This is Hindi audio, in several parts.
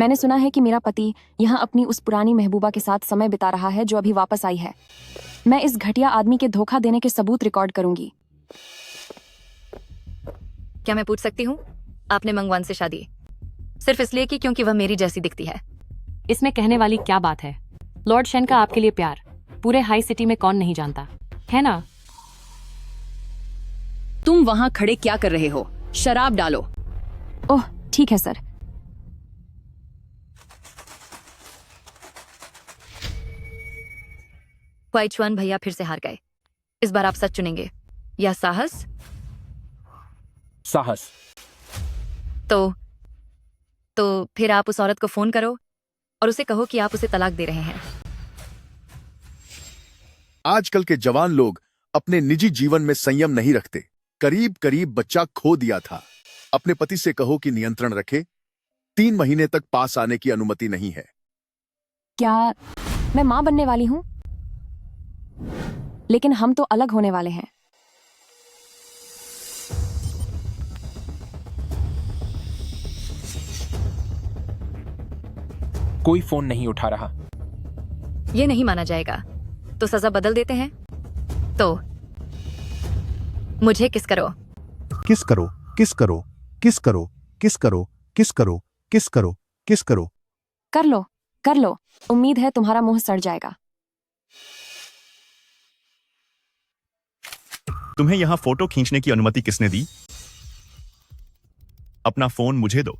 मैंने सुना है कि मेरा पति यहाँ अपनी उस पुरानी महबूबा के साथ समय बिता रहा है जो अभी वापस आई है। मैं इस घटिया आदमी के धोखा देने के सबूत रिकॉर्ड करूंगी। क्या मैं पूछ सकती हूँ, आपने मंगवान से शादी सिर्फ इसलिए की क्योंकि वह मेरी जैसी दिखती है? इसमें कहने वाली क्या बात है? लॉर्ड शेन का आपके लिए प्यार पूरे हाई सिटी में कौन नहीं जानता है ना? तुम वहां खड़े क्या कर रहे हो? शराब डालो। ओह ठीक है सर। हुआइचुआन भैया फिर से हार गए। इस बार आप सच चुनेंगे या साहस? साहस। तो फिर आप उस औरत को फोन करो और उसे कहो कि आप उसे तलाक दे रहे हैं। आजकल के जवान लोग अपने निजी जीवन में संयम नहीं रखते। करीब करीब बच्चा खो दिया था। अपने पति से कहो कि नियंत्रण रखे। 3 महीने तक पास आने की अनुमति नहीं है। क्या मैं मां बनने वाली हूं? लेकिन हम तो अलग होने वाले हैं। कोई फोन नहीं उठा रहा। यह नहीं माना जाएगा, तो सजा बदल देते हैं। तो मुझे किस करो। किस करो, किस करो, किस करो, किस करो, किस करो, किस करो, किस करो। कर लो, कर लो। उम्मीद है तुम्हारा मुंह सड़ जाएगा। तुम्हें यहां फोटो खींचने की अनुमति किसने दी? अपना फोन मुझे दो।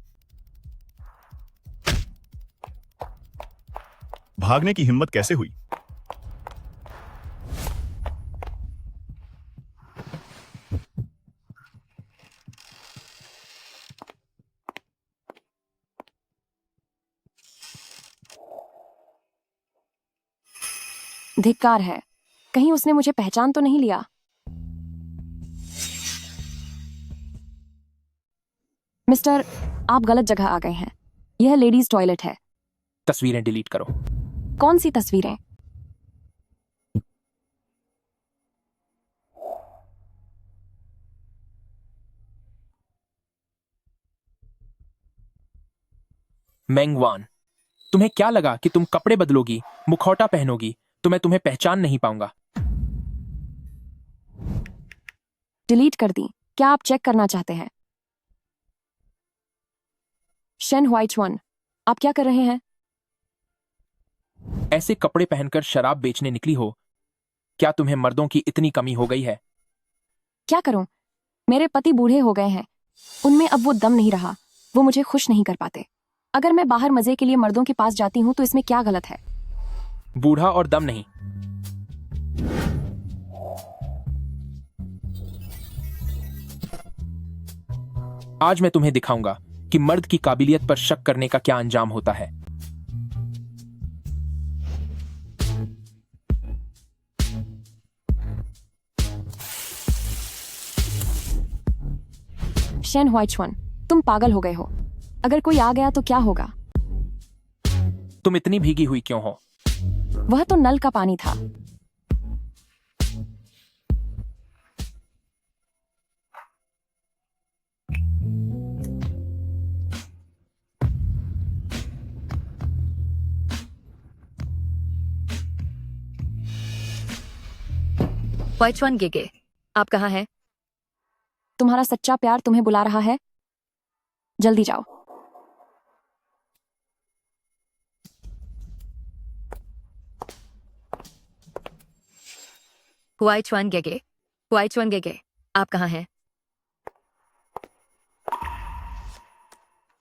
भागने की हिम्मत कैसे हुई? धिक्कार है, कहीं उसने मुझे पहचान तो नहीं लिया। मिस्टर, आप गलत जगह आ गए हैं। यह लेडीज टॉयलेट है। तस्वीरें डिलीट करो। कौन सी तस्वीरें? मेंगवान, तुम्हें क्या लगा कि तुम कपड़े बदलोगी, मुखौटा पहनोगी तो मैं तुम्हें पहचान नहीं पाऊंगा? डिलीट कर दी। क्या आप चेक करना चाहते हैं? शेन हुआइचुआन, आप क्या कर रहे हैं? ऐसे कपड़े पहनकर शराब बेचने निकली हो? क्या तुम्हें मर्दों की इतनी कमी हो गई है? क्या करूं? मेरे पति बूढ़े हो गए हैं। उनमें अब वो दम नहीं रहा। वो मुझे खुश नहीं कर पाते। अगर मैं बाहर मजे के लिए मर्दों के पास जाती हूं तो इसमें क्या गलत है? बूढ़ा और दम नहीं। आज मैं तुम्हें दिखाऊंगा कि मर्द की काबिलियत पर शक करने का क्या अंजाम होता है। शेन हुआइचुआन, तुम पागल हो गए हो। अगर कोई आ गया तो क्या होगा? तुम इतनी भीगी हुई क्यों हो? वह तो नल का पानी था। हुआइचुआन गेगे, आप कहाँ हैं? तुम्हारा सच्चा प्यार तुम्हें बुला रहा है। जल्दी जाओ। हुआइचुआन गेगे, हुआइचुआन गेगे, आप कहाँ हैं?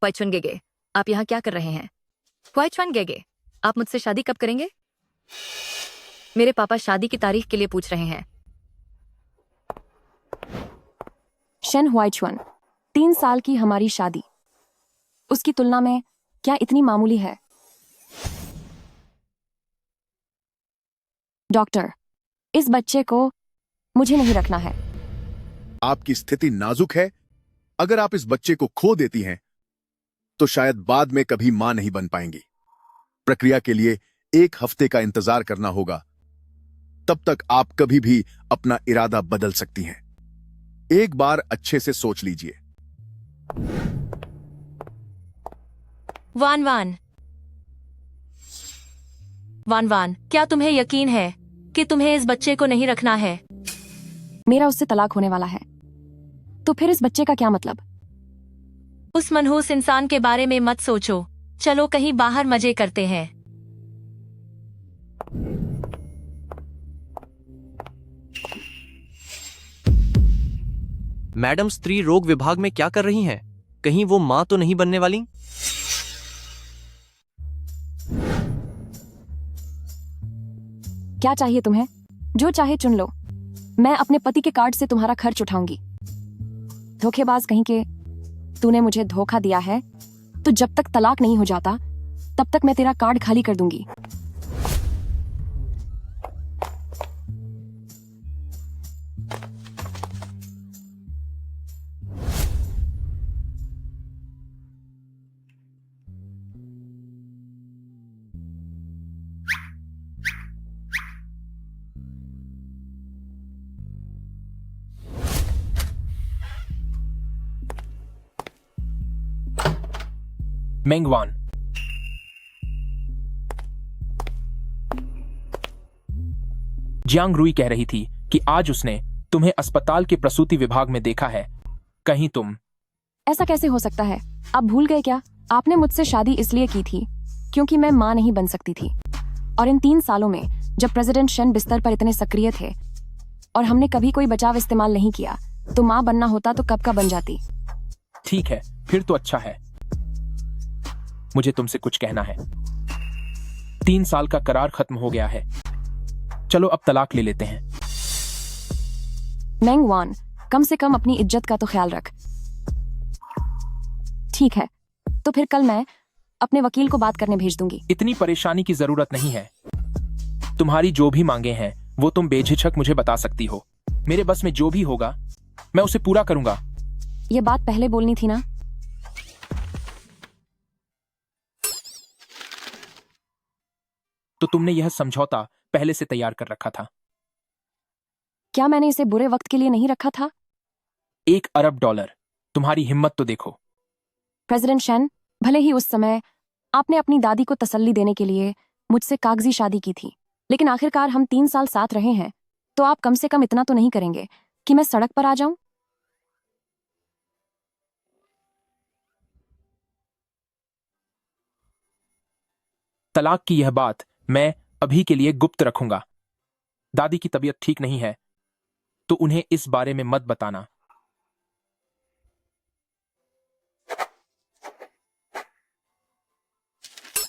हुआइचुआन गेगे, आप यहाँ क्या कर रहे हैं? हुआइचुआन गेगे, आप मुझसे शादी कब करेंगे? मेरे पापा शादी की तारीख के लिए पूछ रहे हैं। शेन हुआइचुआन, 3 साल की हमारी शादी उसकी तुलना में क्या इतनी मामूली है? डॉक्टर, इस बच्चे को मुझे नहीं रखना है। आपकी स्थिति नाजुक है। अगर आप इस बच्चे को खो देती हैं तो शायद बाद में कभी मां नहीं बन पाएंगी। प्रक्रिया के लिए 1 हफ्ते का इंतजार करना होगा। तब तक आप कभी भी अपना इरादा बदल सकती हैं। एक बार अच्छे से सोच लीजिए। वान वान वान वान, क्या तुम्हें यकीन है कि तुम्हें इस बच्चे को नहीं रखना है? मेरा उससे तलाक होने वाला है, तो फिर इस बच्चे का क्या मतलब? उस मनहूस इंसान के बारे में मत सोचो। चलो कहीं बाहर मजे करते हैं। मैडम स्त्री रोग विभाग में क्या कर रही हैं? कहीं वो मां तो नहीं बनने वाली? क्या चाहिए तुम्हें? जो चाहे चुन लो। मैं अपने पति के कार्ड से तुम्हारा खर्च उठाऊंगी। धोखेबाज कहीं के, तूने मुझे धोखा दिया है, तो जब तक तलाक नहीं हो जाता तब तक मैं तेरा कार्ड खाली कर दूंगी। मेंगवान, जियांग रुई कह रही थी कि आज उसने तुम्हें अस्पताल के प्रसूति विभाग में देखा है। कहीं तुम... ऐसा कैसे हो सकता है? आप भूल गए क्या? आपने मुझसे शादी इसलिए की थी क्योंकि मैं मां नहीं बन सकती थी। और इन 3 सालों में जब प्रेसिडेंट शेन बिस्तर पर इतने सक्रिय थे और हमने कभी कोई बचाव इस्तेमाल नहीं किया, तो मां बनना होता तो कब का बन जाती। ठीक है, फिर तो अच्छा है। मुझे तुमसे कुछ कहना है। 3 साल का करार खत्म हो गया है। चलो अब तलाक ले लेते हैं। मेंगवान, कम से कम अपनी इज्जत का तो ख्याल रख। ठीक है, तो फिर कल मैं अपने वकील को बात करने भेज दूंगी। इतनी परेशानी की जरूरत नहीं है। तुम्हारी जो भी मांगे हैं वो तुम बेझिझक मुझे बता सकती हो। मेरे बस में जो भी होगा मैं उसे पूरा करूंगा। ये बात पहले बोलनी थी ना। तो तुमने यह समझौता पहले से तैयार कर रखा था। क्या मैंने इसे बुरे वक्त के लिए नहीं रखा था? $1 अरब। तुम्हारी हिम्मत तो देखो। प्रेसिडेंट शेन, भले ही उस समय आपने अपनी दादी को तसल्ली देने के लिए मुझसे कागजी शादी की थी, लेकिन आखिरकार हम 3 साल साथ रहे हैं, तो आप कम से कम इतना तो नहीं करेंगे कि मैं सड़क पर आ जाऊं? तलाक की यह बात मैं अभी के लिए गुप्त रखूंगा। दादी की तबीयत ठीक नहीं है, तो उन्हें इस बारे में मत बताना।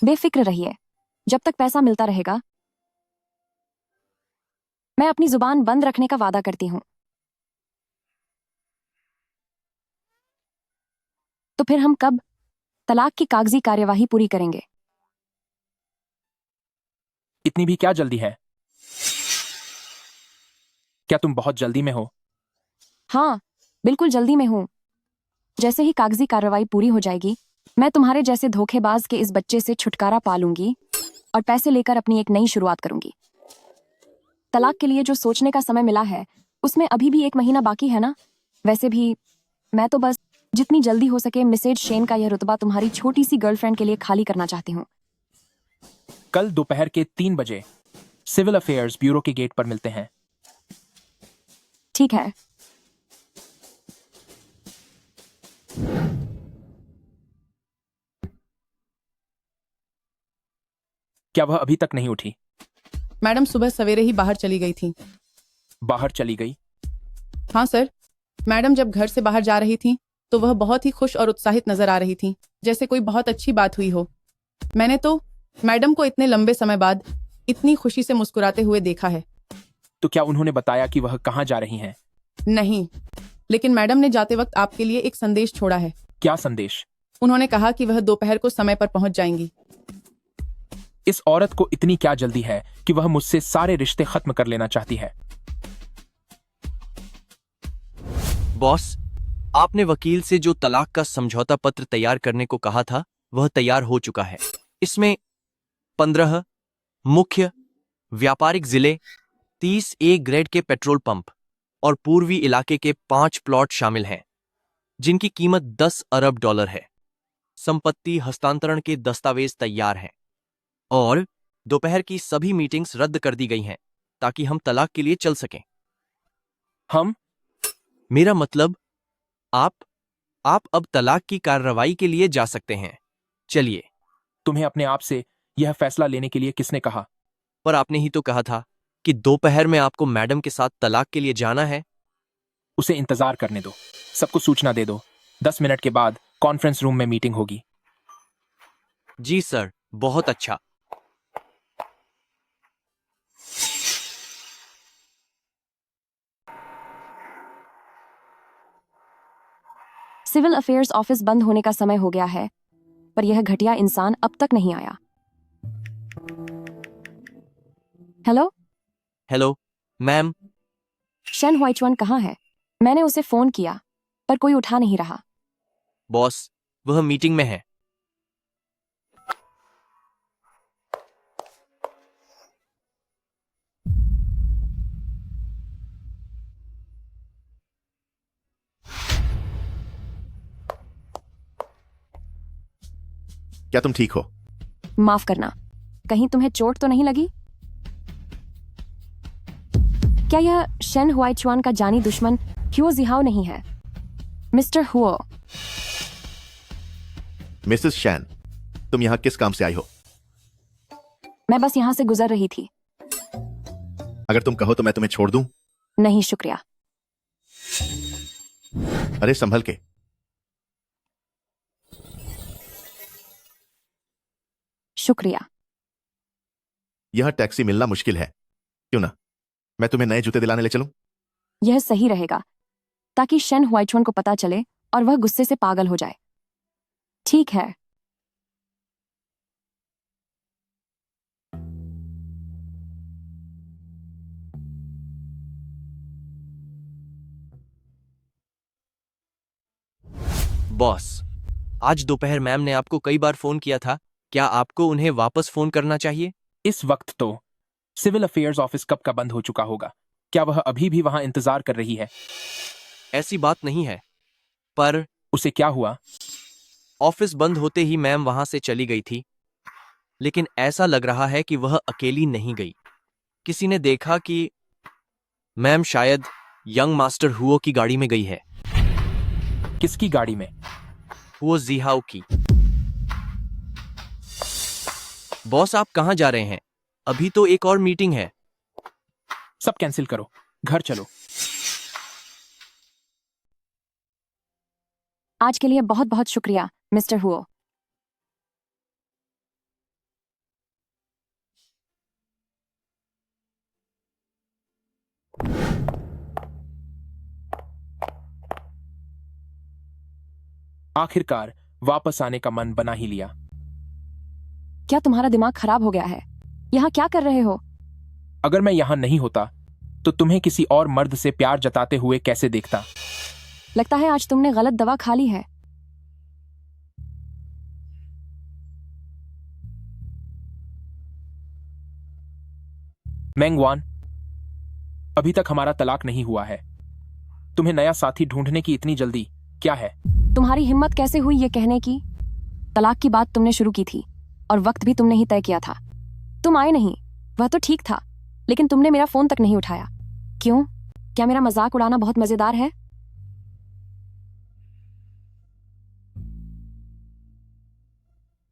बेफिक्र रहिए, जब तक पैसा मिलता रहेगा मैं अपनी जुबान बंद रखने का वादा करती हूं। तो फिर हम कब तलाक की कागजी कार्यवाही पूरी करेंगे? इतनी भी क्या जल्दी है? क्या तुम बहुत जल्दी में हो? हाँ, बिल्कुल जल्दी में हूं। जैसे ही कागजी कार्रवाई पूरी हो जाएगी, मैं तुम्हारे जैसे धोखेबाज के इस बच्चे से छुटकारा पा लूंगी और पैसे लेकर अपनी एक नई शुरुआत करूंगी। तलाक के लिए जो सोचने का समय मिला है, उसमें अभी भी 1 महीना बाकी है ना? वैसे भी मैं तो बस जितनी जल्दी हो सके मिसेज शेन का यह रुतबा तुम्हारी छोटी सी गर्लफ्रेंड के लिए खाली करना चाहती हूँ। कल दोपहर के 3 बजे सिविल अफेयर्स ब्यूरो के गेट पर मिलते हैं। ठीक है। क्या वह अभी तक नहीं उठी? मैडम सुबह सवेरे ही बाहर चली गई थी। बाहर चली गई? हाँ सर, मैडम जब घर से बाहर जा रही थी तो वह बहुत ही खुश और उत्साहित नजर आ रही थी, जैसे कोई बहुत अच्छी बात हुई हो। मैंने तो मैडम को इतने लंबे समय बाद इतनी खुशी से मुस्कुराते हुए देखा है। तो क्या उन्होंने बताया कि वह कहाँ जा रही हैं? नहीं, लेकिन मैडम ने जाते वक्त आपके लिए एक संदेश छोड़ा है। क्या संदेश? उन्होंने कहा कि वह दोपहर को समय पर पहुंच जाएंगी। इस औरत को इतनी क्या जल्दी है कि वह मुझसे सारे रिश्ते खत्म कर लेना चाहती है। बॉस, आपने वकील से जो तलाक का समझौता पत्र तैयार करने को कहा था वह तैयार हो चुका है। इसमें 15 मुख्य व्यापारिक जिले, 30 ए ग्रेड के पेट्रोल पंप और पूर्वी इलाके के 5 प्लॉट शामिल हैं, जिनकी कीमत $10 अरब है। संपत्ति हस्तांतरण के दस्तावेज तैयार हैं और दोपहर की सभी मीटिंग्स रद्द कर दी गई हैं ताकि हम तलाक के लिए चल सकें। हम मेरा मतलब आप अब तलाक की कार्रवाई के लिए जा सकते हैं। चलिए। तुम्हें अपने आप से यह फैसला लेने के लिए किसने कहा? पर आपने ही तो कहा था कि दोपहर में आपको मैडम के साथ तलाक के लिए जाना है। उसे इंतजार करने दो, सबको सूचना दे दो। 10 मिनट के बाद कॉन्फ्रेंस रूम में मीटिंग होगी। जी सर, बहुत अच्छा। सिविल अफेयर्स ऑफिस बंद होने का समय हो गया है, पर यह घटिया इंसान अब तक नहीं आया। Hello hello ma'am. शेन हुआइचुआन कहाँ है? मैंने उसे फोन किया पर कोई उठा नहीं रहा। बॉस, वह मीटिंग में है। क्या तुम ठीक हो? माफ करना, कहीं तुम्हें चोट तो नहीं लगी? क्या यह शेन हुआइचुआन का जानी दुश्मन ह्यो जिहाओ नहीं है? मिस्टर हुओ। मिसेस शैन, तुम यहां किस काम से आई हो? मैं बस यहां से गुजर रही थी। अगर तुम कहो तो मैं तुम्हें छोड़ दूं। नहीं शुक्रिया। अरे संभल के। शुक्रिया। यह टैक्सी मिलना मुश्किल है, क्यों ना मैं तुम्हें नए जूते दिलाने ले चलूं? यह सही रहेगा ताकि शेन हुआइचुआन को पता चले और वह गुस्से से पागल हो जाए। ठीक है। बॉस, आज दोपहर मैम ने आपको कई बार फोन किया था। क्या आपको उन्हें वापस फोन करना चाहिए? इस वक्त तो सिविल अफेयर्स ऑफिस कब का बंद हो चुका होगा। क्या वह अभी भी वहां इंतजार कर रही है? ऐसी बात नहीं है, पर उसे क्या हुआ? ऑफिस बंद होते ही मैम वहां से चली गई थी, लेकिन ऐसा लग रहा है कि वह अकेली नहीं गई। किसी ने देखा कि मैम शायद यंग मास्टर हुओ की गाड़ी में गई है। किसकी गाड़ी में? हुओ जिहाओ की। बॉस, आप कहां जा रहे हैं? अभी तो एक और मीटिंग है। सब कैंसिल करो, घर चलो। आज के लिए बहुत बहुत शुक्रिया मिस्टर हुओ। आखिरकार वापस आने का मन बना ही लिया। क्या तुम्हारा दिमाग खराब हो गया है? यहाँ क्या कर रहे हो? अगर मैं यहां नहीं होता तो तुम्हें किसी और मर्द से प्यार जताते हुए कैसे देखता? लगता है आज तुमने गलत दवा खा ली है। मैंगवान, अभी तक हमारा तलाक नहीं हुआ है। तुम्हें नया साथी ढूंढने की इतनी जल्दी क्या है? तुम्हारी हिम्मत कैसे हुई ये कहने की? तलाक की बात तुमने शुरू की थी और वक्त भी तुमने ही तय किया था। तुम आए नहीं, वह तो ठीक था, लेकिन तुमने मेरा फोन तक नहीं उठाया। क्यों? क्या मेरा मजाक उड़ाना बहुत मजेदार है?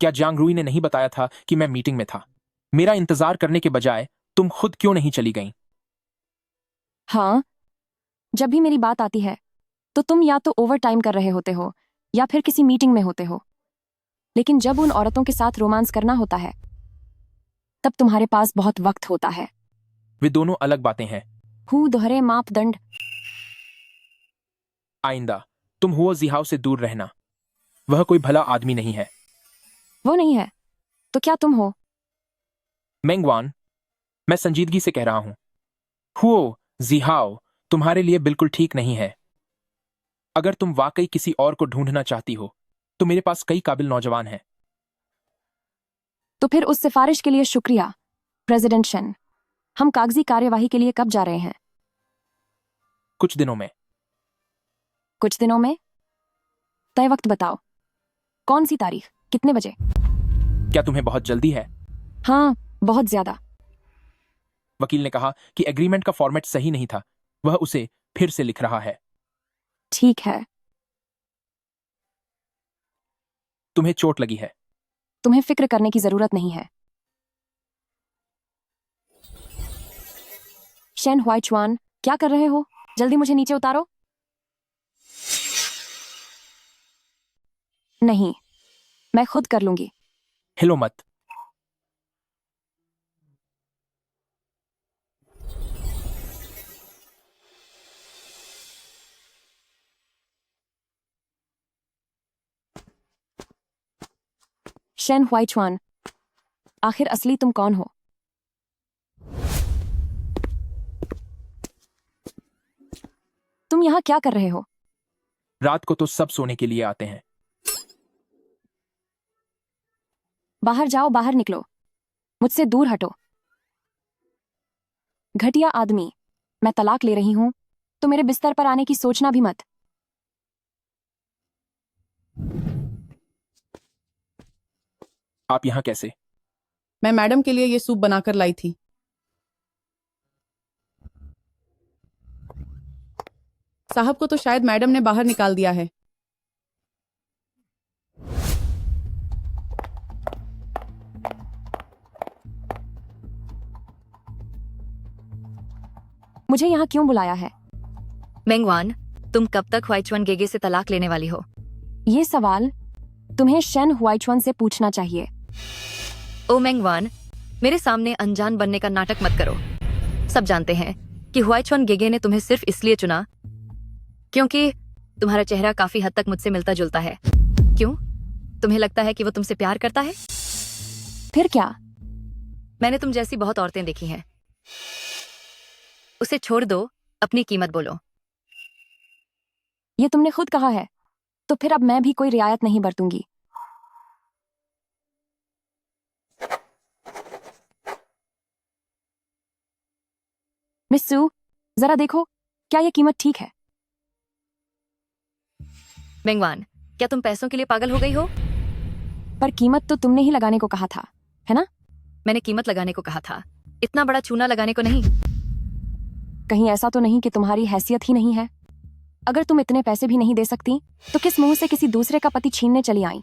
क्या जांगरुई ने नहीं बताया था कि मैं मीटिंग में था? मेरा इंतजार करने के बजाय तुम खुद क्यों नहीं चली गईं? हाँ, जब भी मेरी बात आती है तो तुम या तो ओवर टाइम कर रहे होते हो या फिर किसी मीटिंग में होते हो। लेकिन जब उन औरतों के साथ रोमांस करना होता है तब तुम्हारे पास बहुत वक्त होता है। वे दोनों अलग बातें हैं। दोहरे मापदंड। आइंदा तुम हुओ जिहाओ से दूर रहना। वह कोई भला आदमी नहीं है। वो नहीं है तो क्या तुम हो? मैंगवान, मैं संजीदगी से कह रहा हूं, हुओ जिहाओ तुम्हारे लिए बिल्कुल ठीक नहीं है। अगर तुम वाकई किसी और को ढूंढना चाहती हो तो मेरे पास कई काबिल नौजवान हैं। तो फिर उस सिफारिश के लिए शुक्रिया प्रेसिडेंट शेन। हम कागजी कार्यवाही के लिए कब जा रहे हैं? कुछ दिनों में। कुछ दिनों में? तय वक्त बताओ। कौन सी तारीख, कितने बजे? क्या तुम्हें बहुत जल्दी है? हाँ, बहुत ज्यादा। वकील ने कहा कि एग्रीमेंट का फॉर्मेट सही नहीं था। वह उसे फिर से लिख रहा है। ठीक है। तुम्हें चोट लगी है। तुम्हें फिक्र करने की जरूरत नहीं है। शेन हुआइचुआन, क्या कर रहे हो? जल्दी मुझे नीचे उतारो। नहीं, मैं खुद कर लूंगी। हिलो मत। शेन हुआइचुआन, आखिर असली तुम कौन हो? तुम यहाँ क्या कर रहे हो? रात को तो सब सोने के लिए आते हैं। बाहर जाओ, बाहर निकलो। मुझसे दूर हटो। घटिया आदमी, मैं तलाक ले रही हूं, तो मेरे बिस्तर पर आने की सोचना भी मत। आप यहाँ कैसे? मैं मैडम के लिए ये सूप बनाकर लाई थी। साहब को तो शायद मैडम ने बाहर निकाल दिया है। मुझे यहाँ क्यों बुलाया है? मेंगवान, तुम कब तक हुआइचुआन गेगे से तलाक लेने वाली हो? ये सवाल तुम्हें शेन हुआइचुआन से पूछना चाहिए। ओ मेंगवान, मेरे सामने अनजान बनने का नाटक मत करो। सब जानते हैं कि हुआइचुआन गेगे ने तुम्हें सिर्फ इसलिए चुना क्योंकि तुम्हारा चेहरा काफी हद तक मुझसे मिलता जुलता है। क्यों? तुम्हें लगता है कि वो तुमसे प्यार करता है? फिर क्या? मैंने तुम जैसी बहुत औरतें देखी हैं। उसे छोड़ दो, अपनी कीमत बोलो। ये तुमने खुद कहा है, तो फिर अब मैं भी कोई रियायत नहीं बरतूंगी। मिस सू, जरा देखो, क्या ये कीमत ठीक है? मेंगवान, क्या तुम पैसों के लिए पागल हो गई हो? पर कीमत तो तुमने ही लगाने को कहा था, है ना? मैंने कीमत लगाने को कहा था, इतना बड़ा चूना लगाने को नहीं। कहीं ऐसा तो नहीं कि तुम्हारी हैसियत ही नहीं है? अगर तुम इतने पैसे भी नहीं दे सकती, तो किस मुंह से किसी दूसरे का पति छीनने चली आई?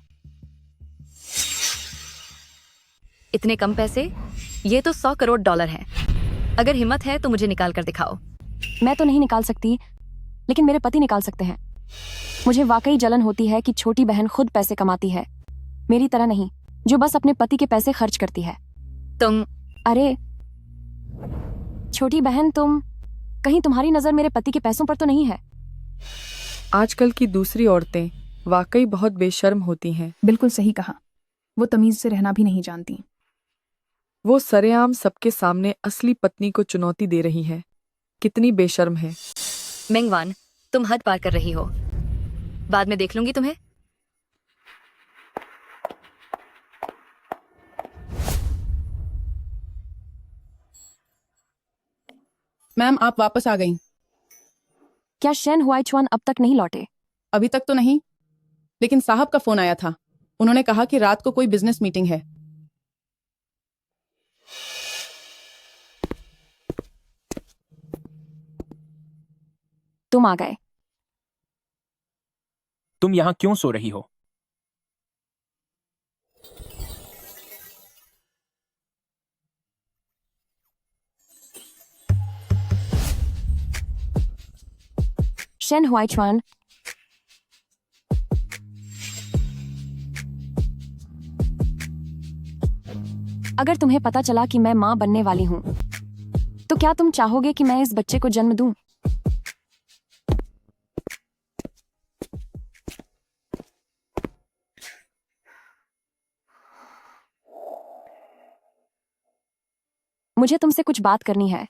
इतने कम पैसे? ये तो $100 करोड़ हैं। अगर हिम्मत है तो मुझे निकाल कर दिखाओ। मैं तो नहीं निकाल सकती, लेकिन मेरे पति निकाल सकते हैं। मुझे वाकई जलन होती है कि छोटी बहन खुद पैसे कमाती है, मेरी तरह नहीं, जो बस अपने पति के पैसे खर्च करती है। तुम अरे छोटी बहन, तुम कहीं तुम्हारी नजर मेरे पति के पैसों पर तो नहीं है? आजकल की दूसरी औरतें वाकई बहुत बेशर्म होती हैं। बिल्कुल सही कहा। वो तमीज से रहना भी नहीं जानती। वो सरेआम सबके सामने असली पत्नी को चुनौती दे रही है। कितनी बेशर्म है। मेंगवान, तुम हद पार कर रही हो। बाद में देख लूंगी तुम्हें। मैम, आप वापस आ गई। क्या शेन हुआइचुआन अब तक नहीं लौटे? अभी तक तो नहीं, लेकिन साहब का फोन आया था। उन्होंने कहा कि रात को कोई बिजनेस मीटिंग है। तुम आ गए। तुम यहाँ क्यों सो रही हो? शेन हुआइचुआन, अगर तुम्हें पता चला कि मैं मां बनने वाली हूं, तो क्या तुम चाहोगे कि मैं इस बच्चे को जन्म दूं? मुझे तुमसे कुछ बात करनी है।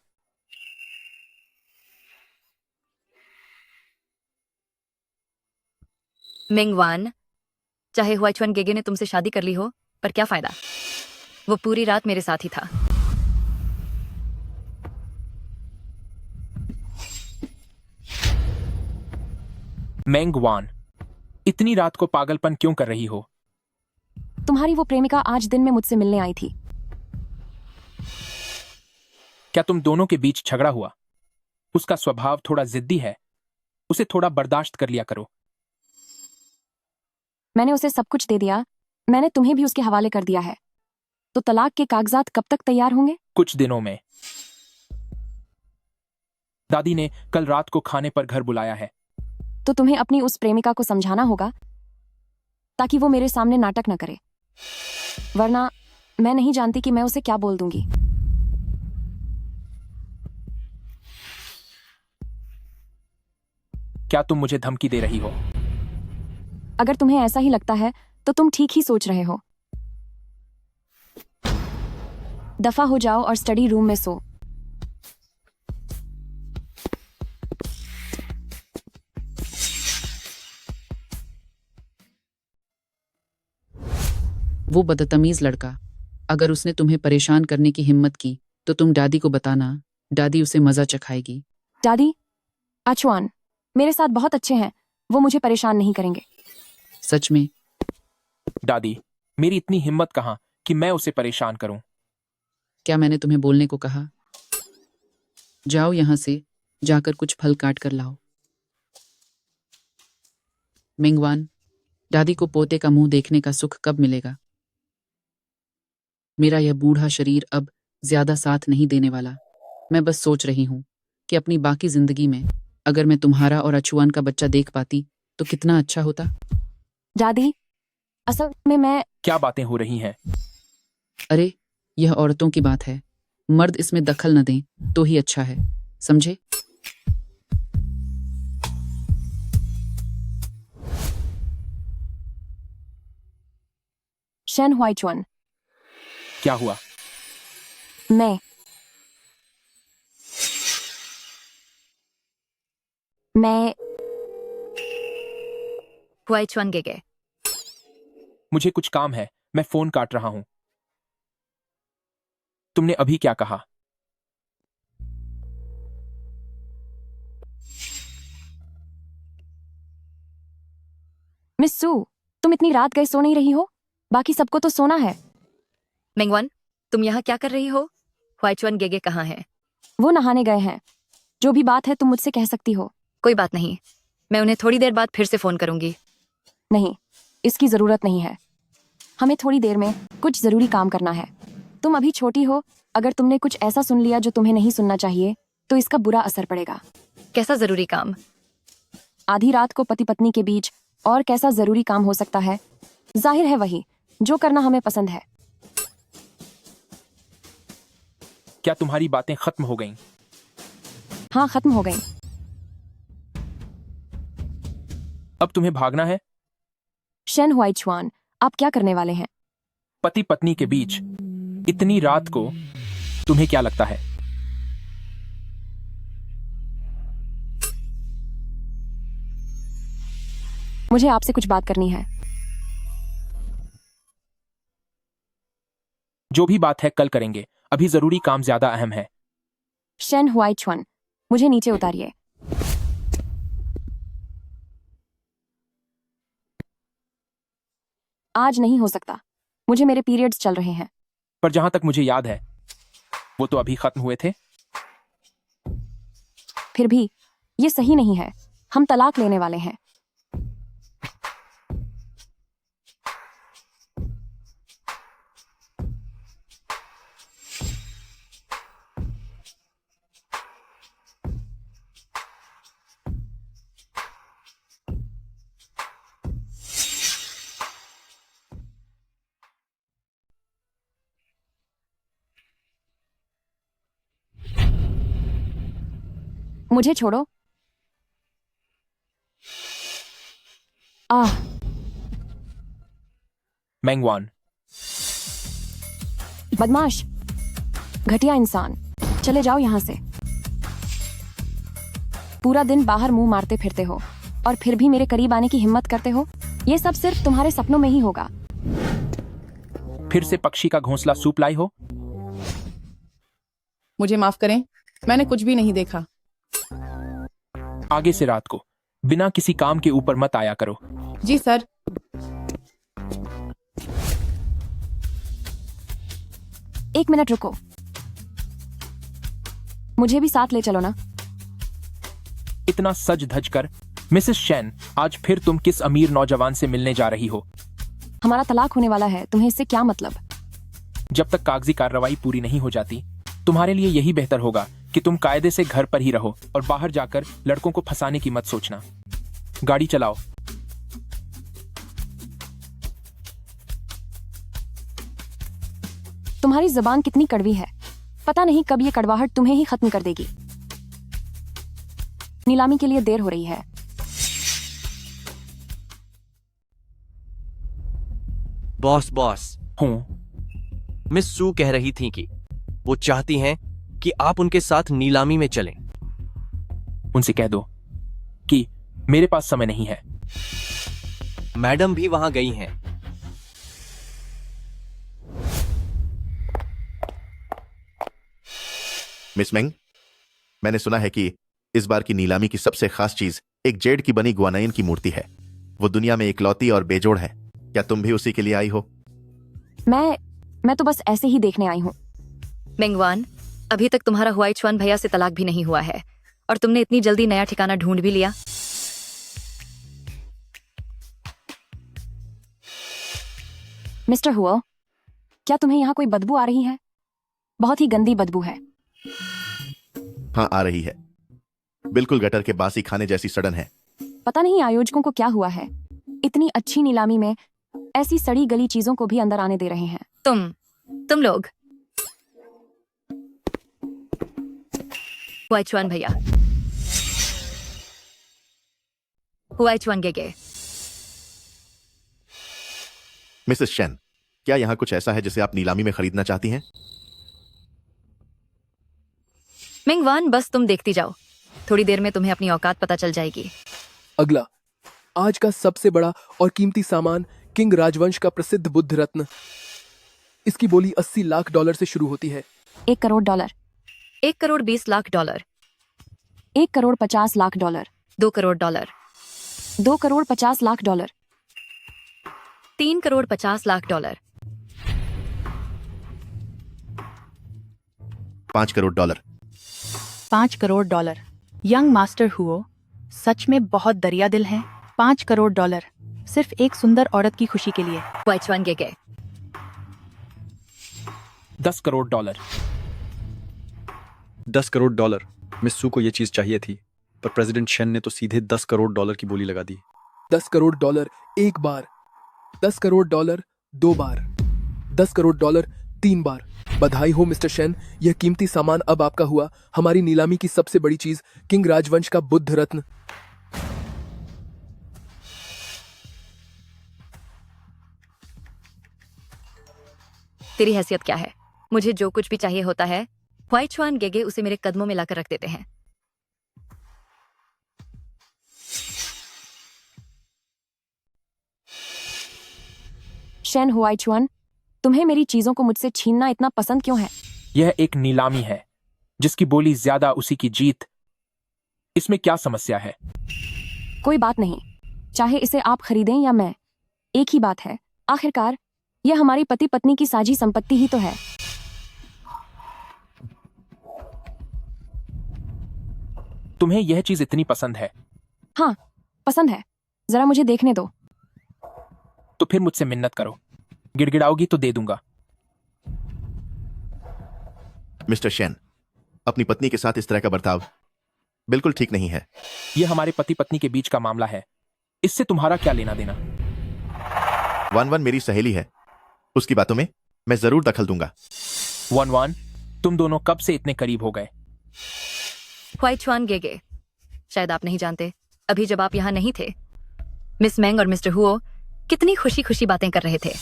मेंगवान, चाहे हुआइचुआन गेगे ने तुमसे शादी कर ली हो, पर क्या फायदा? वो पूरी रात मेरे साथ ही था। मेंगवान, इतनी रात को पागलपन क्यों कर रही हो? तुम्हारी वो प्रेमिका आज दिन में मुझसे मिलने आई थी। क्या तुम दोनों के बीच झगड़ा हुआ? उसका स्वभाव थोड़ा जिद्दी है, उसे थोड़ा बर्दाश्त कर लिया करो। मैंने उसे सब कुछ दे दिया, मैंने तुम्हें भी उसके हवाले कर दिया है। तो तलाक के कागजात कब तक तैयार होंगे? कुछ दिनों में। दादी ने कल रात को खाने पर घर बुलाया है। तो तुम्हें अपनी उस प्रेमिका को समझाना होगा ताकि वो मेरे सामने नाटक न करे, वरना मैं नहीं जानती कि मैं उसे क्या बोल दूंगी। क्या तुम मुझे धमकी दे रही हो? अगर तुम्हें ऐसा ही लगता है तो तुम ठीक ही सोच रहे हो। दफा हो जाओ और स्टडी रूम में सो। वो बदतमीज लड़का, अगर उसने तुम्हें परेशान करने की हिम्मत की तो तुम दादी को बताना, दादी उसे मजा चखाएगी। दादी, आचुआन मेरे साथ बहुत अच्छे हैं, वो मुझे परेशान नहीं करेंगे। सच में? दादी, मेरी इतनी हिम्मत कहाँ कि मैं उसे परेशान करूं। क्या मैंने तुम्हें बोलने को कहा? जाओ यहां से, जाकर कुछ फल काट कर लाओ। मिंगवान, दादी को पोते का मुंह देखने का सुख कब मिलेगा? मेरा यह बूढ़ा शरीर अब ज्यादा साथ नहीं देने वाला। मैं बस सोच रही हूं कि अपनी बाकी जिंदगी में अगर मैं तुम्हारा और अचुआन का बच्चा देख पाती तो कितना अच्छा होता। दादी, असल में मैं... क्या बातें हो रही हैं? अरे, यह औरतों की बात है, मर्द इसमें दखल न दें तो ही अच्छा है, समझे? शेन हुआइचुआन। क्या हुआ? मैं हुआइचुआन गेगे। मुझे कुछ काम है, मैं फोन काट रहा हूं। तुमने अभी क्या कहा? मिस सू, तुम इतनी रात गए सो नहीं रही हो? बाकी सबको तो सोना है। मेंगवान, तुम यहाँ क्या कर रही हो? हुआइचुआन गेगे कहाँ है? वो नहाने गए हैं। जो भी बात है तुम मुझसे कह सकती हो। कोई बात नहीं, मैं उन्हें थोड़ी देर बाद फिर से फोन करूंगी। नहीं, इसकी जरूरत नहीं है। हमें थोड़ी देर में कुछ जरूरी काम करना है। तुम अभी छोटी हो, अगर तुमने कुछ ऐसा सुन लिया जो तुम्हें नहीं सुनना चाहिए तो इसका बुरा असर पड़ेगा। कैसा जरूरी काम? आधी रात को पति पत्नी के बीच और कैसा जरूरी काम हो सकता है? जाहिर है वही जो करना हमें पसंद है। क्या तुम्हारी बातें खत्म हो गईं? हाँ, खत्म हो गई। अब तुम्हें भागना है? शेन हुआइचुआन, आप क्या करने वाले हैं? पति पत्नी के बीच इतनी रात को तुम्हें क्या लगता है? मुझे आपसे कुछ बात करनी है। जो भी बात है कल करेंगे, अभी जरूरी काम ज्यादा अहम है। शेन हुआइचुआन, मुझे नीचे उतारिए। आज नहीं हो सकता, मुझे मेरे पीरियड्स चल रहे हैं। पर जहां तक मुझे याद है वो तो अभी खत्म हुए थे। फिर भी ये सही नहीं है, हम तलाक लेने वाले हैं। मुझे छोड़ो। आह, मेंगवान, बदमाश, घटिया इंसान, चले जाओ यहां से। पूरा दिन बाहर मुंह मारते फिरते हो और फिर भी मेरे करीब आने की हिम्मत करते हो। ये सब सिर्फ तुम्हारे सपनों में ही होगा। फिर से पक्षी का घोंसला सूप लाई हो? मुझे माफ करें, मैंने कुछ भी नहीं देखा। आगे से रात को बिना किसी काम के ऊपर मत आया करो। जी सर। एक मिनट रुको, मुझे भी साथ ले चलो ना। इतना सज धज कर मिसेस शेन, आज फिर तुम किस अमीर नौजवान से मिलने जा रही हो? हमारा तलाक होने वाला है, तुम्हें इससे क्या मतलब? जब तक कागजी कार्रवाई पूरी नहीं हो जाती, तुम्हारे लिए यही बेहतर होगा कि तुम कायदे से घर पर ही रहो और बाहर जाकर लड़कों को फंसाने की मत सोचना। गाड़ी चलाओ। तुम्हारी जुबान कितनी कड़वी है, पता नहीं कब ये कड़वाहट तुम्हें ही खत्म कर देगी। नीलामी के लिए देर हो रही है। बॉस हूँ। मिस सू कह रही थी कि वो चाहती हैं कि आप उनके साथ नीलामी में चलें। उनसे कह दो कि मेरे पास समय नहीं है। मैडम भी वहां गई हैं। मिस मेंग, मैंने सुना है कि इस बार की नीलामी की सबसे खास चीज एक जेड की बनी गुआनाइन की मूर्ति है। वो दुनिया में इकलौती और बेजोड़ है। क्या तुम भी उसी के लिए आई हो? मैं तो बस ऐसे ही देखने आई हूँ। मेंगवान, अभी तक तुम्हारा हुआईचुआन भैया से तलाक भी नहीं हुआ है और तुमने इतनी जल्दी नया ठिकाना ढूंढ भी लिया। मिस्टर हुओ, क्या तुम्हें यहाँ कोई बदबू आ रही है? बहुत ही गंदी बदबू है। हाँ, आ रही है। बिल्कुल गटर के बासी खाने जैसी सड़न है। पता नहीं आयोजकों को क्या हुआ है, इतनी अच्छी नीलामी में ऐसी सड़ी गली चीजों को भी अंदर आने दे रहे हैं। तुम लोग। हुआईचुआन भैया, हुआईचुआन गेगे। मिसेस शेन, क्या यहाँ कुछ ऐसा है जिसे आप नीलामी में खरीदना चाहती हैं? मेंगवान, बस तुम देखती जाओ, थोड़ी देर में तुम्हें अपनी औकात पता चल जाएगी। अगला, आज का सबसे बड़ा और कीमती सामान, किंग राजवंश का प्रसिद्ध बुद्ध रत्न। इसकी बोली $80 लाख से शुरू होती है। $1 करोड़। $1 करोड़ 20 लाख। $1 करोड़ 50 लाख। $2 करोड़। $2 करोड़ 50 लाख। $3 करोड़ 50 लाख। $5 करोड़। $5 करोड़। यंग मास्टर हुओ, सच में बहुत दरिया दिल हैं। $5 करोड़ सिर्फ एक सुंदर औरत की खुशी के लिए। हुआईचुआन गेगे। $10 करोड़। $10 करोड़। मिस सू को ये चीज चाहिए थी, पर प्रेसिडेंट शेन ने तो सीधे $10 करोड़ की बोली लगा दी। $10 करोड़ एक बार, $10 करोड़ 2 बार, $10 करोड़ 3 बार। बधाई हो मिस्टर शेन, यह कीमती सामान अब आपका हुआ। हमारी नीलामी की सबसे बड़ी चीज, किंग राजवंश का बुद्ध रत्न। तेरी हैसियत क्या है? मुझे जो कुछ भी चाहिए होता है, हुआईचुआन गेगे उसे मेरे कदमों में लाकर रख देते हैं। शेन हुआईचुआन, तुम्हें मेरी चीजों को मुझसे छीनना इतना पसंद क्यों है? यह एक नीलामी है, जिसकी बोली ज्यादा उसी की जीत। इसमें क्या समस्या है? कोई बात नहीं, चाहे इसे आप खरीदें या मैं, एक ही बात है। आखिरकार यह हमारी पति पत्नी की साझी संपत्ति ही तो है। तुम्हें यह चीज इतनी पसंद है? हाँ, पसंद है। जरा मुझे देखने दो। तो फिर मुझसे मिन्नत करो, गिड़गिड़ाओगी तो दे दूंगा। मिस्टर शेन, अपनी पत्नी के साथ इस तरह का बर्ताव बिल्कुल ठीक नहीं है। यह हमारे पति पत्नी के बीच का मामला है, इससे तुम्हारा क्या लेना देना? 1-1 मेरी सहेली है, उसकी बातों में मैं जरूर दखल दूंगा। 1-1, तुम दोनों कब से इतने करीब हो गए? हुआईचुआन गेगे, शायद आप नहीं जानते, अभी जब आप यहाँ नहीं थे, मिस मेंग और मिस्टर हुओ कितनी खुशी खुशी बातें कर रहे थे।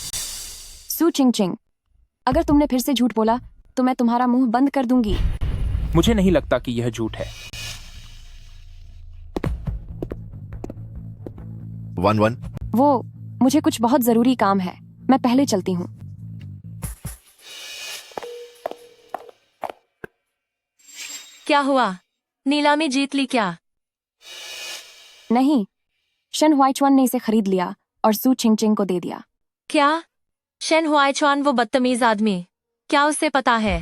सू चिंग, अगर तुमने फिर से झूठ बोला तो मैं तुम्हारा मुंह बंद कर दूंगी। मुझे नहीं लगता कि यह झूठ है। 1-1, वो मुझे कुछ बहुत जरूरी काम है, मैं पहले चलती हूँ। क्या हुआ? नीलामी जीत ली क्या? नहीं, शन हुआईचुआन ने इसे खरीद लिया और सू चिंग को दे दिया। क्या? शेन हुआईचुआन वो बदतमीज आदमी? क्या उसे पता है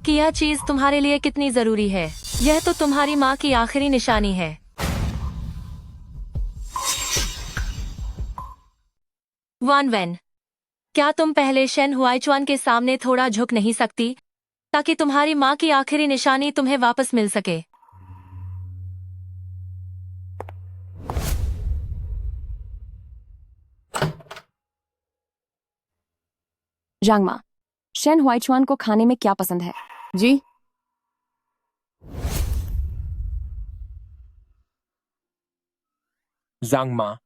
कि यह चीज तुम्हारे लिए कितनी जरूरी है? यह तो तुम्हारी माँ की आखिरी निशानी है। वान वेन, क्या तुम पहले शेन हुआइचुआन के सामने थोड़ा झुक नहीं सकती ताकि तुम्हारी माँ की आखिरी निशानी तुम्हें वापस मिल सके? जांगमा, शेन हुआइचुआन को खाने में क्या पसंद है? जी, जांगमा,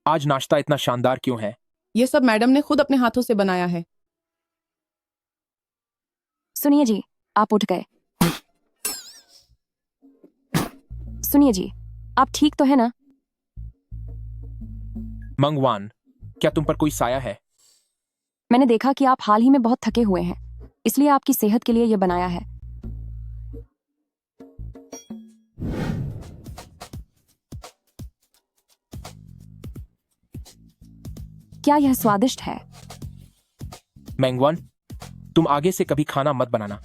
आज नाश्ता इतना शानदार क्यों है? ये सब मैडम ने खुद अपने हाथों से बनाया है। सुनिए जी, आप उठ गए। सुनिए जी, आप ठीक तो है ना? मंगवान, क्या तुम पर कोई साया है? मैंने देखा कि आप हाल ही में बहुत थके हुए हैं, इसलिए आपकी सेहत के लिए यह बनाया है। क्या यह स्वादिष्ट है? मैंगवान, तुम आगे से कभी खाना मत बनाना।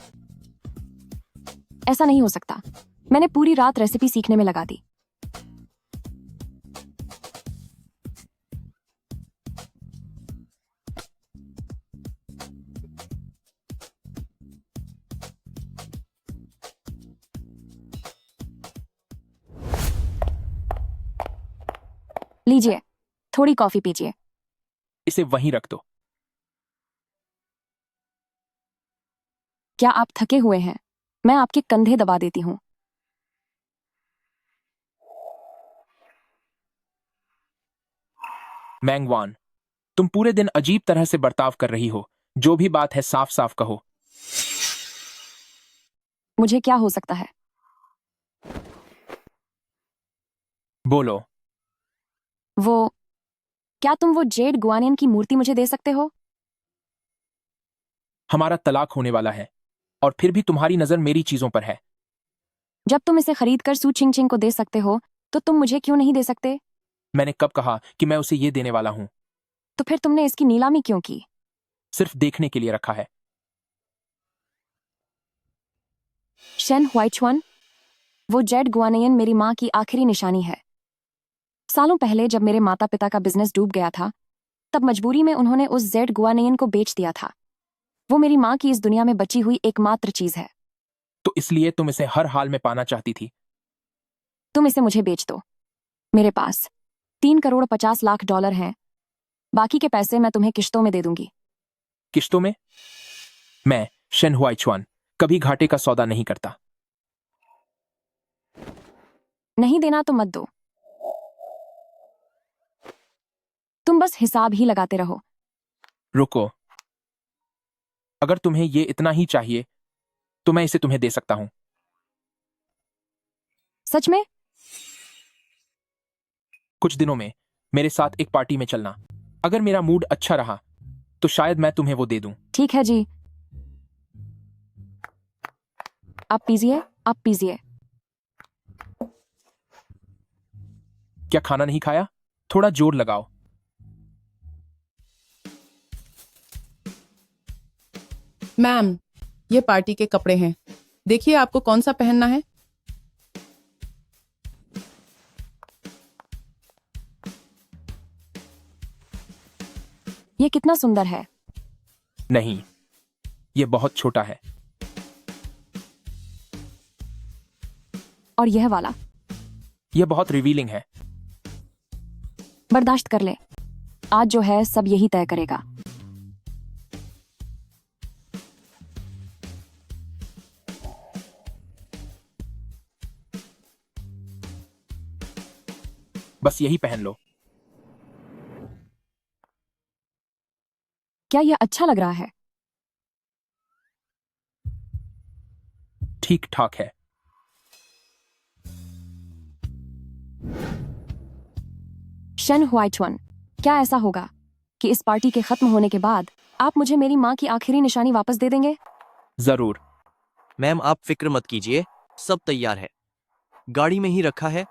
ऐसा नहीं हो सकता। मैंने पूरी रात रेसिपी सीखने में लगा दी। लीजिए, थोड़ी कॉफी पीजिए। इसे वहीं रख दो। क्या आप थके हुए हैं? मैं आपके कंधे दबा देती हूँ। मैंगवान, तुम पूरे दिन अजीब तरह से बर्ताव कर रही हो। जो भी बात है साफ साफ कहो। मुझे क्या हो सकता है? बोलो। क्या तुम वो जेड गुआनियन की मूर्ति मुझे दे सकते हो? हमारा तलाक होने वाला है और फिर भी तुम्हारी नजर मेरी चीजों पर है। जब तुम इसे खरीद कर सू चिंग चिंग को दे सकते हो तो तुम मुझे क्यों नहीं दे सकते? मैंने कब कहा कि मैं उसे ये देने वाला हूं? तो फिर तुमने इसकी नीलामी क्यों की? सिर्फ देखने के लिए रखा है। शेन हुआइचुआन, वो जेड गुआनियन मेरी माँ की आखिरी निशानी है। सालों पहले जब मेरे माता पिता का बिजनेस डूब गया था, तब मजबूरी में उन्होंने उस जेड गुआनियन को बेच दिया था। वो मेरी माँ की इस दुनिया में बची हुई एकमात्र चीज है। तो इसलिए तुम इसे हर हाल में पाना चाहती थी? तुम इसे मुझे बेच दो। मेरे पास 3,50,00,000 डॉलर हैं। बाकी के पैसे मैं तुम्हें किश्तों में दे दूंगी। किश्तों में? मैं शेन हुआइचुआन कभी घाटे का सौदा नहीं करता। नहीं देना तो मत दो। तुम बस हिसाब ही लगाते रहो। रुको, अगर तुम्हें ये इतना ही चाहिए तो मैं इसे तुम्हें दे सकता हूं। सच में? कुछ दिनों में मेरे साथ एक पार्टी में चलना। अगर मेरा मूड अच्छा रहा तो शायद मैं तुम्हें वो दे दूं। ठीक है जी। आप पीजिए, आप पीजिए। क्या खाना नहीं खाया? थोड़ा जोर लगाओ। मैम, ये पार्टी के कपड़े हैं। देखिए आपको कौन सा पहनना है। ये कितना सुंदर है। नहीं, ये बहुत छोटा है। और यह वाला? यह बहुत रिवीलिंग है। बर्दाश्त कर ले। आज जो है सब यही तय करेगा। बस यही पहन लो। क्या यह अच्छा लग रहा है? ठीक ठाक है। शेन हुआइचुआन, क्या ऐसा होगा कि इस पार्टी के खत्म होने के बाद आप मुझे मेरी माँ की आखिरी निशानी वापस दे देंगे? जरूर। मैम आप फिक्र मत कीजिए, सब तैयार है, गाड़ी में ही रखा है।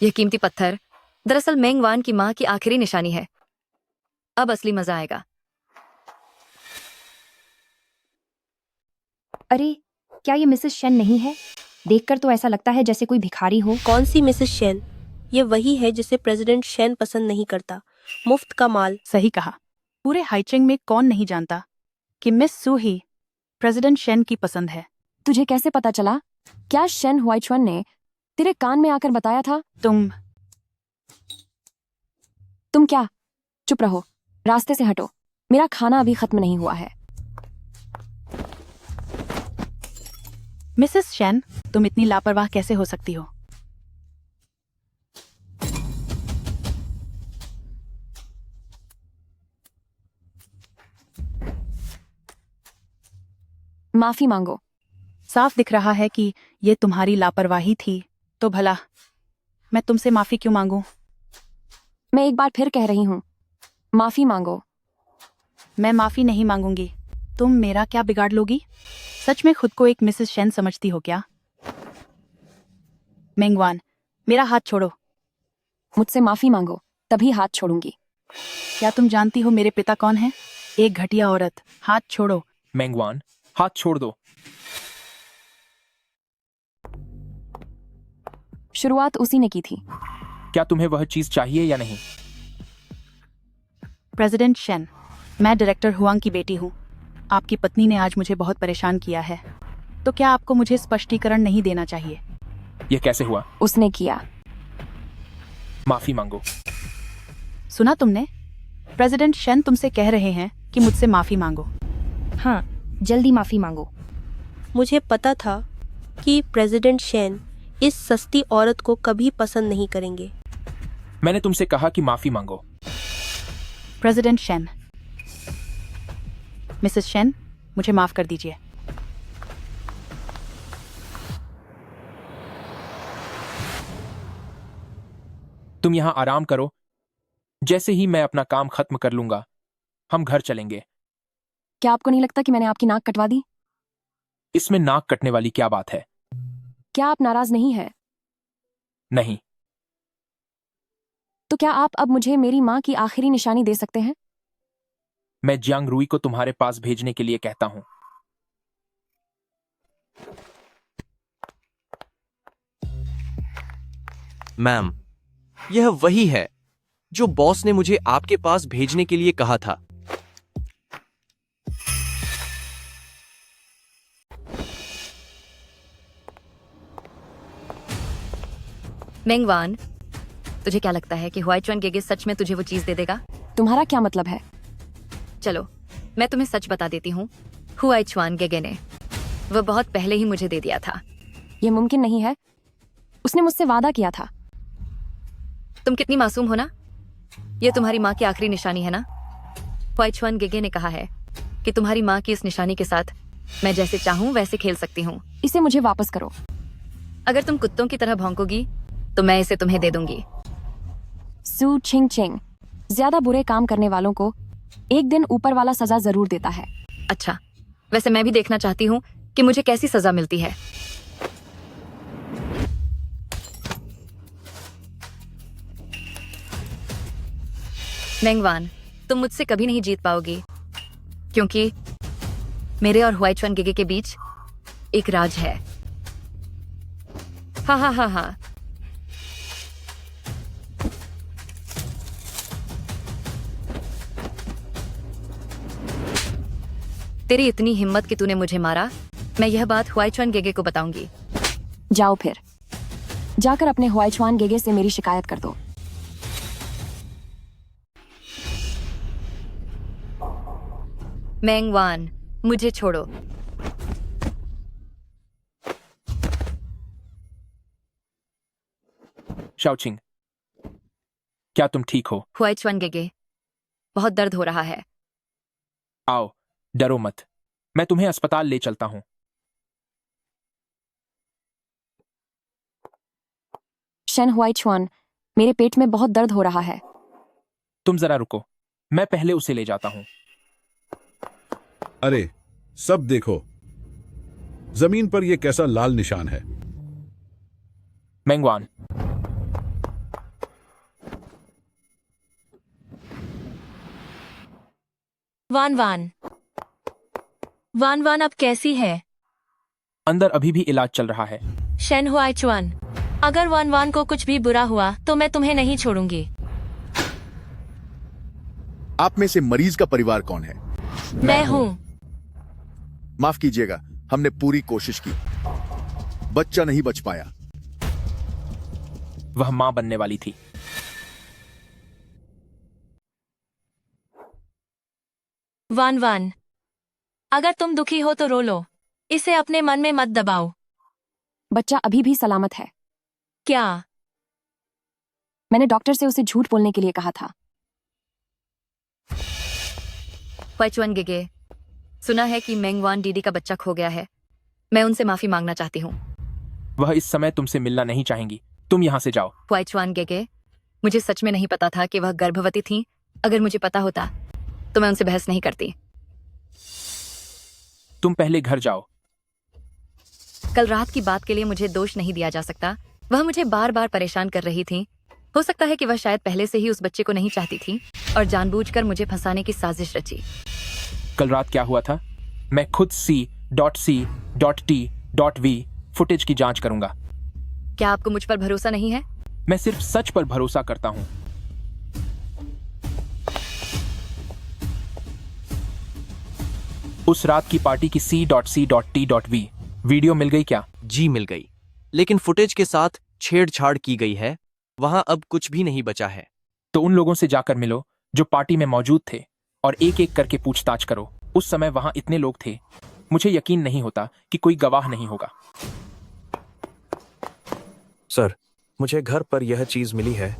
यह कीमती पत्थर दरअसल मेंगवान की माँ की आखिरी निशानी है। अब असली मजा आएगा। अरे, क्या ये मिसेस शेन नहीं है? देखकर तो ऐसा लगता है जैसे कोई भिखारी हो। कौन सी मिसेस शेन? ये वही है जिसे प्रेसिडेंट शेन पसंद नहीं करता। मुफ्त का माल। सही कहा। पूरे हाइचिंग में कौन नहीं जानता कि मिस सू ही प्रेसिडेंट शेन की पसंद है। तुझे कैसे पता चला? क्या शेन हुआइचुआन ने तेरे कान में आकर बताया था? तुम क्या? चुप रहो, रास्ते से हटो। मेरा खाना अभी खत्म नहीं हुआ है। मिसेस शेन, तुम इतनी लापरवाह कैसे हो सकती हो? माफी मांगो। साफ दिख रहा है कि ये तुम्हारी लापरवाही थी। तो भला मैं तुमसे माफी क्यों मांगूं? मैं एक बार फिर कह रही हूँ, माफी मांगो। मैं माफी नहीं मांगूंगी। तुम मेरा क्या बिगाड़ लोगी? सच में खुद को एक मिसेस शेन समझती हो क्या? मेंगवान, मेरा हाथ छोड़ो। मुझसे माफी मांगो, तभी हाथ छोड़ूंगी। क्या तुम जानती हो मेरे पिता कौन है? एक घटिया औरत। हाथ छोड़ो। मेंगवान, हाथ छोड़ दो। शुरुआत उसी ने की थी। क्या तुम्हें वह चीज चाहिए या नहीं? प्रेसिडेंट शेन, मैं डायरेक्टर हुआंग की बेटी हूँ। आपकी पत्नी ने आज मुझे बहुत परेशान किया है। तो क्या आपको मुझे स्पष्टीकरण नहीं देना चाहिए? यह कैसे हुआ? उसने किया। माफी मांगो। सुना तुमने? प्रेसिडेंट शेन तुमसे कह रहे हैं कि मुझसे माफी मांगो। हाँ, जल्दी माफी मांगो। मुझे पता था कि प्रेसिडेंट शेन इस सस्ती औरत को कभी पसंद नहीं करेंगे। मैंने तुमसे कहा कि माफी मांगो। प्रेसिडेंट शेन, मिसेस शेन, मुझे माफ कर दीजिए। तुम यहां आराम करो। जैसे ही मैं अपना काम खत्म कर लूंगा, हम घर चलेंगे। क्या आपको नहीं लगता कि मैंने आपकी नाक कटवा दी? इसमें नाक कटने वाली क्या बात है? क्या आप नाराज नहीं है? नहीं। तो क्या आप अब मुझे मेरी माँ की आखिरी निशानी दे सकते हैं? मैं जियांग रुई को तुम्हारे पास भेजने के लिए कहता हूं। मैम, यह वही है जो बॉस ने मुझे आपके पास भेजने के लिए कहा था। मेंगवान, तुझे क्या लगता है कि हुआइचुआन गेगे सच में तुझे वो चीज दे देगा? तुम्हारा क्या मतलब है? चलो, मैं तुम्हें सच बता देती हूँ। हुआइचुआन गेगे ने वह बहुत पहले ही मुझे दे दिया था। यह मुमकिन नहीं है। उसने मुझसे वादा किया था। तुम कितनी मासूम हो ना। यह तुम्हारी माँ की आखिरी निशानी है ना। हुआइचुआन गेगे ने कहा है कि तुम्हारी माँ की इस निशानी के साथ मैं जैसे चाहूँ वैसे खेल सकती हूँ। इसे मुझे वापस करो। अगर तुम कुत्तों की तरह भौंकोगी तो मैं इसे तुम्हें दे दूंगी। सू छिंग चिंग, ज्यादा बुरे काम करने वालों को एक दिन ऊपर वाला सजा जरूर देता है। अच्छा, वैसे मैं भी देखना चाहती हूँ कि मुझे कैसी सजा मिलती है। मेंगवान, तुम मुझसे कभी नहीं जीत पाओगी, क्योंकि मेरे और हुआइचुआन गेगे के बीच एक राज है। हा हा हा हा। तेरी इतनी हिम्मत कि तूने मुझे मारा। मैं यह बात हुआइचुआन गेगे को बताऊंगी। जाओ फिर, जाकर अपने हुआइचुआन गेगे से मेरी शिकायत कर दो। मेंगवान, मुझे छोड़ो। शाओचिंग, क्या तुम ठीक हो? हुआइचुआन गेगे, बहुत दर्द हो रहा है। आओ, डरो मत। मैं तुम्हें अस्पताल ले चलता हूं। शेन हुआइचुआन, मेरे पेट में बहुत दर्द हो रहा है। तुम जरा रुको, मैं पहले उसे ले जाता हूं। अरे, सब देखो, जमीन पर यह कैसा लाल निशान है? मेंगवान, वान वान, वान वान अब कैसी है? अंदर अभी भी इलाज चल रहा है। शेन हुआईचुआन, अगर वान वान को कुछ भी बुरा हुआ तो मैं तुम्हें नहीं छोड़ूंगी। आप में से मरीज का परिवार कौन है? मैं हूँ। माफ कीजिएगा, हमने पूरी कोशिश की, बच्चा नहीं बच पाया। वह मां बनने वाली थी। वान वान, अगर तुम दुखी हो तो रो लो, इसे अपने मन में मत दबाओ। बच्चा अभी भी सलामत है। क्या? मैंने डॉक्टर से उसे झूठ बोलने के लिए कहा था। हुआईचुआन गेगे, सुना है कि मेंगवान डीडी का बच्चा खो गया है। मैं उनसे माफी मांगना चाहती हूँ। वह इस समय तुमसे मिलना नहीं चाहेंगी। तुम यहाँ से जाओ। हुआईचुआन गेगे, मुझे सच में नहीं पता था कि वह गर्भवती थी। अगर मुझे पता होता तो मैं उनसे बहस नहीं करती। तुम पहले घर जाओ। कल रात की बात के लिए मुझे दोष नहीं दिया जा सकता। वह मुझे बार बार परेशान कर रही थी। हो सकता है कि वह शायद पहले से ही उस बच्चे को नहीं चाहती थी और जानबूझकर मुझे फंसाने की साजिश रची। कल रात क्या हुआ था? मैं खुद C.C.T.V फुटेज की जांच करूंगा। क्या आपको मुझ पर भरोसा नहीं है? मैं सिर्फ सच पर भरोसा करता हूं। उस रात की पार्टी की C.C.T.V वीडियो मिल गई क्या? जी मिल गई, लेकिन फुटेज के साथ छेड़छाड़ की गई है। वहां अब कुछ भी नहीं बचा है। तो उन लोगों से जाकर मिलो जो पार्टी में मौजूद थे और एक एक करके पूछताछ करो। उस समय वहां इतने लोग थे, मुझे यकीन नहीं होता कि कोई गवाह नहीं होगा। सर, मुझे घर पर यह चीज मिली है।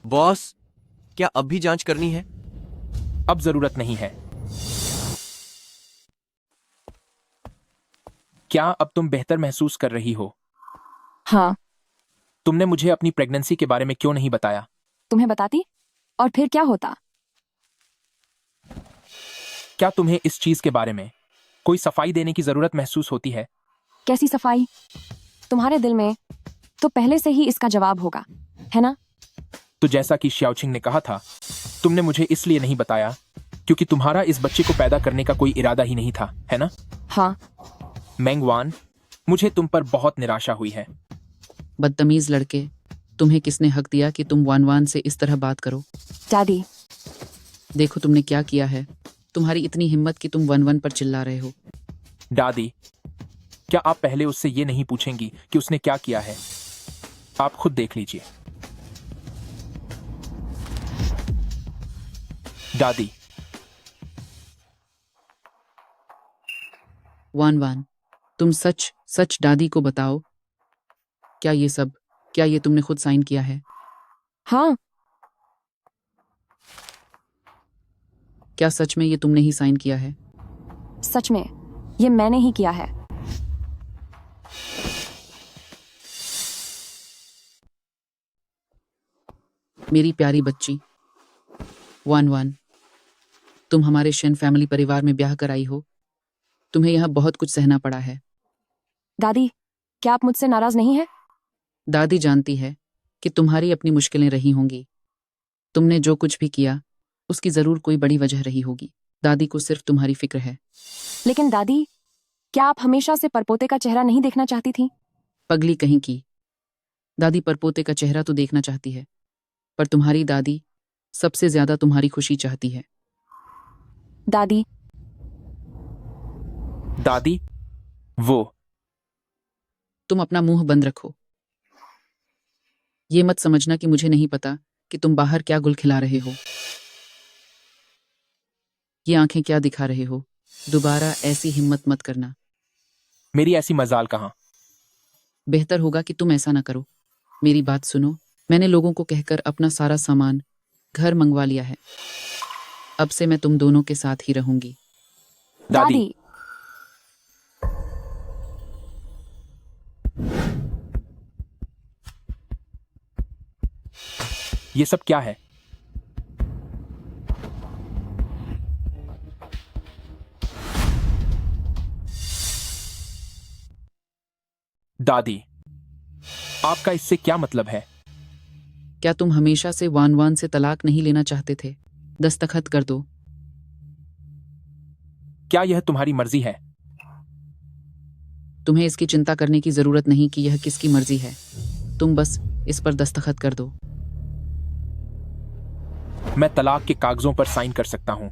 बॉस, क्या अब भी जांच करनी है? अब जरूरत नहीं है। क्या अब तुम बेहतर महसूस कर रही हो? हाँ। तुमने मुझे अपनी प्रेगनेंसी के बारे में क्यों नहीं बताया? तुम्हें बताती और फिर क्या होता? क्या तुम्हें इस चीज के बारे में कोई सफाई देने की जरूरत महसूस होती है? कैसी सफाई? तुम्हारे दिल में तो पहले से ही इसका जवाब होगा, है ना? तो जैसा कि श्याओचिंग ने कहा था, तुमने मुझे इसलिए नहीं बताया क्योंकि तुम्हारा इस बच्चे को पैदा करने का कोई इरादा ही नहीं था, है ना? हाँ। मेंगवान, मुझे तुम पर बहुत निराशा हुई है। बदतमीज लड़के, तुम्हें किसने हक दिया कि तुम वान वान से इस तरह बात करो? दादी, देखो तुमने क्या किया है। तुम्हारी इतनी हिम्मत कि तुम वन वन पर चिल्ला रहे हो। दादी, क्या आप पहले उससे ये नहीं पूछेंगी कि उसने क्या किया है? आप खुद देख लीजिए। दादी। वान वान, तुम सच सच दादी को बताओ, क्या ये तुमने खुद साइन किया है? हाँ। क्या सच में ये तुमने ही साइन किया है? सच में ये मैंने ही किया है। मेरी प्यारी बच्ची वान वान, तुम हमारे शेन फैमिली परिवार में ब्याह कर आई हो। तुम्हें यहाँ बहुत कुछ सहना पड़ा है। दादी, क्या आप मुझसे नाराज नहीं हैं? दादी जानती है कि तुम्हारी अपनी मुश्किलें रही होंगी। तुमने जो कुछ भी किया उसकी जरूर कोई बड़ी वजह रही होगी। दादी को सिर्फ तुम्हारी फिक्र है। लेकिन दादी, क्या आप हमेशा से परपोते का चेहरा नहीं देखना चाहती थी? पगली कहीं की। दादी परपोते का चेहरा तो देखना चाहती है, पर तुम्हारी दादी सबसे ज्यादा तुम्हारी खुशी चाहती है। दादी। दादी, वो। तुम अपना मुंह बंद रखो। ये मत समझना कि मुझे नहीं पता कि तुम बाहर क्या गुल खिला रहे हो। ये आंखें क्या दिखा रहे हो। दोबारा ऐसी हिम्मत मत करना। मेरी ऐसी मजाल कहाँ। बेहतर होगा कि तुम ऐसा ना करो। मेरी बात सुनो, मैंने लोगों को कहकर अपना सारा सामान घर मंगवा लिया है। अब से मैं तुम दोनों के साथ ही रहूंगी। दादी। ये सब क्या है? दादी, आपका इससे क्या मतलब है? क्या तुम हमेशा से वान वान से तलाक नहीं लेना चाहते थे? दस्तखत कर दो। क्या यह तुम्हारी मर्जी है? तुम्हें इसकी चिंता करने की जरूरत नहीं कि यह किसकी मर्जी है। तुम बस इस पर दस्तखत कर दो। मैं तलाक के कागजों पर साइन कर सकता हूं,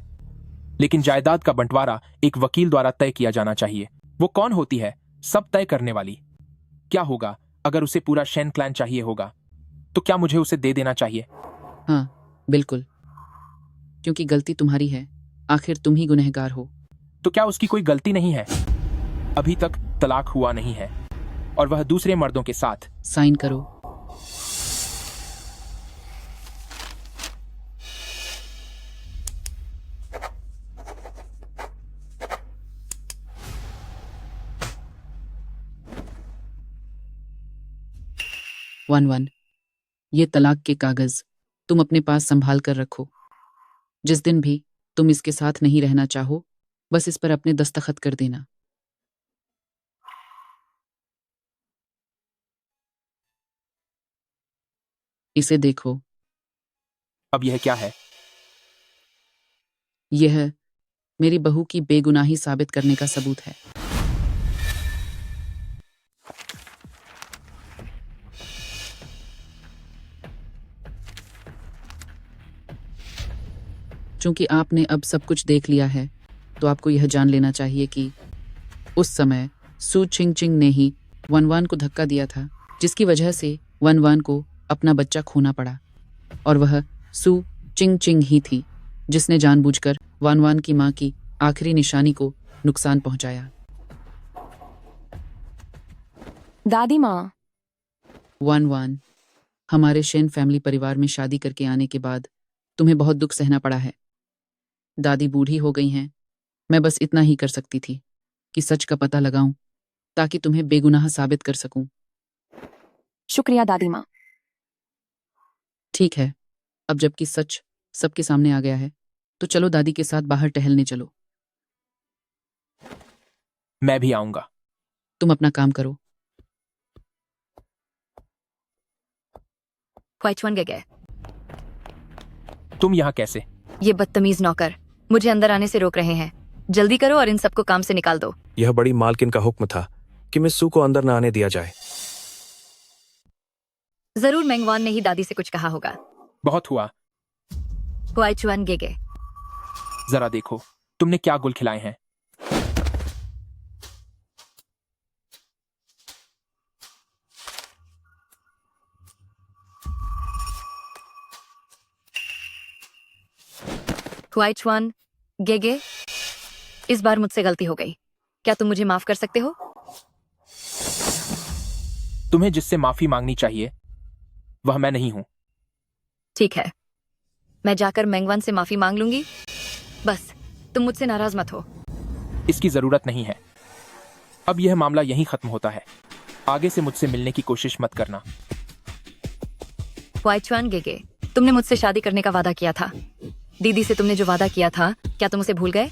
लेकिन जायदाद का बंटवारा एक वकील द्वारा तय किया जाना चाहिए। वो कौन होती है सब तय करने वाली? क्या होगा अगर उसे पूरा शेन क्लैन चाहिए होगा, तो क्या मुझे उसे दे देना चाहिए? हाँ बिल्कुल, क्योंकि गलती तुम्हारी है। आखिर तुम ही गुनहगार हो। तो क्या उसकी कोई गलती नहीं है? अभी तक तलाक हुआ नहीं है और वह दूसरे मर्दों के साथ। साइन करो। वन ये तलाक के कागज तुम अपने पास संभाल कर रखो। जिस दिन भी तुम इसके साथ नहीं रहना चाहो, बस इस पर अपने दस्तखत कर देना। इसे देखो। अब यह क्या है? यह मेरी बहू की बेगुनाही साबित करने का सबूत है। चूंकि आपने अब सब कुछ देख लिया है, तो आपको यह जान लेना चाहिए कि उस समय सू चिंग चिंग ने ही वनवान को धक्का दिया था, जिसकी वजह से वनवान को अपना बच्चा खोना पड़ा। और वह सू चिंग चिंग ही थी जिसने जानबूझकर वनवान की मां की आखिरी निशानी को नुकसान पहुंचाया। दादी माँ, वनवान, हमारे शेन फैमिली परिवार में शादी करके आने के बाद तुम्हें बहुत दुख सहना पड़ा है। दादी बूढ़ी हो गई हैं। मैं बस इतना ही कर सकती थी कि सच का पता लगाऊं, ताकि तुम्हें बेगुनाह साबित कर सकूं। शुक्रिया दादी माँ। ठीक है, अब जबकि सच सबके सामने आ गया है, तो चलो दादी के साथ बाहर टहलने चलो। मैं भी आऊंगा। तुम अपना काम करो। हुआइचुआन गेगे, तुम यहाँ कैसे? ये बदतमीज नौकर मुझे अंदर आने से रोक रहे हैं। जल्दी करो और इन सबको काम से निकाल दो। यह बड़ी मालकिन का हुक्म था कि मिस सू को अंदर न आने दिया जाए। जरूर मेंगवान ने ही दादी से कुछ कहा होगा। बहुत हुआ। हुआइचुआन गेगे, जरा देखो तुमने क्या गुल खिलाए हैं। हुआइचुआन गेगे, इस बार मुझसे गलती हो गई। क्या तुम मुझे माफ कर सकते हो? तुम्हें जिससे माफी मांगनी चाहिए वह मैं नहीं हूं। ठीक है, मैं जाकर मेंगवान से माफी मांग लूंगी। बस तुम मुझसे नाराज मत हो। इसकी जरूरत नहीं है। अब यह मामला यहीं खत्म होता है। आगे से मुझसे मिलने की कोशिश मत करना। हुआइचुआन गेगे, तुमने मुझसे शादी करने का वादा किया था। दीदी से तुमने जो वादा किया था, क्या तुम उसे भूल गए?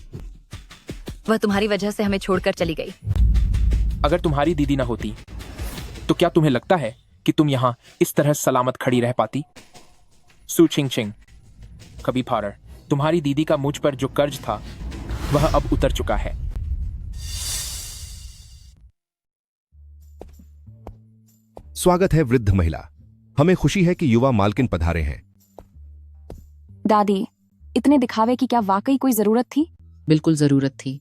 वह तुम्हारी वजह से हमें छोड़कर चली गई। अगर तुम्हारी दीदी ना होती तो क्या तुम्हें लगता है कि तुम यहाँ इस तरह सलामत खड़ी रह पाती? सू चिंग चिंग, कभी फारर, तुम्हारी दीदी का मुझ पर जो कर्ज था वह अब उतर चुका है। स्वागत है वृद्ध महिला। हमें खुशी है कि युवा मालकिन पधारे हैं। दादी, इतने दिखावे की क्या वाकई कोई जरूरत थी? बिल्कुल जरूरत थी।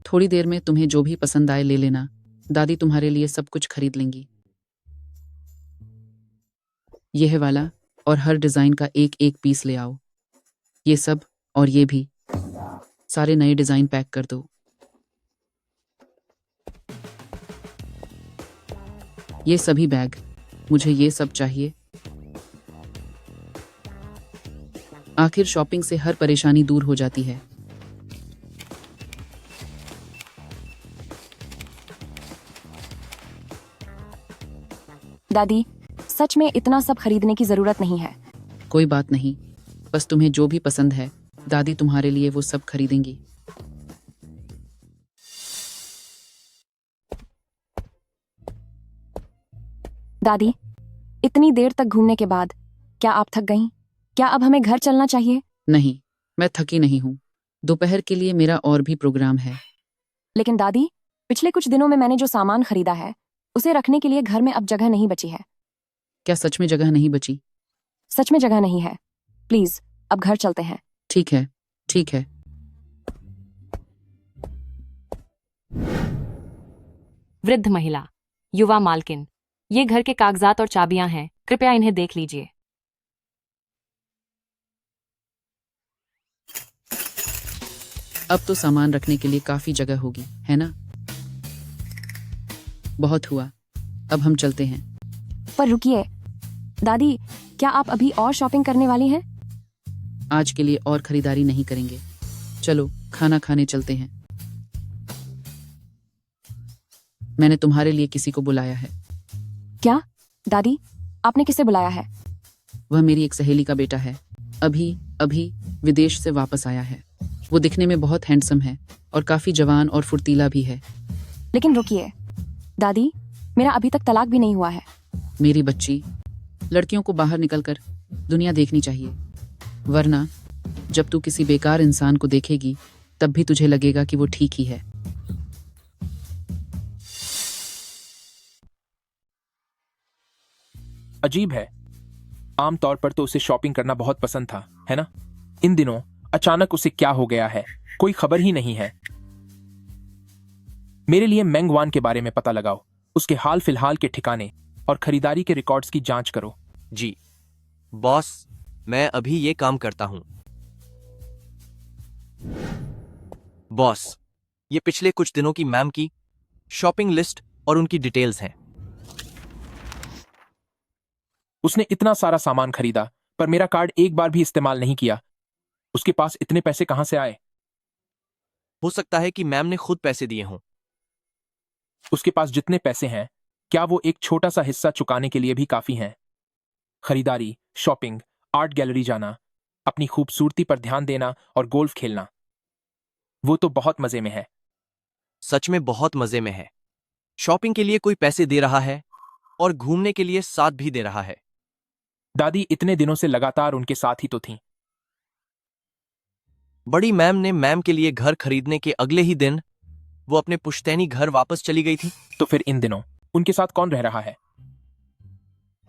थोड़ी देर में तुम्हें जो भी पसंद आए ले लेना। दादी तुम्हारे लिए सब कुछ खरीद लेंगी। यह वाला और हर डिजाइन का एक एक पीस ले आओ। ये सब और ये भी, सारे नए डिजाइन पैक कर दो। ये सभी बैग, मुझे ये सब चाहिए। आखिर शॉपिंग से हर परेशानी दूर हो जाती है। दादी, सच में इतना सब खरीदने की जरूरत नहीं है। कोई बात नहीं, बस तुम्हें जो भी पसंद है दादी तुम्हारे लिए वो सब खरीदेंगी। दादी, इतनी देर तक घूमने के बाद क्या आप थक गईं? क्या अब हमें घर चलना चाहिए? नहीं, मैं थकी नहीं हूँ। दोपहर के लिए मेरा और भी प्रोग्राम है। लेकिन दादी, पिछले कुछ दिनों में मैंने जो सामान खरीदा है उसे रखने के लिए घर में अब जगह नहीं बची है। क्या सच में जगह नहीं बची? सच में जगह नहीं है। प्लीज अब घर चलते हैं। ठीक है, ठीक है। वृद्ध महिला, युवा मालकिन, ये घर के कागजात और चाबियां हैं, कृपया इन्हें देख लीजिए। अब तो सामान रखने के लिए काफी जगह होगी, है ना? बहुत हुआ, अब हम चलते हैं। पर रुकिए दादी, क्या आप अभी और शॉपिंग करने वाली हैं? आज के लिए और खरीदारी नहीं करेंगे। चलो खाना खाने चलते हैं। मैंने तुम्हारे लिए किसी को बुलाया है। क्या दादी, आपने किसे बुलाया है? वह मेरी एक सहेली का बेटा है। अभी विदेश से वापस आया है। वो दिखने में बहुत हैंडसम है और काफी जवान और फुर्तीला भी है। लेकिन रुकिए दादी, मेरा अभी तक तलाक भी नहीं हुआ है। मेरी बच्ची, लड़कियों को बाहर निकलकर दुनिया देखनी चाहिए, वरना जब तू किसी बेकार इंसान को देखेगी तब भी तुझे लगेगा कि वो ठीक ही है। अजीब है, आमतौर पर तो उसे शॉपिंग करना बहुत पसंद था, है ना? इन दिनों अचानक उसे क्या हो गया है, कोई खबर ही नहीं है। मेरे लिए मेंग वान के बारे में पता लगाओ, उसके हाल फिलहाल के ठिकाने और खरीदारी के रिकॉर्ड्स की जांच करो। जी बॉस, मैं अभी ये काम करता हूं। बॉस, ये पिछले कुछ दिनों की मैम की शॉपिंग लिस्ट और उनकी डिटेल्स हैं। उसने इतना सारा सामान खरीदा पर मेरा कार्ड एक बार भी इस्तेमाल नहीं किया। उसके पास इतने पैसे कहां से आए? हो सकता है कि मैम ने खुद पैसे दिए हों। उसके पास जितने पैसे हैं, क्या वो एक छोटा सा हिस्सा चुकाने के लिए भी काफी हैं? खरीदारी, शॉपिंग, आर्ट गैलरी जाना, अपनी खूबसूरती पर ध्यान देना और गोल्फ खेलना, वो तो बहुत मजे में है। सच में बहुत मजे में है। शॉपिंग के लिए कोई पैसे दे रहा है और घूमने के लिए साथ भी दे रहा है। दादी इतने दिनों से लगातार उनके साथ ही तो थीं। बड़ी मैम ने मैम के लिए घर खरीदने के अगले ही दिन वो अपने पुश्तैनी घर वापस चली गई थी। तो फिर इन दिनों उनके साथ कौन रह रहा है?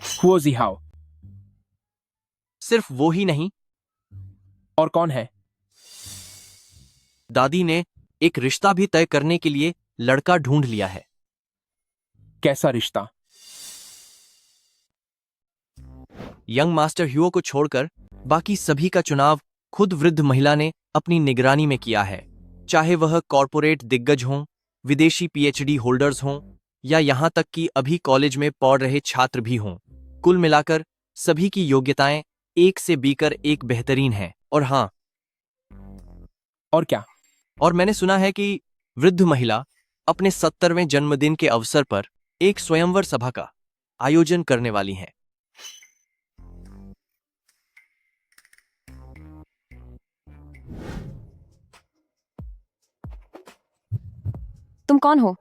हुओ जिहाओ। सिर्फ वो ही नहीं, और कौन है? दादी ने एक रिश्ता भी तय करने के लिए लड़का ढूंढ लिया है। कैसा रिश्ता? यंग मास्टर ह्यूओ को छोड़कर बाकी सभी का चुनाव खुद वृद्ध महिला ने अपनी निगरानी में किया है, चाहे वह कॉरपोरेट दिग्गज हों, विदेशी पीएचडी होल्डर्स हों या यहां तक कि अभी कॉलेज में पढ़ रहे छात्र भी हों। कुल मिलाकर सभी की योग्यताएं एक से बीकर एक बेहतरीन हैं। और हां, और क्या? और मैंने सुना है कि वृद्ध महिला अपने 70वें जन्मदिन के अवसर पर एक स्वयंवर सभा का आयोजन करने वाली हैं। तुम कौन हो?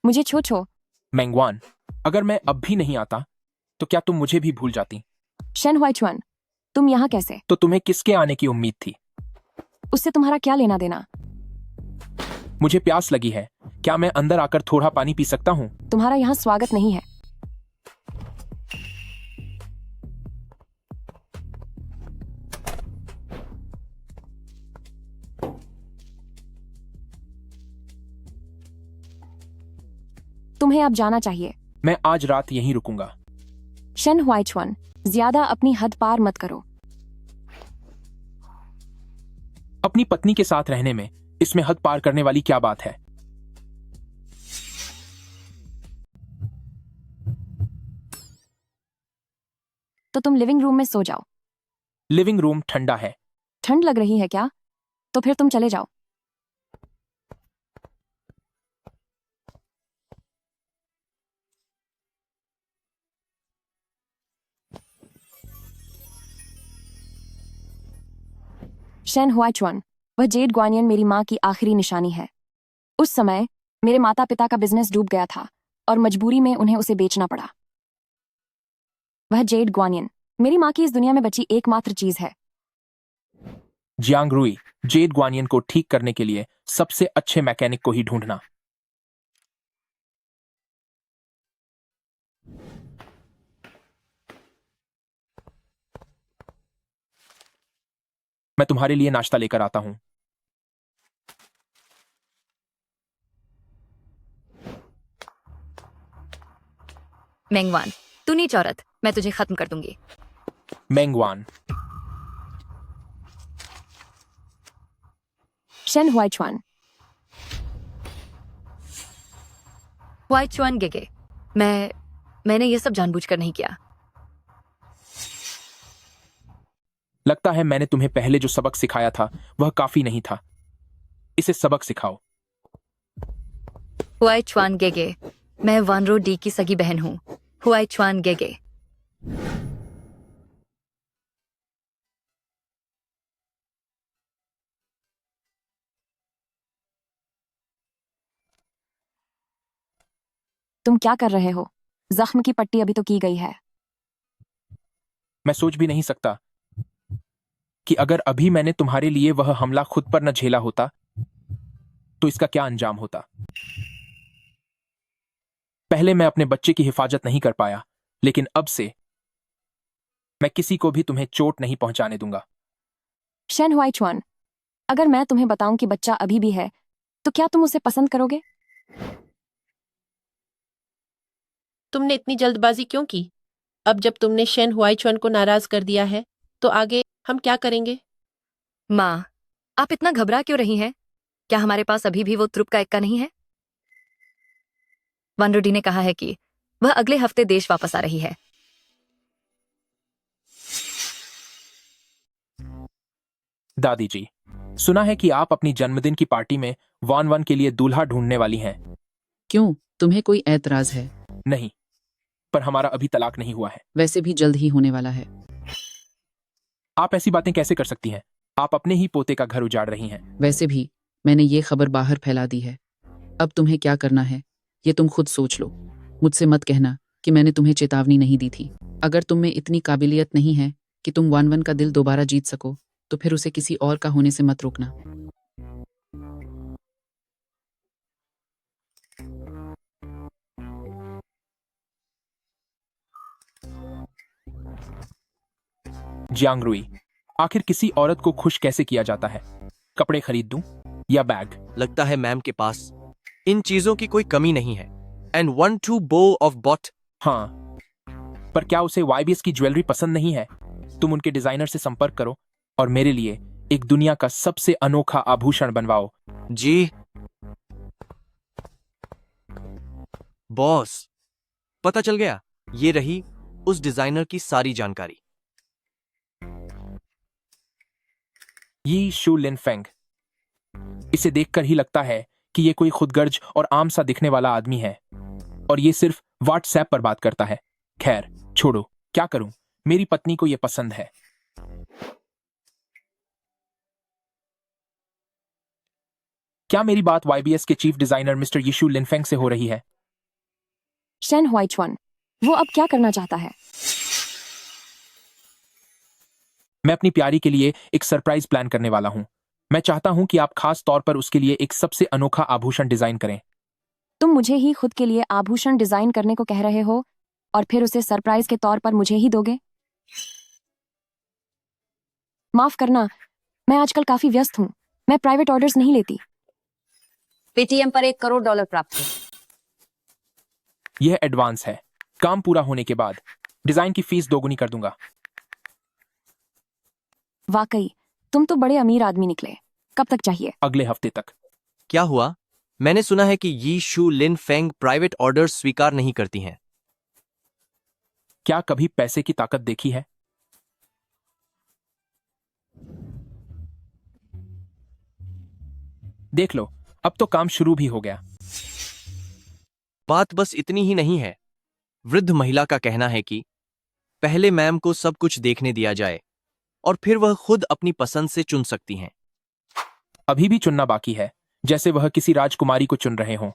मुझे छो। मेंगवान, अगर मैं अब भी नहीं आता तो क्या तुम मुझे भी भूल जाती? शेन हुआइचुआन, तुम यहाँ कैसे? तो तुम्हें किसके आने की उम्मीद थी? उससे तुम्हारा क्या लेना देना? मुझे प्यास लगी है, क्या मैं अंदर आकर थोड़ा पानी पी सकता हूँ? तुम्हारा यहाँ स्वागत नहीं है। तुम्हें अब जाना चाहिए। मैं आज रात यहीं रुकूंगा। शेन हुआइचुआन, ज्यादा अपनी हद पार मत करो। अपनी पत्नी के साथ रहने में इसमें हद पार करने वाली क्या बात है? तो तुम लिविंग रूम में सो जाओ। लिविंग रूम ठंडा है। ठंड लग रही है क्या? तो फिर तुम चले जाओ। शेन हुआइचुआन, वह जेड ग्वानियन मेरी माँ की आखिरी निशानी है। उस समय मेरे माता पिता का बिजनेस डूब गया था और मजबूरी में उन्हें उसे बेचना पड़ा। वह जेड ग्वानियन मेरी माँ की इस दुनिया में बची एकमात्र चीज है। जियांग रुई, जेड ग्वानियन को ठीक करने के लिए सबसे अच्छे मैकेनिक को ही ढूंढना। मैं तुम्हारे लिए नाश्ता लेकर आता हूं। मेंगवान, तू नीच औरत, मैं तुझे खत्म कर दूंगी। मेंगवान, शेन हुआइचुआन, हुआइचुआन गेगे, मैंने ये सब जानबूझकर नहीं किया। लगता है मैंने तुम्हें पहले जो सबक सिखाया था वह काफी नहीं था। इसे सबक सिखाओ। हुआइचुआन गेगे, मैं वानरो डी की सगी बहन हूँ। हुआइचुआन गेगे। तुम क्या कर रहे हो? जख्म की पट्टी अभी तो की गई है। मैं सोच भी नहीं सकता कि अगर अभी मैंने तुम्हारे लिए वह हमला खुद पर न झेला होता तो इसका क्या अंजाम होता। पहले मैं अपने बच्चे की हिफाजत नहीं कर पाया, लेकिन अब से मैं किसी को भी तुम्हें चोट नहीं पहुंचाने दूंगा। शेन हुआइचुआन, अगर मैं तुम्हें बताऊं कि बच्चा अभी भी है तो क्या तुम उसे पसंद करोगे? तुमने इतनी जल्दबाजी क्यों की? अब जब तुमने शेन हुआइचुआन को नाराज कर दिया है तो आगे हम क्या करेंगे? माँ, आप इतना घबरा क्यों रही हैं? क्या हमारे पास अभी भी वो त्रुप का इक्का नहीं है? वानरोडी ने कहा है कि वह अगले हफ्ते देश वापस आ रही है। दादी जी, सुना है कि आप अपनी जन्मदिन की पार्टी में वान वन के लिए दूल्हा ढूंढने वाली हैं। क्यों, तुम्हें कोई ऐतराज है? नहीं, पर हमारा अभी तलाक नहीं हुआ है। वैसे भी जल्द ही होने वाला है। आप ऐसी बातें कैसे कर सकती हैं? आप अपने ही पोते का घर उजाड़ रही हैं। वैसे भी मैंने ये खबर बाहर फैला दी है। अब तुम्हें क्या करना है ये तुम खुद सोच लो। मुझसे मत कहना कि मैंने तुम्हें चेतावनी नहीं दी थी। अगर तुम में इतनी काबिलियत नहीं है कि तुम वान वन का दिल दोबारा जीत सको तो फिर उसे किसी और का होने से मत रोकना। जियांग रुई, आखिर किसी औरत को खुश कैसे किया जाता है? कपड़े खरीद दूं या बैग? लगता है मैम के पास इन चीजों की कोई कमी नहीं है। एंड 1-2 बो ऑफ बॉट। हाँ, पर क्या उसे YBS की ज्वेलरी पसंद नहीं है? तुम उनके डिजाइनर से संपर्क करो और मेरे लिए एक दुनिया का सबसे अनोखा आभूषण बनवाओ। जी बॉस, पता चल गया। ये रही उस डिजाइनर की सारी जानकारी। यी शू लिन फेंग। इसे देखकर ही लगता है कि ये कोई खुदगर्ज और आम सा दिखने वाला आदमी है और ये सिर्फ व्हाट्सएप पर बात करता है। खैर छोड़ो, क्या करूं, मेरी पत्नी को ये पसंद है। क्या मेरी बात YBS के चीफ डिजाइनर मिस्टर यीशु लिनफेंग से हो रही है? शेन हुआइचुआन, वो अब क्या करना चाहता है? मैं अपनी प्यारी के लिए एक सरप्राइज प्लान करने वाला हूं। मैं चाहता हूं कि आप खास तौर पर उसके लिए एक सबसे अनोखा आभूषण डिजाइन करें। तुम मुझे ही खुद के लिए आभूषण डिजाइन करने को कह रहे हो और फिर उसे सरप्राइज के तौर पर मुझे ही दोगे? माफ करना, मैं आजकल काफी व्यस्त हूं। मैं प्राइवेट ऑर्डर्स नहीं लेती। पेटीएम पर $1 करोड़ प्राप्त है। यह एडवांस है। काम पूरा होने के बाद डिजाइन की फीस दोगुनी कर दूंगा। वाकई तुम तो बड़े अमीर आदमी निकले। कब तक चाहिए? अगले हफ्ते तक। क्या हुआ? मैंने सुना है कि यी शू लिन फेंग प्राइवेट ऑर्डर्स स्वीकार नहीं करती हैं। क्या कभी पैसे की ताकत देखी है? देख लो, अब तो काम शुरू भी हो गया। बात बस इतनी ही नहीं है। वृद्ध महिला का कहना है कि पहले मैम को सब कुछ देखने दिया जाए और फिर वह खुद अपनी पसंद से चुन सकती हैं। अभी भी चुनना बाकी है, जैसे वह किसी राजकुमारी को चुन रहे हों।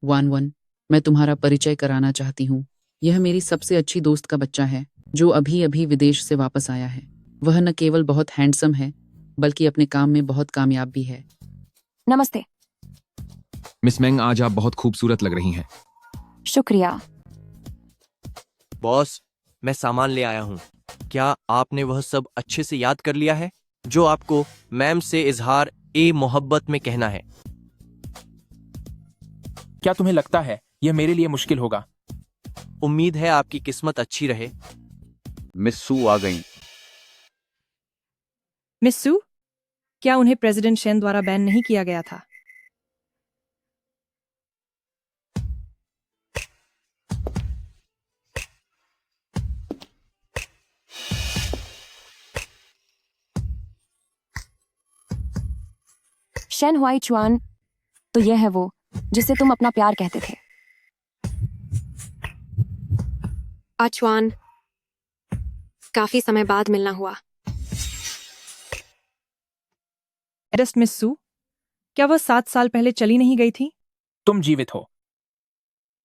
वान वन, मैं तुम्हारा परिचय कराना चाहती हूँ। यह मेरी सबसे अच्छी दोस्त का बच्चा है जो अभी अभी विदेश से वापस आया है। वह न केवल बहुत हैंडसम है बल्कि अपने काम में बहुत कामयाब भी है। नमस्ते। मिस मेंग, आज आप बहुत खूबसूरत लग रही हैं। शुक्रिया। बॉस, मैं सामान ले आया हूँ। क्या आपने वह सब अच्छे से याद कर लिया है जो आपको मैम से इजहार ए मोहब्बत में कहना है? क्या तुम्हें लगता है यह मेरे लिए मुश्किल होगा? उम्मीद है आपकी किस्मत अच्छी रहे। मिस सू आ गई। मिस सू, क्या उन्हें प्रेसिडेंट शेन द्वारा बैन नहीं किया गया था? शेन हुआई चुआन, तो यह है वो जिसे तुम अपना प्यार कहते थे। आचवान, काफी समय बाद मिलना हुआ। एडस्ट मिस सू, क्या वह 7 साल पहले चली नहीं गई थी? तुम जीवित हो।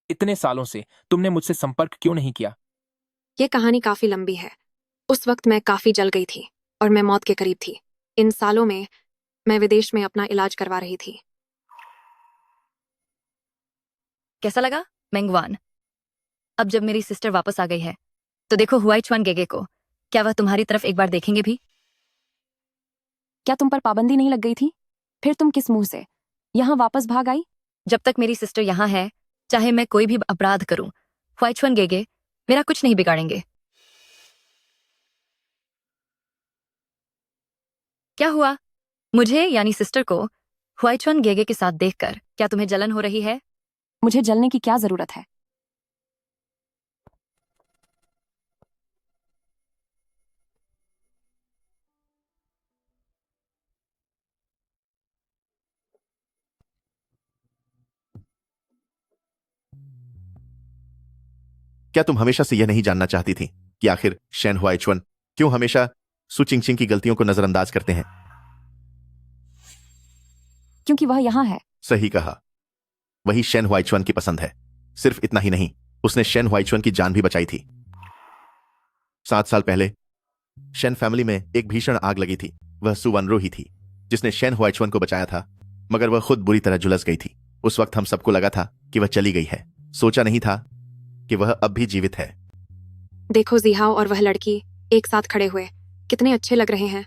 इतने सालों से तुमने मुझसे संपर्क क्यों नहीं किया? ये कहानी काफी लंबी है। उस वक्त मैं काफी जल गई थी और मैं मौत के करीब थी। इन सालों में मैं विदेश में अपना इलाज करवा रही थी। कैसा लगा मेंगवान? अब जब मेरी सिस्टर वापस आ गई है तो देखो हुआई चुआन गेगे को। क्या वह तुम्हारी तरफ एक बार देखेंगे भी? क्या तुम पर पाबंदी नहीं लग गई थी? फिर तुम किस मुंह से यहाँ वापस भाग आई? जब तक मेरी सिस्टर यहाँ है, चाहे मैं कोई भी अपराध करूं, हुआई चुआन गेगे मेरा कुछ नहीं बिगाड़ेंगे। क्या हुआ? मुझे यानी सिस्टर को हुआई चुआन गेगे के साथ देखकर क्या तुम्हें जलन हो रही है? मुझे जलने की क्या जरूरत है? क्या तुम हमेशा से यह नहीं जानना चाहती थी कि आखिर शेन हुआइचुन क्यों हमेशा सु चिंगचिंग की गलतियों को नजरअंदाज करते हैं? क्योंकि वह यहाँ है। सही कहा। वही शेन हुआइचुन की पसंद है। सिर्फ इतना ही नहीं, उसने शेन हुआइचुन की जान भी बचाई थी। 7 साल पहले शेन फैमिली में एक भीषण आग लगी थी। वह सु वनरो ही थी जिसने शेन हुआइचुन को बचाया था, मगर वह खुद बुरी तरह झुलस गई थी। उस वक्त हम सबको लगा था कि वह चली गई है। सोचा नहीं था कि वह अब भी जीवित है। देखो, जिहाओ और वह लड़की एक साथ खड़े हुए कितने अच्छे लग रहे हैं।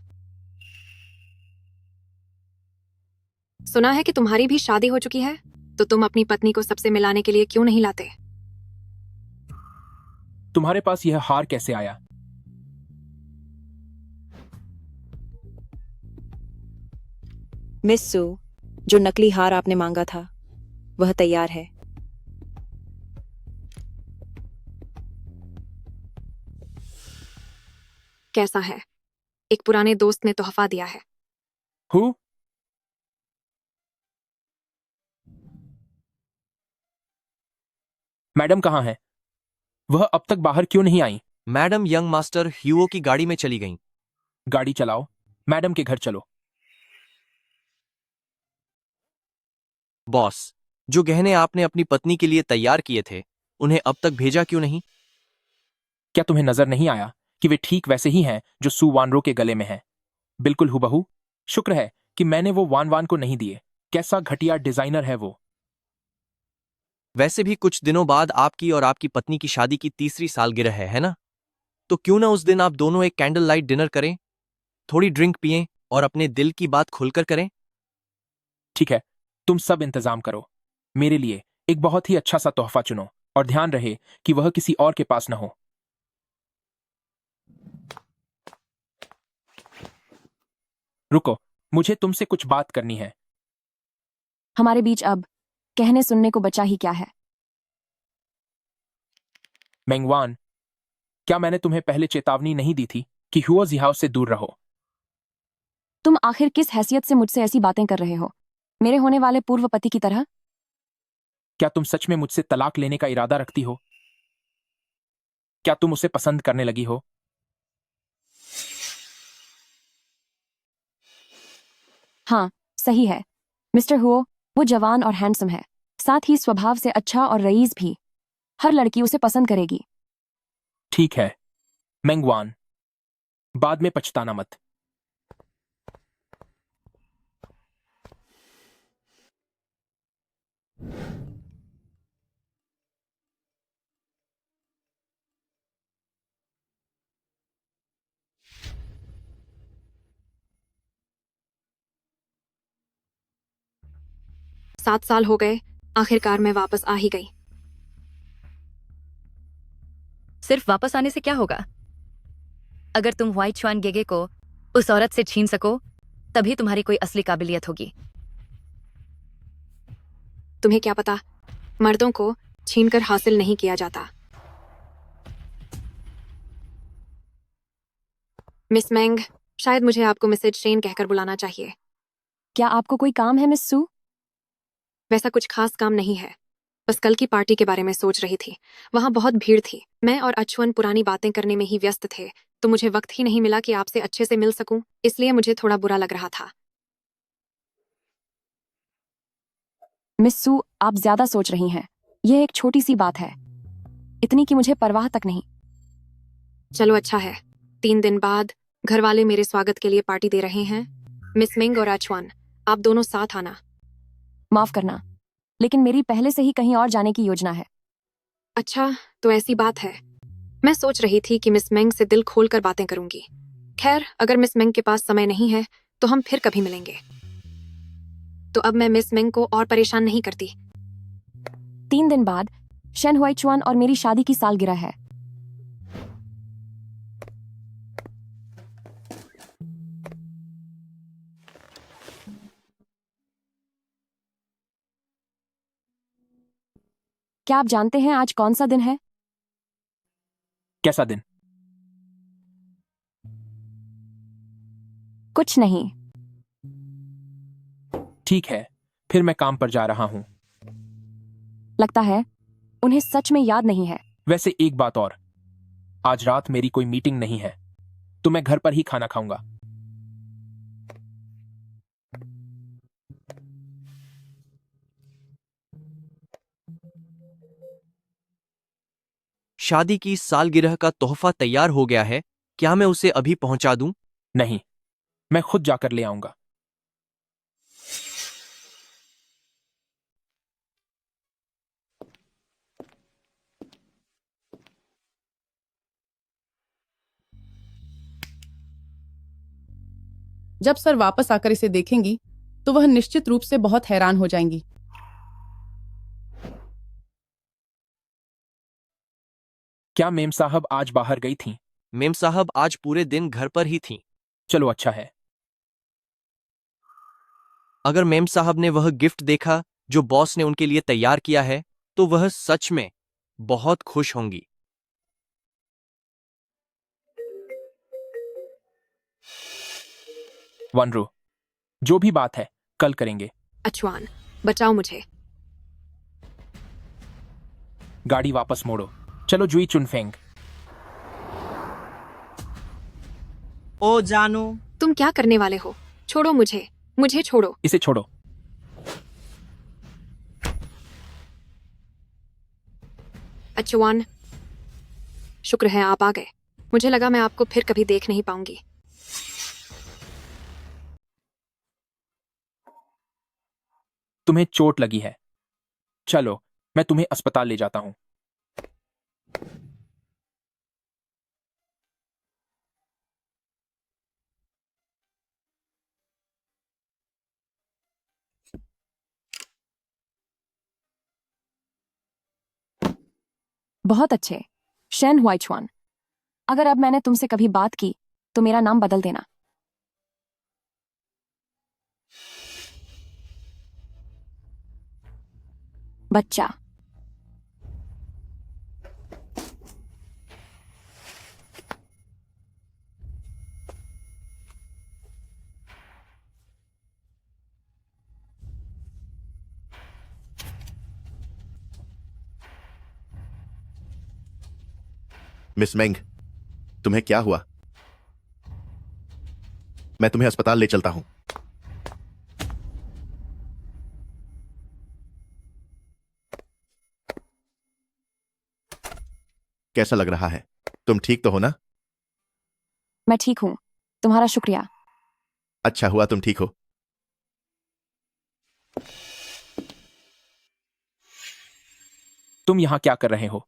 सुना है कि तुम्हारी भी शादी हो चुकी है, तो तुम अपनी पत्नी को सबसे मिलाने के लिए क्यों नहीं लाते? तुम्हारे पास यह हार कैसे आया? मिस सू, जो नकली हार आपने मांगा था वह तैयार है। कैसा है? एक पुराने दोस्त ने तोहफा दिया है। हु? मैडम कहाँ है? वह अब तक बाहर क्यों नहीं आई? मैडम यंग मास्टर ह्यूओ की गाड़ी में चली गईं। गाड़ी चलाओ, मैडम के घर चलो। बॉस, जो गहने आपने अपनी पत्नी के लिए तैयार किए थे उन्हें अब तक भेजा क्यों नहीं? क्या तुम्हें नजर नहीं आया कि वे ठीक वैसे ही हैं जो सु वानरो के गले में हैं? बिल्कुल हुबहू। शुक्र है कि मैंने वो वान वान को नहीं दिए। कैसा घटिया डिजाइनर है वो। वैसे भी कुछ दिनों बाद आपकी और आपकी पत्नी की शादी की 3री सालगिरह है ना? तो क्यों ना उस दिन आप दोनों एक कैंडल लाइट डिनर करें, थोड़ी ड्रिंक पिएं और अपने दिल की बात खुलकर करें। ठीक है, तुम सब इंतजाम करो। मेरे लिए एक बहुत ही अच्छा सा तोहफा चुनो और ध्यान रहे कि वह किसी और के पास न हो। रुको, मुझे तुमसे कुछ बात करनी है। हमारे बीच अब कहने सुनने को बचा ही क्या है? मेंगवान, क्या मैंने तुम्हें पहले चेतावनी नहीं दी थी कि हुओ जिहाओ से दूर रहो? तुम आखिर किस हैसियत से मुझसे ऐसी बातें कर रहे हो? मेरे होने वाले पूर्व पति की तरह? क्या तुम सच में मुझसे तलाक लेने का इरादा रखती हो? क्या तुम उसे पसंद करने लगी हो? हाँ, सही है। मिस्टर हुओ, वो जवान और हैंडसम है, साथ ही स्वभाव से अच्छा और रईस भी। हर लड़की उसे पसंद करेगी। ठीक है मेंगवान, बाद में पछताना मत। सात साल हो गए, आखिरकार मैं वापस आ ही गई। सिर्फ वापस आने से क्या होगा? अगर तुम व्हाइट च्वान गेगे को उस औरत से छीन सको, तभी तुम्हारी कोई असली काबिलियत होगी। तुम्हें क्या पता, मर्दों को छीनकर हासिल नहीं किया जाता। मिस मैंग, शायद मुझे आपको मिसेज शेन कहकर बुलाना चाहिए। क्या आपको कोई काम है मिस सू? वैसा कुछ खास काम नहीं है, बस कल की पार्टी के बारे में सोच रही थी। वहां बहुत भीड़ थी। मैं और अचवन पुरानी बातें करने में ही व्यस्त थे, तो मुझे वक्त ही नहीं मिला कि आपसे अच्छे से मिल सकूं, इसलिए मुझे थोड़ा बुरा लग रहा था। मिस सू, आप ज्यादा सोच रही हैं। यह एक छोटी सी बात है, इतनी कि मुझे परवाह तक नहीं। चलो अच्छा है, 3 दिन बाद घर वाले मेरे स्वागत के लिए पार्टी दे रहे हैं। मिस मिंग और अचवन, आप दोनों साथ आना। माफ करना, लेकिन मेरी पहले से ही कहीं और जाने की योजना है। अच्छा, तो ऐसी बात है। मैं सोच रही थी कि मिस मेंग से दिल खोलकर बातें करूंगी। खैर, अगर मिस मेंग के पास समय नहीं है तो हम फिर कभी मिलेंगे। तो अब मैं मिस मेंग को और परेशान नहीं करती। 3 दिन बाद शेन हुआईचुआन और मेरी शादी की सालगिरह है। क्या आप जानते हैं आज कौन सा दिन है? कैसा दिन? कुछ नहीं। ठीक है, फिर मैं काम पर जा रहा हूं। लगता है उन्हें सच में याद नहीं है। वैसे एक बात और, आज रात मेरी कोई मीटिंग नहीं है, तो मैं घर पर ही खाना खाऊंगा। शादी की सालगिरह का तोहफा तैयार हो गया है, क्या मैं उसे अभी पहुंचा दूं? नहीं, मैं खुद जाकर ले आऊंगा। जब सर वापस आकर इसे देखेंगी तो वह निश्चित रूप से बहुत हैरान हो जाएंगी। क्या मेम साहब आज बाहर गई थीं? मेम साहब आज पूरे दिन घर पर ही थीं। चलो अच्छा है। अगर मेम साहब ने वह गिफ्ट देखा जो बॉस ने उनके लिए तैयार किया है, तो वह सच में बहुत खुश होंगी। वनरू, जो भी बात है कल करेंगे। अचवान, बचाओ मुझे। गाड़ी वापस मोड़ो। चलो जुई चुनफेंग। ओ जानू, तुम क्या करने वाले हो? छोड़ो मुझे, मुझे छोड़ो। इसे छोड़ो। अचवान, शुक्र है आप आ गए। मुझे लगा मैं आपको फिर कभी देख नहीं पाऊंगी। तुम्हें चोट लगी है, चलो मैं तुम्हें अस्पताल ले जाता हूं। बहुत अच्छे शेन हुआईचुआन, अगर अब मैंने तुमसे कभी बात की तो मेरा नाम बदल देना। बच्चा। मिस मेंग, तुम्हें क्या हुआ? मैं तुम्हें अस्पताल ले चलता हूं। कैसा लग रहा है? तुम ठीक तो हो ना? मैं ठीक हूँ, तुम्हारा शुक्रिया। अच्छा हुआ तुम ठीक हो। तुम यहाँ क्या कर रहे हो?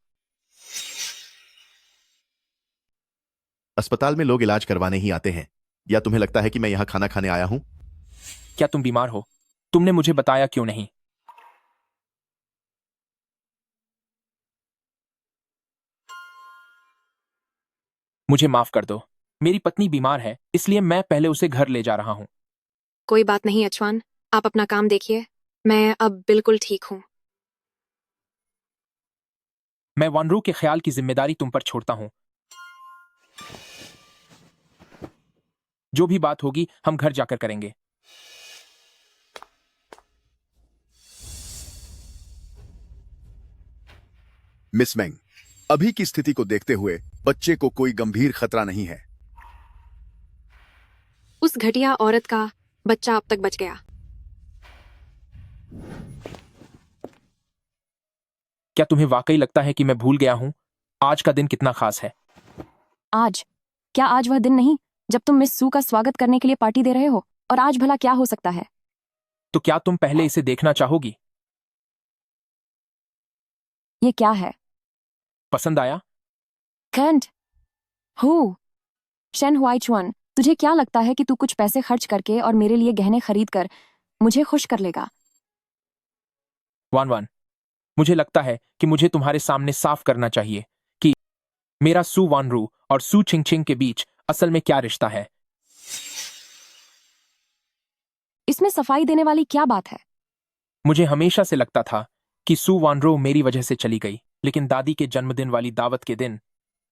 अस्पताल में लोग इलाज करवाने ही आते हैं, या तुम्हें लगता है कि मैं यहाँ खाना खाने आया हूँ? क्या तुम बीमार हो? तुमने मुझे बताया क्यों नहीं? मुझे माफ कर दो, मेरी पत्नी बीमार है, इसलिए मैं पहले उसे घर ले जा रहा हूँ। कोई बात नहीं अच्छवान, आप अपना काम देखिए, मैं अब बिल्कुल ठीक हूँ। मैं वानरू के ख्याल की जिम्मेदारी तुम पर छोड़ता हूँ। जो भी बात होगी हम घर जाकर करेंगे। मिस मेंग, अभी की स्थिति को देखते हुए बच्चे को कोई गंभीर खतरा नहीं है। उस घटिया औरत का बच्चा अब तक बच गया। क्या तुम्हें वाकई लगता है कि मैं भूल गया हूँ आज का दिन कितना खास है? आज? क्या आज वह दिन नहीं जब तुम मिस सू का स्वागत करने के लिए पार्टी दे रहे हो? और आज भला क्या हो सकता है? तो क्या तुम पहले इसे देखना चाहोगी? ये क्या है? पसंद आया? कैंट हो शेन हुआइचुआन, तुझे क्या लगता है कि तू कुछ पैसे खर्च करके और मेरे लिए गहने खरीद कर मुझे खुश कर लेगा? वान वान, मुझे लगता है कि मुझे तुम्हारे सामने साफ करना चाहिए कि मेरा सू वानरू और सू चिंग के बीच असल में क्या रिश्ता है। इसमें सफाई देने वाली क्या बात है? मुझे हमेशा से लगता था कि सू वानरू मेरी वजह से चली गई, लेकिन दादी के जन्मदिन वाली दावत के दिन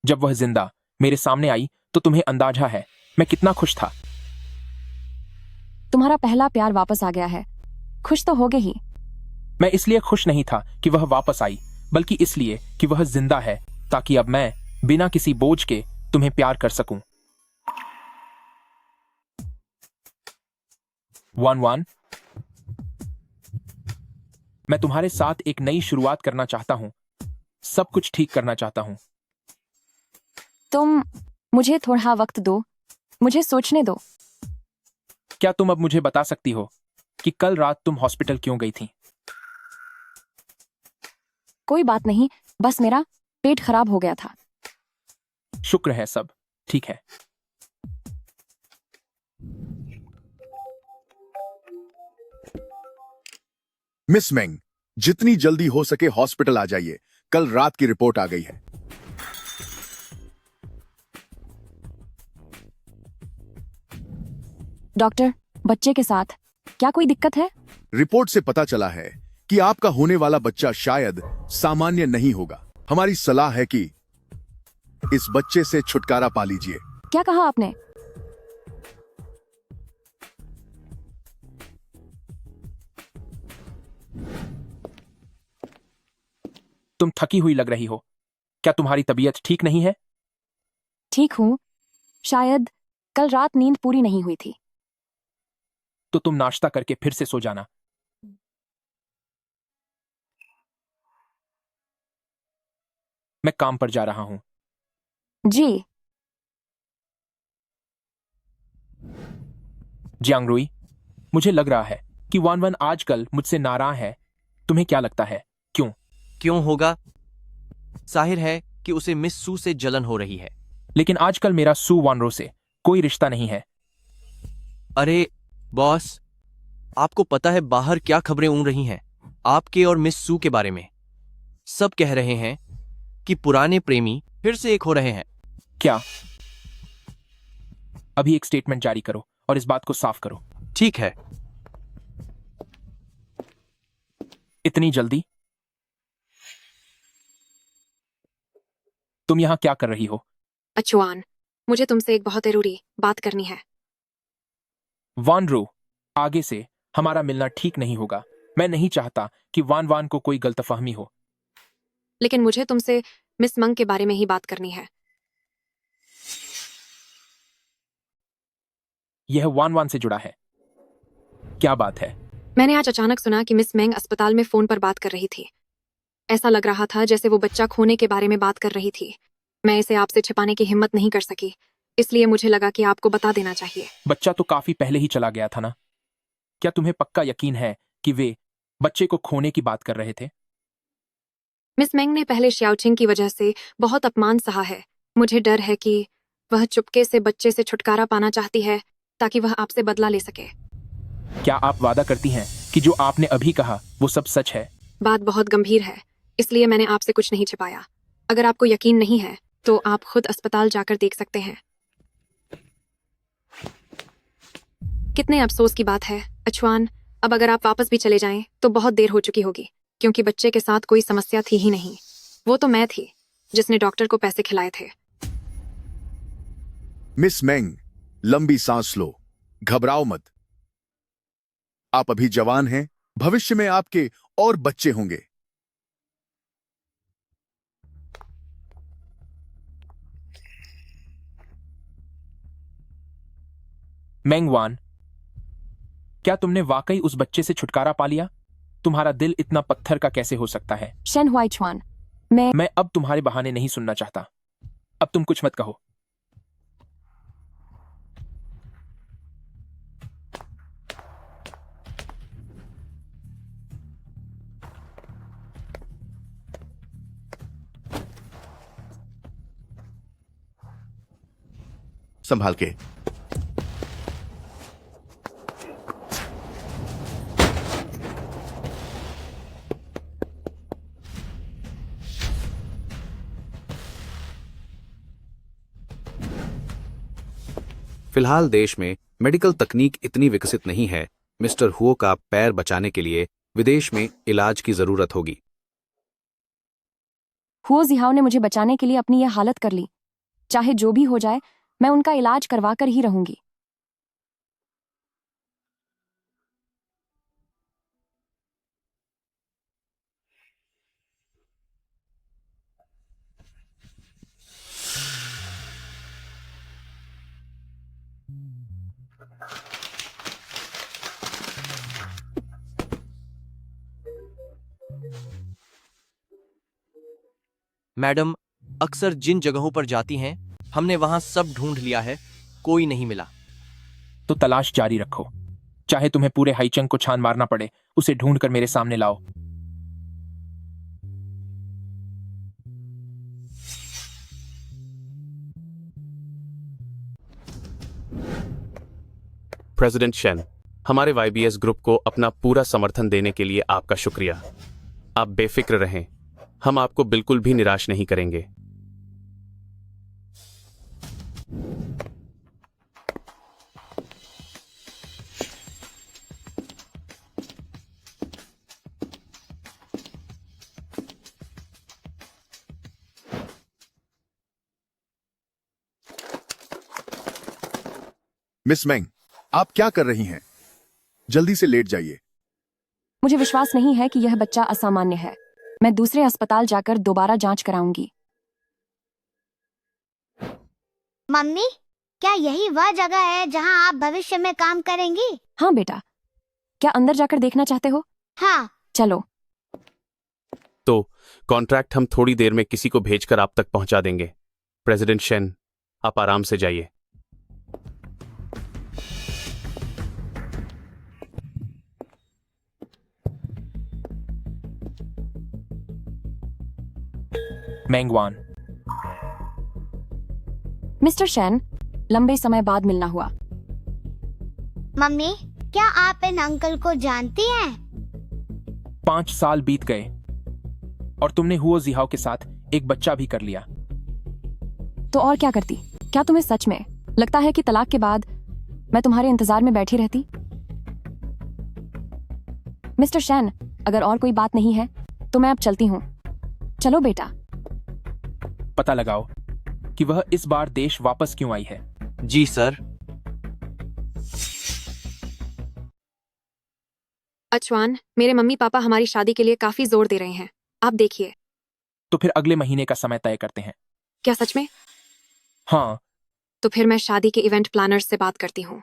जब वह जिंदा मेरे सामने आई तो तुम्हें अंदाजा है मैं कितना खुश था। तुम्हारा पहला प्यार वापस आ गया है, खुश तो होगे ही। मैं इसलिए खुश नहीं था कि वह वापस आई, बल्कि इसलिए कि वह जिंदा है, ताकि अब मैं बिना किसी बोझ के तुम्हें प्यार कर सकूं। वान वान, मैं तुम्हारे साथ एक नई शुरुआत करना चाहता हूं, सब कुछ ठीक करना चाहता हूं। तुम मुझे थोड़ा वक्त दो, मुझे सोचने दो। क्या तुम अब मुझे बता सकती हो कि कल रात तुम हॉस्पिटल क्यों गई थी? कोई बात नहीं, बस मेरा पेट खराब हो गया था। शुक्र है सब ठीक है। मिस मेंग, जितनी जल्दी हो सके हॉस्पिटल आ जाइए, कल रात की रिपोर्ट आ गई है। डॉक्टर, बच्चे के साथ क्या कोई दिक्कत है? रिपोर्ट से पता चला है कि आपका होने वाला बच्चा शायद सामान्य नहीं होगा। हमारी सलाह है कि इस बच्चे से छुटकारा पा लीजिए। क्या कहा आपने? तुम थकी हुई लग रही हो, क्या तुम्हारी तबीयत ठीक नहीं है? ठीक हूं, शायद कल रात नींद पूरी नहीं हुई थी। तो तुम नाश्ता करके फिर से सो जाना। मैं काम पर जा रहा हूं। जी। जियांगरुई, मुझे लग रहा है कि वान वन आजकल मुझसे नाराज है। तुम्हें क्या लगता है क्यों? क्यों होगा? जाहिर है कि उसे मिस सू से जलन हो रही है। लेकिन आजकल मेरा सू वानरो से कोई रिश्ता नहीं है। अरे बॉस, आपको पता है बाहर क्या खबरें उड़ रही हैं आपके और मिस सू के बारे में? सब कह रहे हैं कि पुराने प्रेमी फिर से एक हो रहे हैं। क्या? अभी एक स्टेटमेंट जारी करो और इस बात को साफ करो। ठीक है। इतनी जल्दी? तुम यहां क्या कर रही हो? अच्छुआन, मुझे तुमसे एक बहुत जरूरी बात करनी है। वानरू, आगे से हमारा मिलना ठीक नहीं होगा। मैं नहीं चाहता कि वान वान को कोई गलतफहमी हो। लेकिन मुझे तुमसे मिस मंग के बारे में ही बात करनी है। यह वान वान से जुड़ा है। क्या बात है? मैंने आज अचानक सुना कि मिस मेंग अस्पताल में फोन पर बात कर रही थी। ऐसा लग रहा था जैसे वो बच्चा खोने के बारे में बात कर रही थी। मैं इसे आपसे छिपाने की हिम्मत नहीं कर सकी, इसलिए मुझे लगा कि आपको बता देना चाहिए। बच्चा तो काफी पहले ही चला गया था ना। क्या तुम्हें पक्का यकीन है कि वे बच्चे को खोने की बात कर रहे थे? मिस मेंग ने पहले श्याओचिंग की वजह से बहुत अपमान सहा है। मुझे डर है कि वह चुपके से बच्चे से छुटकारा पाना चाहती है ताकि वह आपसे बदला ले सके। क्या आप वादा करती हैं कि जो आपने अभी कहा वो सब सच है? बात बहुत गंभीर है, इसलिए मैंने आपसे कुछ नहीं छिपाया। अगर आपको यकीन नहीं है तो आप खुद अस्पताल जाकर देख सकते हैं। कितने अफसोस की बात है अचवान, अब अगर आप वापस भी चले जाएं तो बहुत देर हो चुकी होगी, क्योंकि बच्चे के साथ कोई समस्या थी ही नहीं। वो तो मैं थी जिसने डॉक्टर को पैसे खिलाए थे। मिस मेंग, लंबी सांस लो, घबराओ मत। आप अभी जवान हैं, भविष्य में आपके और बच्चे होंगे। मेंगवान, क्या तुमने वाकई उस बच्चे से छुटकारा पा लिया? तुम्हारा दिल इतना पत्थर का कैसे हो सकता है? शेन हुआइचुआन, मैं अब तुम्हारे बहाने नहीं सुनना चाहता। अब तुम कुछ मत कहो। संभाल के। फिलहाल देश में मेडिकल तकनीक इतनी विकसित नहीं है। मिस्टर हुओ का पैर बचाने के लिए विदेश में इलाज की जरूरत होगी। हुओ जिहाओ ने मुझे बचाने के लिए अपनी यह हालत कर ली। चाहे जो भी हो जाए, मैं उनका इलाज करवा कर ही रहूंगी। मैडम अक्सर जिन जगहों पर जाती हैं, हमने वहां सब ढूंढ लिया है, कोई नहीं मिला। तो तलाश जारी रखो। चाहे तुम्हें पूरे हाईचंग को छान मारना पड़े, उसे ढूंढकर मेरे सामने लाओ। प्रेसिडेंट शेन, हमारे वाईबीएस ग्रुप को अपना पूरा समर्थन देने के लिए आपका शुक्रिया। आप बेफिक्र रहें, हम आपको बिल्कुल भी निराश नहीं करेंगे। मिस मेंग, आप क्या कर रही हैं? जल्दी से लेट जाइए। मुझे विश्वास नहीं है कि यह बच्चा असामान्य है। मैं दूसरे अस्पताल जाकर दोबारा जांच कराऊंगी। मम्मी, क्या यही वह जगह है जहां आप भविष्य में काम करेंगी? हाँ बेटा, क्या अंदर जाकर देखना चाहते हो? हाँ। चलो। तो कॉन्ट्रैक्ट हम थोड़ी देर में किसी को भेजकर आप तक पहुंचा देंगे। प्रेसिडेंट शेन, आप आराम से जाइए। मेंगवान, मिस्टर शेन, लंबे समय बाद मिलना हुआ। मम्मी, क्या आप इन अंकल को जानती हैं? 5 साल बीत गए और तुमने हुओ जिहाओ के साथ एक बच्चा भी कर लिया। तो और क्या करती? क्या तुम्हें सच में लगता है कि तलाक के बाद मैं तुम्हारे इंतजार में बैठी रहती? मिस्टर शेन, अगर और कोई बात नहीं है तो मैं अब चलती हूँ। चलो बेटा। पता लगाओ कि वह इस बार देश वापस क्यों आई है। जी सर। अचवान, मेरे मम्मी पापा हमारी शादी के लिए काफी जोर दे रहे हैं। आप देखिए। तो फिर अगले महीने का समय तय करते हैं। क्या सच में? हाँ। तो फिर मैं शादी के इवेंट प्लानर्स से बात करती हूँ।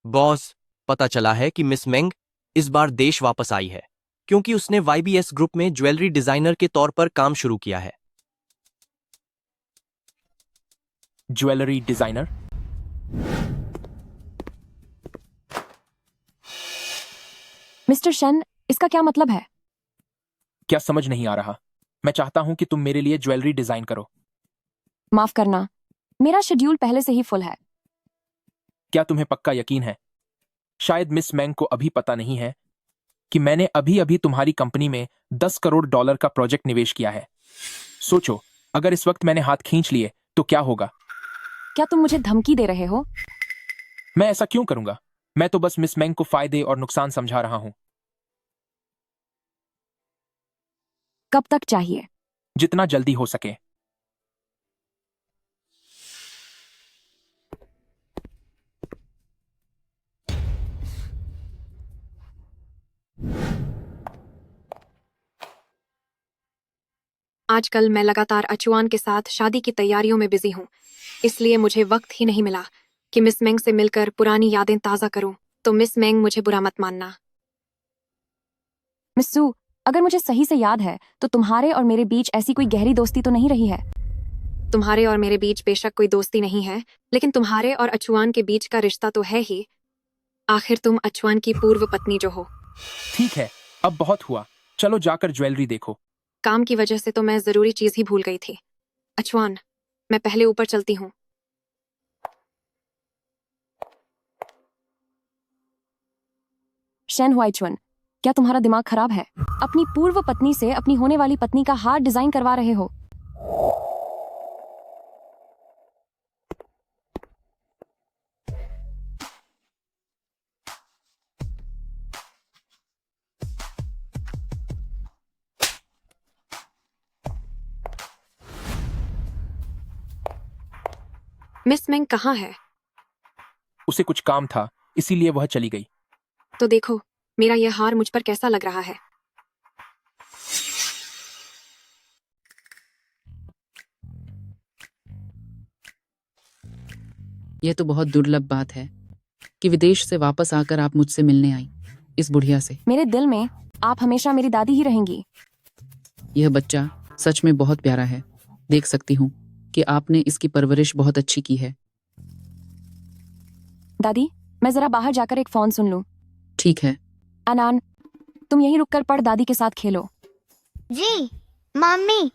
बॉस, पता चला है कि मिस मेंग इस बार देश वापस आई है क्योंकि उसने वाईबीएस ग्रुप में ज्वेलरी डिजाइनर के तौर पर काम शुरू किया है। Jewellery designer. मिस्टर शेन, इसका क्या मतलब है? क्या समझ नहीं आ रहा? मैं चाहता हूं कि तुम मेरे लिए ज्वेलरी डिजाइन करो। माफ करना, मेरा शेड्यूल पहले से ही फुल है। क्या तुम्हें पक्का यकीन है? शायद मिस मैंग को अभी पता नहीं है कि मैंने अभी अभी तुम्हारी कंपनी में $10 करोड़ का प्रोजेक्ट निवेश किया है। सोचो, अगर इस वक्त मैंने हाथ खींच लिए तो क्या होगा? क्या तुम मुझे धमकी दे रहे हो? मैं ऐसा क्यों करूंगा? मैं तो बस मिस मैंग को फायदे और नुकसान समझा रहा हूं। कब तक चाहिए? जितना जल्दी हो सके। आजकल मैं लगातार अचुआन के साथ शादी की तैयारियों में बिजी हूँ, इसलिए मुझे वक्त ही नहीं मिला कि मिस मेंग से मिलकर पुरानी यादें ताज़ा करूं। तो मिस मेंग, मुझे बुरा मत मानना। मिस सू, अगर मुझे सही से याद है तो तुम्हारे और मेरे बीच ऐसी कोई गहरी दोस्ती तो नहीं रही है। तुम्हारे और मेरे बीच बेशक कोई दोस्ती नहीं है, लेकिन तुम्हारे और अचुआन के बीच का रिश्ता तो है ही। आखिर तुम अचुआन की पूर्व पत्नी जो हो। ठीक है, अब बहुत हुआ। चलो जाकर ज्वेलरी देखो। काम की वजह से तो मैं जरूरी चीज ही भूल गई थी। अचुआन, मैं पहले ऊपर चलती हूँ। शेन हुआइचुन, क्या तुम्हारा दिमाग खराब है? अपनी पूर्व पत्नी से अपनी होने वाली पत्नी का हार डिजाइन करवा रहे हो। मिस मेंग कहाँ है? उसे कुछ काम था, इसीलिए वह चली गई। तो देखो, मेरा यह हार मुझ पर कैसा लग रहा है। यह तो बहुत दुर्लभ बात है कि विदेश से वापस आकर आप मुझसे मिलने आई, इस बुढ़िया से। मेरे दिल में आप हमेशा मेरी दादी ही रहेंगी। यह बच्चा सच में बहुत प्यारा है। देख सकती हूँ कि आपने इसकी परवरिश बहुत अच्छी की है। दादी, मैं जरा बाहर जाकर एक फोन सुन लूं। ठीक है। अनान, तुम यहीं रुककर पढ़ दादी के साथ खेलो। जी मम्मी।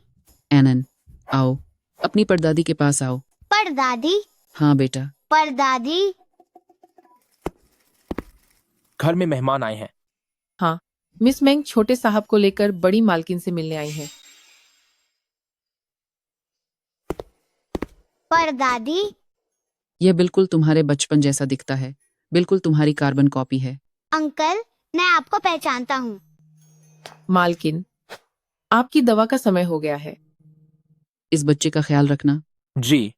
एनन, आओ, अपनी परदादी के पास आओ। परदादी? हाँ बेटा। परदादी? घर में मेहमान आए हैं। हाँ, मिस मेंग छोटे साहब को लेकर बड़ी मालकिन से मिलने आई हैं। परदादी? यह बिल्कुल तुम्हारे बचपन जैसा दिखता है, बिल्कुल तुम्हारी कार्बन कॉपी है। अंकल, मैं आपको पहचानता हूँ। मालकिन, आपकी दवा का समय हो गया है। इस बच्चे का ख्याल रखना। जी।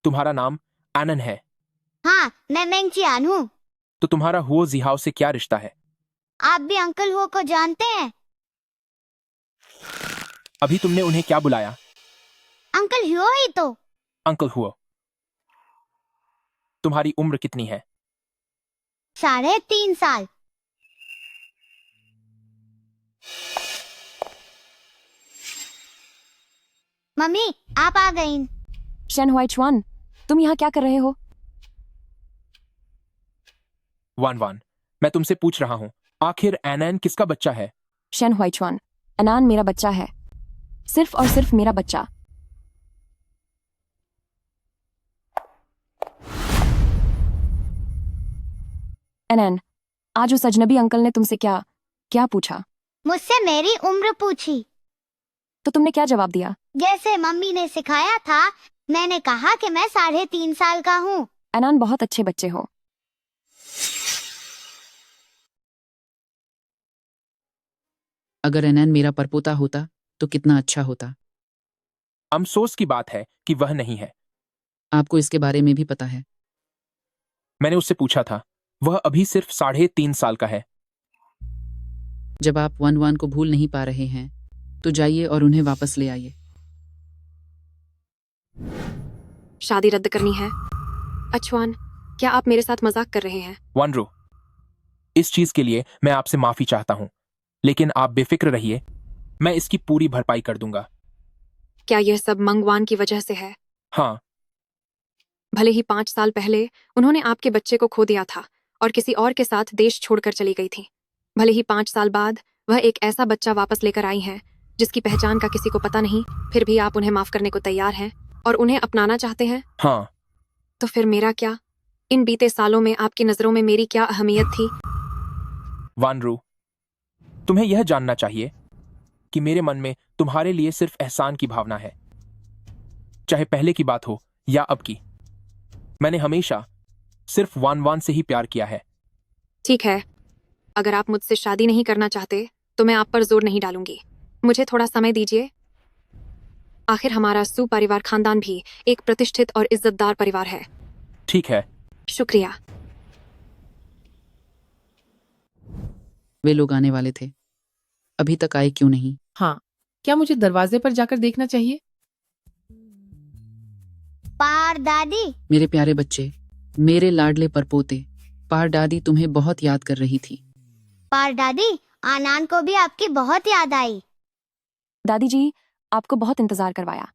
तुम्हारा नाम आनन है? हाँ, मैं मेंग चियान हूँ। तो तुम्हारा हुओ जिहाओ से क्या रिश्ता है? आप भी अंकल हुओ को जानते हैं? अभी तुमने उन्हें क्या बुलाया? अंकल हुओ ही तो। अंकल हुओ। तुम्हारी उम्र कितनी है? 3.5 साल। मम्मी, आप आ गईं। शेन हुआइचुआन, तुम यहाँ क्या कर रहे हो? वान वान, मैं तुमसे पूछ रहा हूँ, आखिर एनन किसका बच्चा है? शेन हुआइचुआन, अनान मेरा बच्चा है, सिर्फ और सिर्फ मेरा बच्चा। एनन, आज उस अजनबी अंकल ने तुमसे क्या क्या पूछा? मुझसे मेरी उम्र पूछी। तो तुमने क्या जवाब दिया? जैसे मम्मी ने सिखाया था, मैंने कहा कि मैं 3.5 साल का हूँ। अनान, बहुत अच्छे बच्चे हो। अगर एनन मेरा परपोता होता तो कितना अच्छा होता। अफसोस की बात है कि वह नहीं है। आपको इसके बारे में भी पता है? मैंने उससे पूछा था, वह अभी सिर्फ 3.5 साल का है। जब आप वन वान को भूल नहीं पा रहे हैं तो जाइए और उन्हें वापस ले आइए। शादी रद्द करनी है? अचुआन, क्या आप मेरे साथ मजाक कर रहे हैं? वानरू, इस चीज के लिए मैं आपसे माफी चाहता हूं, लेकिन आप बेफिक्र रहिए, मैं इसकी पूरी भरपाई कर दूंगा। क्या यह सब मंगवान की वजह से है? हाँ, भले ही 5 साल पहले उन्होंने आपके बच्चे को खो दिया था और किसी और के साथ देश छोड़कर चली गई थी। भले ही 5 साल बाद वह एक ऐसा बच्चा वापस लेकर आई हैं जिसकी पहचान का किसी को पता नहीं, फिर भी आप उन्हें माफ करने को तैयार हैं और उन्हें अपनाना चाहते हैं। हाँ। तो फिर मेरा क्या? इन बीते सालों में आपकी नजरों में मेरी क्या अहमियत थी? वानरू, तुम्हें यह जानना चाहिए कि मेरे मन में तुम्हारे लिए सिर्फ एहसान की भावना है, चाहे पहले की बात हो या अब की। मैंने हमेशा सिर्फ वान वान से ही प्यार किया है। ठीक है, अगर आप मुझसे शादी नहीं करना चाहते तो मैं आप पर जोर नहीं डालूंगी। मुझे थोड़ा समय दीजिए। आखिर हमारा सू परिवार खानदान भी एक प्रतिष्ठित और इज्जतदार परिवार है। ठीक है। शुक्रिया। वे लोग आने वाले थे, अभी तक आए क्यों नहीं? हाँ, क्या मुझे दरवाजे पर जाकर देखना चाहिए? पार दादी, मेरे प्यारे बच्चे, मेरे लाडले परपोते, पार दादी तुम्हें बहुत याद कर रही थी। पार दादी, आनान को भी आपकी बहुत याद आई। दादी जी, आपको बहुत इंतजार करवाया।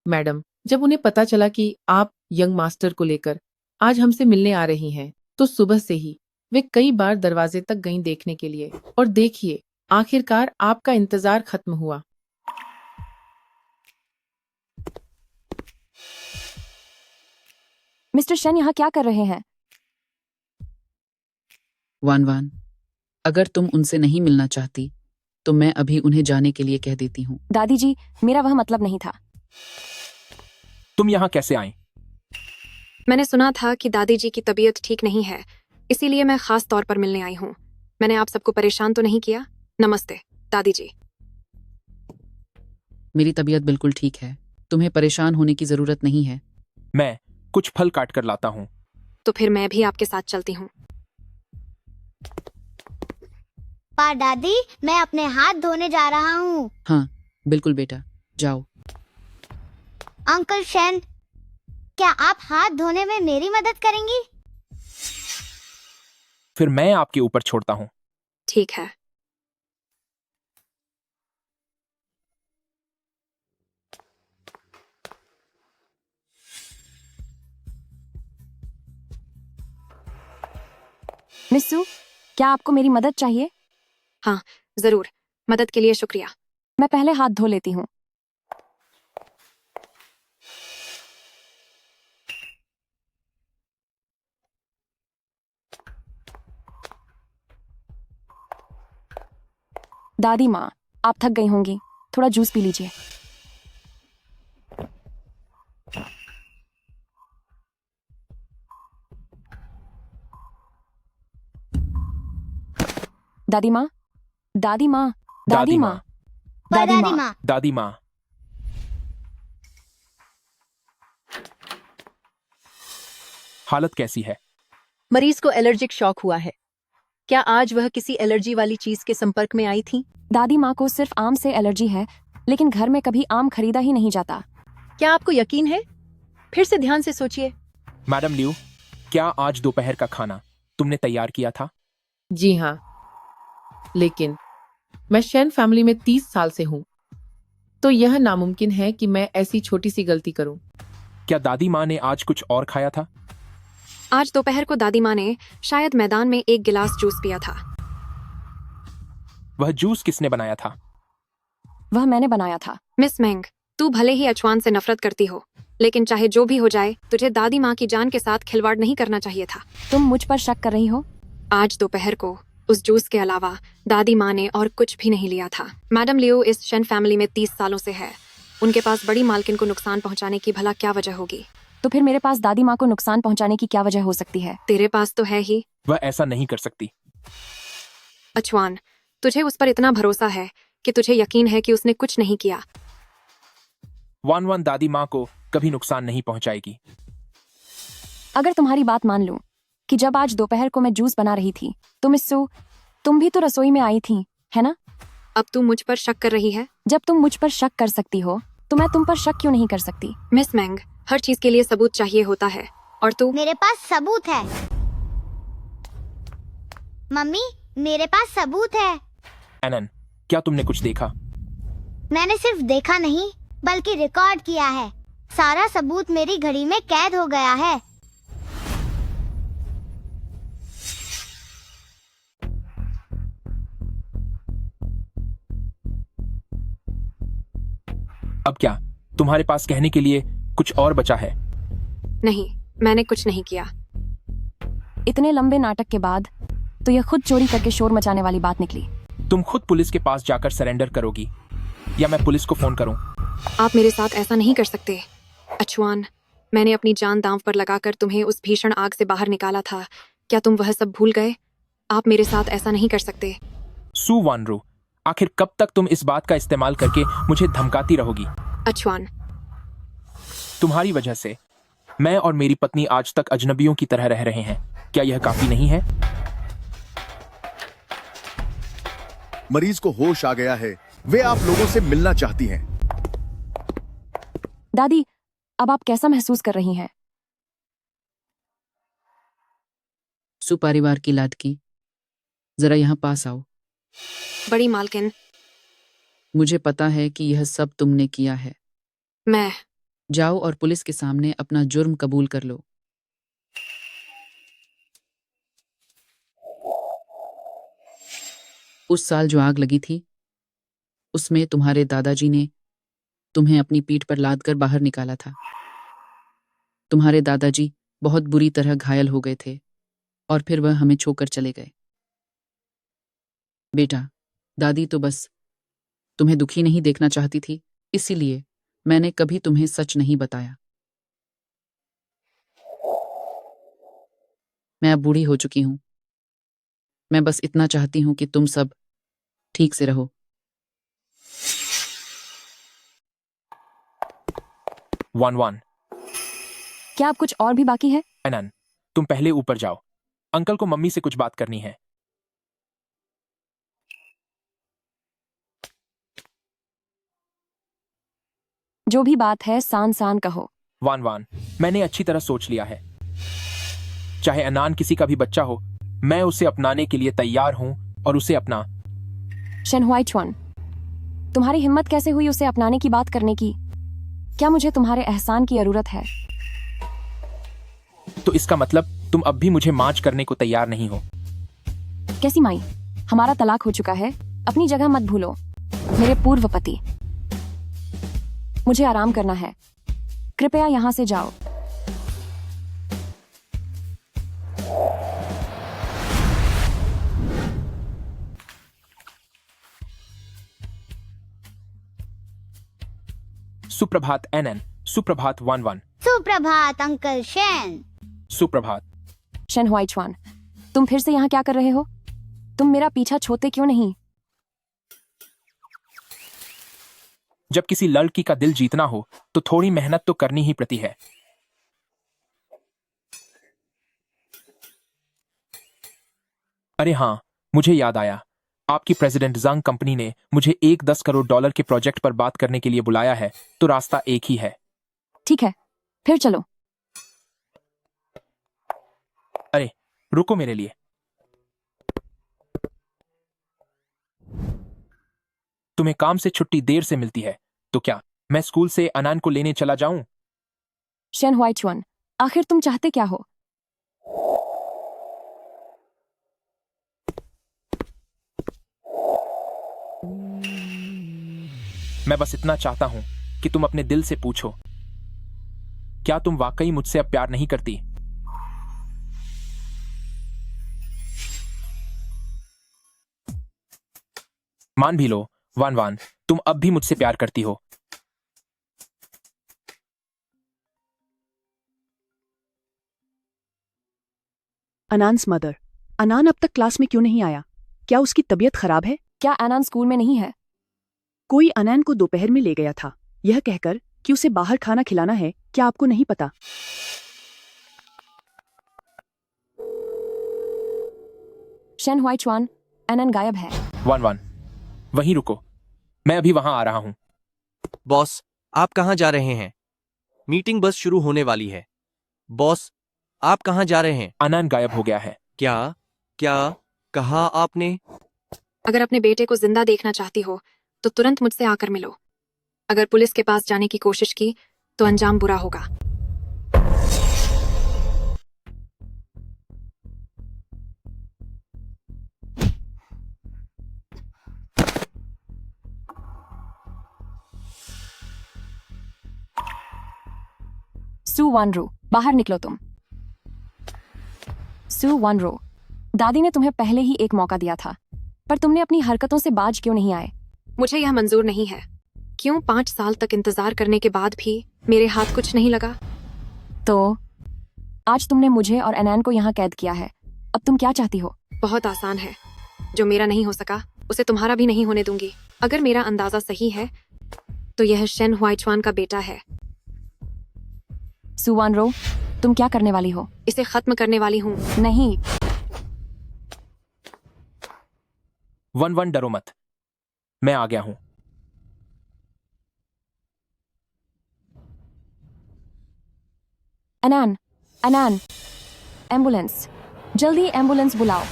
मैडम, जब उन्हें पता चला कि आप यंग मास्टर को लेकर आज हमसे मिलने आ रही हैं, तो सुबह से ही वे कई बार दरवाजे तक गईं देखने के लिए। और देखिए, आखिरकार आपका इंतजार खत्म हुआ। मिस्टर शेन यहाँ क्या कर रहे हैं? वान वान, अगर तुम उनसे नहीं मिलना चाहती तो मैं अभी उन्हें जाने के लिए कह देती हूँ। दादी जी, मेरा वह मतलब नहीं था। तुम यहाँ कैसे आई? मैंने सुना था कि दादी जी की तबीयत ठीक नहीं है, इसीलिए मैं खास तौर पर मिलने आई हूँ। मैंने आप सबको परेशान तो नहीं किया? नमस्ते दादी जी। मेरी तबीयत बिल्कुल ठीक है, तुम्हें परेशान होने की जरूरत नहीं है। मैं कुछ फल काट कर लाता हूँ। तो फिर मैं भी आपके साथ चलती हूँ। पार दादी, मैं अपने हाथ धोने जा रहा हूँ। हाँ बिल्कुल बेटा, जाओ। अंकल शेन, क्या आप हाथ धोने में मेरी मदद करेंगी? फिर मैं आपके ऊपर छोड़ता हूँ। ठीक है। मिस्सू, क्या आपको मेरी मदद चाहिए? हाँ जरूर, मदद के लिए शुक्रिया। मैं पहले हाथ धो लेती हूँ। दादी माँ, आप थक गई होंगी, थोड़ा जूस पी लीजिए। दादी माँ, दादी माँ, दादी माँ, दादी माँ, दादी माँ। हालत कैसी है? मरीज को एलर्जिक शॉक हुआ है। क्या आज वह किसी एलर्जी वाली चीज के संपर्क में आई थी? दादी माँ को सिर्फ आम से एलर्जी है, लेकिन घर में कभी आम खरीदा ही नहीं जाता। क्या आपको यकीन है? फिर से ध्यान से सोचिए। मैडम लियू, क्या आज दोपहर का खाना तुमने तैयार किया था? जी हाँ, लेकिन मैं शेन फैमिली में 30 साल से हूँ, तो यह नामुमकिन है कि मैं ऐसी छोटी सी गलती करूं। क्या दादी माँ ने आज कुछ और खाया था? आज दोपहर को दादी माँ ने शायद मैदान में एक गिलास जूस पिया था। वह जूस किसने बनाया था? वह मैंने बनाया था। मिस मेंग, तू भले ही अचवान से नफरत करती हो, लेकिन चाहे जो भी हो जाए, तुझे दादी माँ की जान के साथ खिलवाड़ नहीं करना चाहिए था। तुम मुझ पर शक कर रही हो? आज दोपहर को उस जूस के अलावा दादी माँ ने और कुछ भी नहीं लिया था। मैडम लियो इस शेन फैमिली में 30 सालों से है। उनके पास बड़ी मालकिन को नुकसान पहुंचाने की भला क्या वजह होगी? तो फिर मेरे पास दादी माँ को नुकसान पहुंचाने की क्या वजह हो सकती है? तेरे पास तो है ही। वह ऐसा नहीं कर सकती। अचवान, तुझे उस पर इतना भरोसा है कि तुझे यकीन है कि उसने कुछ नहीं किया। वान वान दादी माँ को कभी नुकसान नहीं पहुंचाएगी। अगर तुम्हारी बात मान लूं कि जब आज दोपहर को मैं जूस बना रही थी, तो मिस्सू, तुम भी तो रसोई में आई थी, है ना? अब तू मुझ पर शक कर रही है? जब तुम मुझ पर शक कर सकती हो, तो मैं तुम पर शक क्यों नहीं कर सकती? मिस मेंग, हर चीज के लिए सबूत चाहिए होता है, और तू? मेरे पास सबूत है मम्मी, मेरे पास सबूत है। एनन, क्या तुमने कुछ देखा? मैंने सिर्फ देखा नहीं बल्कि रिकॉर्ड किया है। सारा सबूत मेरी घड़ी में कैद हो गया है। अब क्या तुम्हारे पास कहने के लिए कुछ और बचा है? नहीं, मैंने कुछ नहीं किया। इतने लंबे नाटक के बाद तो यह खुद चोरी करके शोर मचाने वाली बात निकली। तुम खुद पुलिस के पास जाकर सरेंडर करोगी या मैं पुलिस को फोन करूं? आप मेरे साथ ऐसा नहीं कर सकते। अचवान, मैंने अपनी जान दांव पर लगाकर तुम्हें उस भीषण आग से बाहर निकाला था। क्या तुम वह सब भूल गए? आप मेरे साथ ऐसा नहीं कर सकते। सू वानरू, आखिर कब तक तुम इस बात का इस्तेमाल करके मुझे धमकाती रहोगी? अचवान, तुम्हारी वजह से मैं और मेरी पत्नी आज तक अजनबियों की तरह रह रहे हैं। क्या यह काफी नहीं है? मरीज को होश आ गया है। वे आप लोगों से मिलना चाहती हैं। दादी, अब आप कैसा महसूस कर रही हैं? सुपरिवार की लाडकी, जरा यहाँ पास आओ। बड़ी मालकिन, मुझे पता है कि यह सब तुमने किया है। मैं जाओ और पुलिस के सामने अपना जुर्म कबूल कर लो। उस साल जो आग लगी थी उसमें तुम्हारे दादाजी ने तुम्हें अपनी पीठ पर लाद कर बाहर निकाला था। तुम्हारे दादाजी बहुत बुरी तरह घायल हो गए थे और फिर वह हमें छोड़कर चले गए। बेटा, दादी तो बस तुम्हें दुखी नहीं देखना चाहती थी, इसीलिए मैंने कभी तुम्हें सच नहीं बताया। मैं अब बूढ़ी हो चुकी हूं। मैं बस इतना चाहती हूं कि तुम सब ठीक से रहो। वन, क्या अब कुछ और भी बाकी है? एनन, तुम पहले ऊपर जाओ। अंकल को मम्मी से कुछ बात करनी है। जो भी बात है सान सान कहो। वान, मैंने अच्छी तरह सोच लिया है। चाहे अनान किसी का भी बच्चा हो, मैं उसे अपनाने के लिए तैयार हूं और उसे अपना। शेनहुआइचुआन, तुम्हारी हिम्मत कैसे हुई उसे अपनाने की बात करने की? क्या मुझे तुम्हारे एहसान की जरूरत है? तो इसका मतलब तुम अब भी मुझे मार्च करने को तैयार नहीं हो? कैसी माई, हमारा तलाक हो चुका है। अपनी जगह मत भूलो मेरे पूर्व पति। मुझे आराम करना है, कृपया यहां से जाओ। सुप्रभात एनन। सुप्रभात वन। सुप्रभात अंकल शेन। सुप्रभात। शेनहुआइचुआन, तुम फिर से यहाँ क्या कर रहे हो? तुम मेरा पीछा छोड़ते क्यों नहीं? जब किसी लड़की का दिल जीतना हो तो थोड़ी मेहनत तो करनी ही पड़ती है। अरे हाँ, मुझे याद आया। आपकी प्रेसिडेंट जंग कंपनी ने मुझे एक $10 करोड़ के प्रोजेक्ट पर बात करने के लिए बुलाया है, तो रास्ता एक ही है। ठीक है, फिर चलो। अरे रुको मेरे लिए। तुम्हें काम से छुट्टी देर से मिलती है, तो क्या मैं स्कूल से अनान को लेने चला जाऊं? शेनहुआइचुआन, आखिर तुम चाहते क्या हो? मैं बस इतना चाहता हूं कि तुम अपने दिल से पूछो, क्या तुम वाकई मुझसे अब प्यार नहीं करती? मान भी लो वान, तुम अब भी मुझसे प्यार करती हो। अनान्स मदर, अनान अब तक क्लास में क्यों नहीं आया? क्या उसकी तबीयत खराब है? क्या अनान स्कूल में नहीं है? कोई अनान को दोपहर में ले गया था, यह कहकर कि उसे बाहर खाना खिलाना है। क्या आपको नहीं पता? शेनहुआइचुआन, अनान गायब है। वन, वहीं रुको, मैं अभी वहां आ रहा हूं। बॉस, आप कहाँ जा रहे हैं? मीटिंग बस शुरू होने वाली है। बॉस, आप कहाँ जा रहे हैं? अनान गायब हो गया है। क्या कहा आपने? अगर अपने बेटे को जिंदा देखना चाहती हो तो तुरंत मुझसे आकर मिलो। अगर पुलिस के पास जाने की कोशिश की तो अंजाम बुरा होगा। सू वनरो, बाहर निकलो तुम। सू वनरो, दादी ने तुम्हें पहले ही एक मौका दिया था, पर तुमने अपनी हरकतों से बाज क्यों नहीं आए? मुझे यह मंजूर नहीं है। क्यों 5 साल तक इंतजार करने के बाद भी मेरे हाथ कुछ नहीं लगा? तो आज तुमने मुझे और एनैन को यहाँ कैद किया है। अब तुम क्या चाहती हो? बहुत आसान है। जो मेरा नहीं हो सका उसे तुम्हारा भी नहीं होने दूंगी। अगर मेरा अंदाजा सही है तो यह शेन हुआइचुआन का बेटा है। सू वनरो, तुम क्या करने वाली हो? इसे खत्म करने वाली हूँ। नहीं। वन डरो मत, मैं आ गया हूं। एनैन, एनैन, एम्बुलेंस, जल्दी एम्बुलेंस बुलाओ।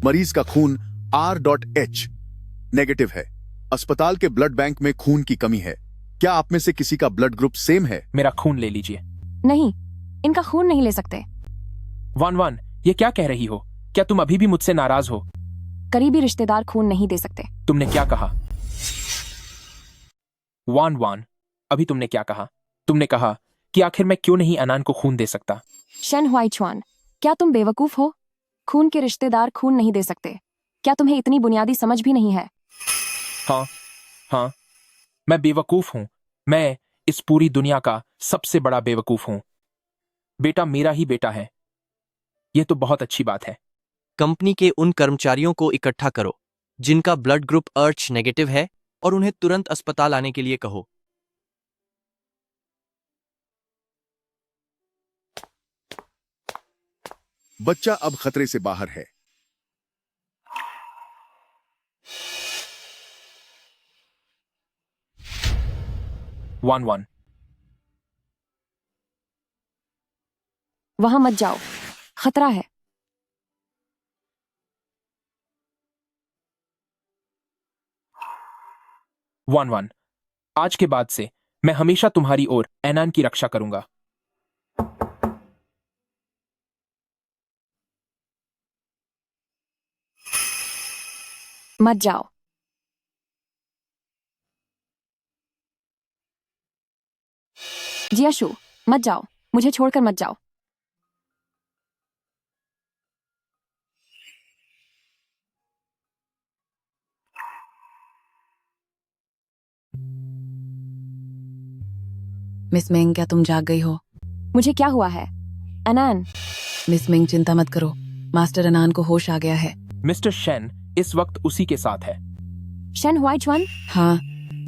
मरीज का खून R.H नेगेटिव है। अस्पताल के ब्लड बैंक में खून की कमी है। क्या आप में से किसी का ब्लड ग्रुप सेम है? मेरा खून ले लीजिए। नहीं, इनका खून नहीं ले सकते। वन, ये क्या कह रही हो? क्या तुम अभी भी मुझसे नाराज हो? करीबी रिश्तेदार खून नहीं दे सकते। तुमने क्या कहा? वान, अभी तुमने क्या कहा? तुमने कहा कि आखिर मैं क्यों नहीं अनान को खून दे सकता? शेन हुआइचुआन, क्या तुम बेवकूफ हो? खून के रिश्तेदार खून नहीं दे सकते। क्या तुम्हें इतनी बुनियादी समझ भी नहीं है? हाँ, मैं बेवकूफ हूं। मैं इस पूरी दुनिया का सबसे बड़ा बेवकूफ हूं। बेटा मेरा ही बेटा है। यह तो बहुत अच्छी बात है। कंपनी के उन कर्मचारियों को इकट्ठा करो जिनका ब्लड ग्रुप RH नेगेटिव है और उन्हें तुरंत अस्पताल आने के लिए कहो। बच्चा अब खतरे से बाहर है। वन, वहां मत जाओ, खतरा है। वन, आज के बाद से मैं हमेशा तुम्हारी और एनान की रक्षा करूंगा। मत जाओ। जियाशु, मत जाओ, मुझे छोड़कर मत जाओ। मिस मेंग, क्या तुम जाग गई हो? मुझे क्या हुआ है? अनान। मिस मेंग, चिंता मत करो, मास्टर अनान को होश आ गया है। मिस्टर शेन इस वक्त उसी के साथ है। शेन हुआइचुआन? हाँ,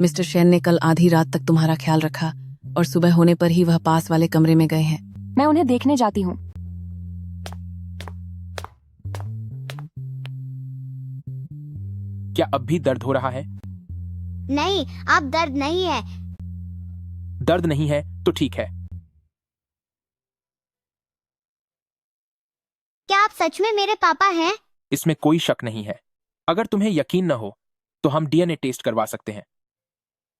मिस्टर शेन ने कल आधी रात तक तुम्हारा ख्याल रखा और सुबह होने पर ही वह पास वाले कमरे में गए हैं। मैं उन्हें देखने जाती हूँ। क्या अब भी दर्द हो रहा है? नहीं, अब दर्द नहीं है। दर्द नहीं है तो ठीक है। क्या आप सच में मेरे पापा हैं? इसमें कोई शक नहीं है। अगर तुम्हें यकीन न हो तो हम DNA टेस्ट करवा सकते हैं।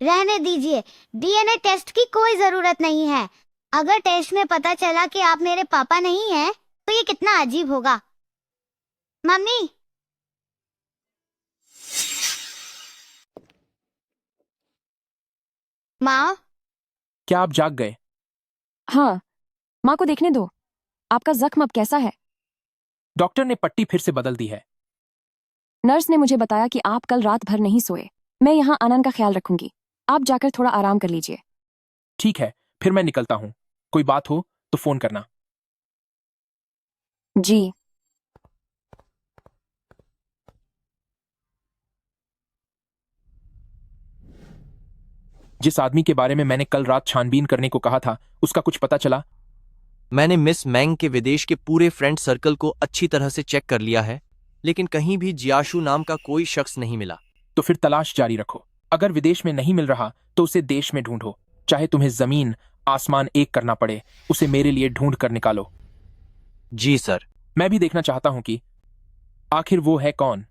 रहने दीजिए, DNA टेस्ट की कोई जरूरत नहीं है। अगर टेस्ट में पता चला कि आप मेरे पापा नहीं हैं, तो ये कितना अजीब होगा। मम्मी, माँ, क्या आप जाग गए? हाँ, माँ को देखने दो। आपका जख्म अब कैसा है? डॉक्टर ने पट्टी फिर से बदल दी है। नर्स ने मुझे बताया कि आप कल रात भर नहीं सोए। मैं यहाँ आनंद का ख्याल रखूंगी। आप जाकर थोड़ा आराम कर लीजिए। ठीक है, फिर मैं निकलता हूँ। कोई बात हो तो फोन करना। जी। जिस आदमी के बारे में मैंने कल रात छानबीन करने को कहा था, उसका कुछ पता चला? मैंने मिस मैंग के विदेश के पूरे फ्रेंड सर्कल को अच्छी तरह से चेक कर लिया है, लेकिन कहीं भी जियाशु नाम का कोई शख्स नहीं मिला। तो फिर तलाश जारी रखो। अगर विदेश में नहीं मिल रहा तो उसे देश में ढूंढो। चाहे तुम्हें जमीन आसमान एक करना पड़े, उसे मेरे लिए ढूंढ कर निकालो। जी सर। मैं भी देखना चाहता हूं कि आखिर वो है कौन।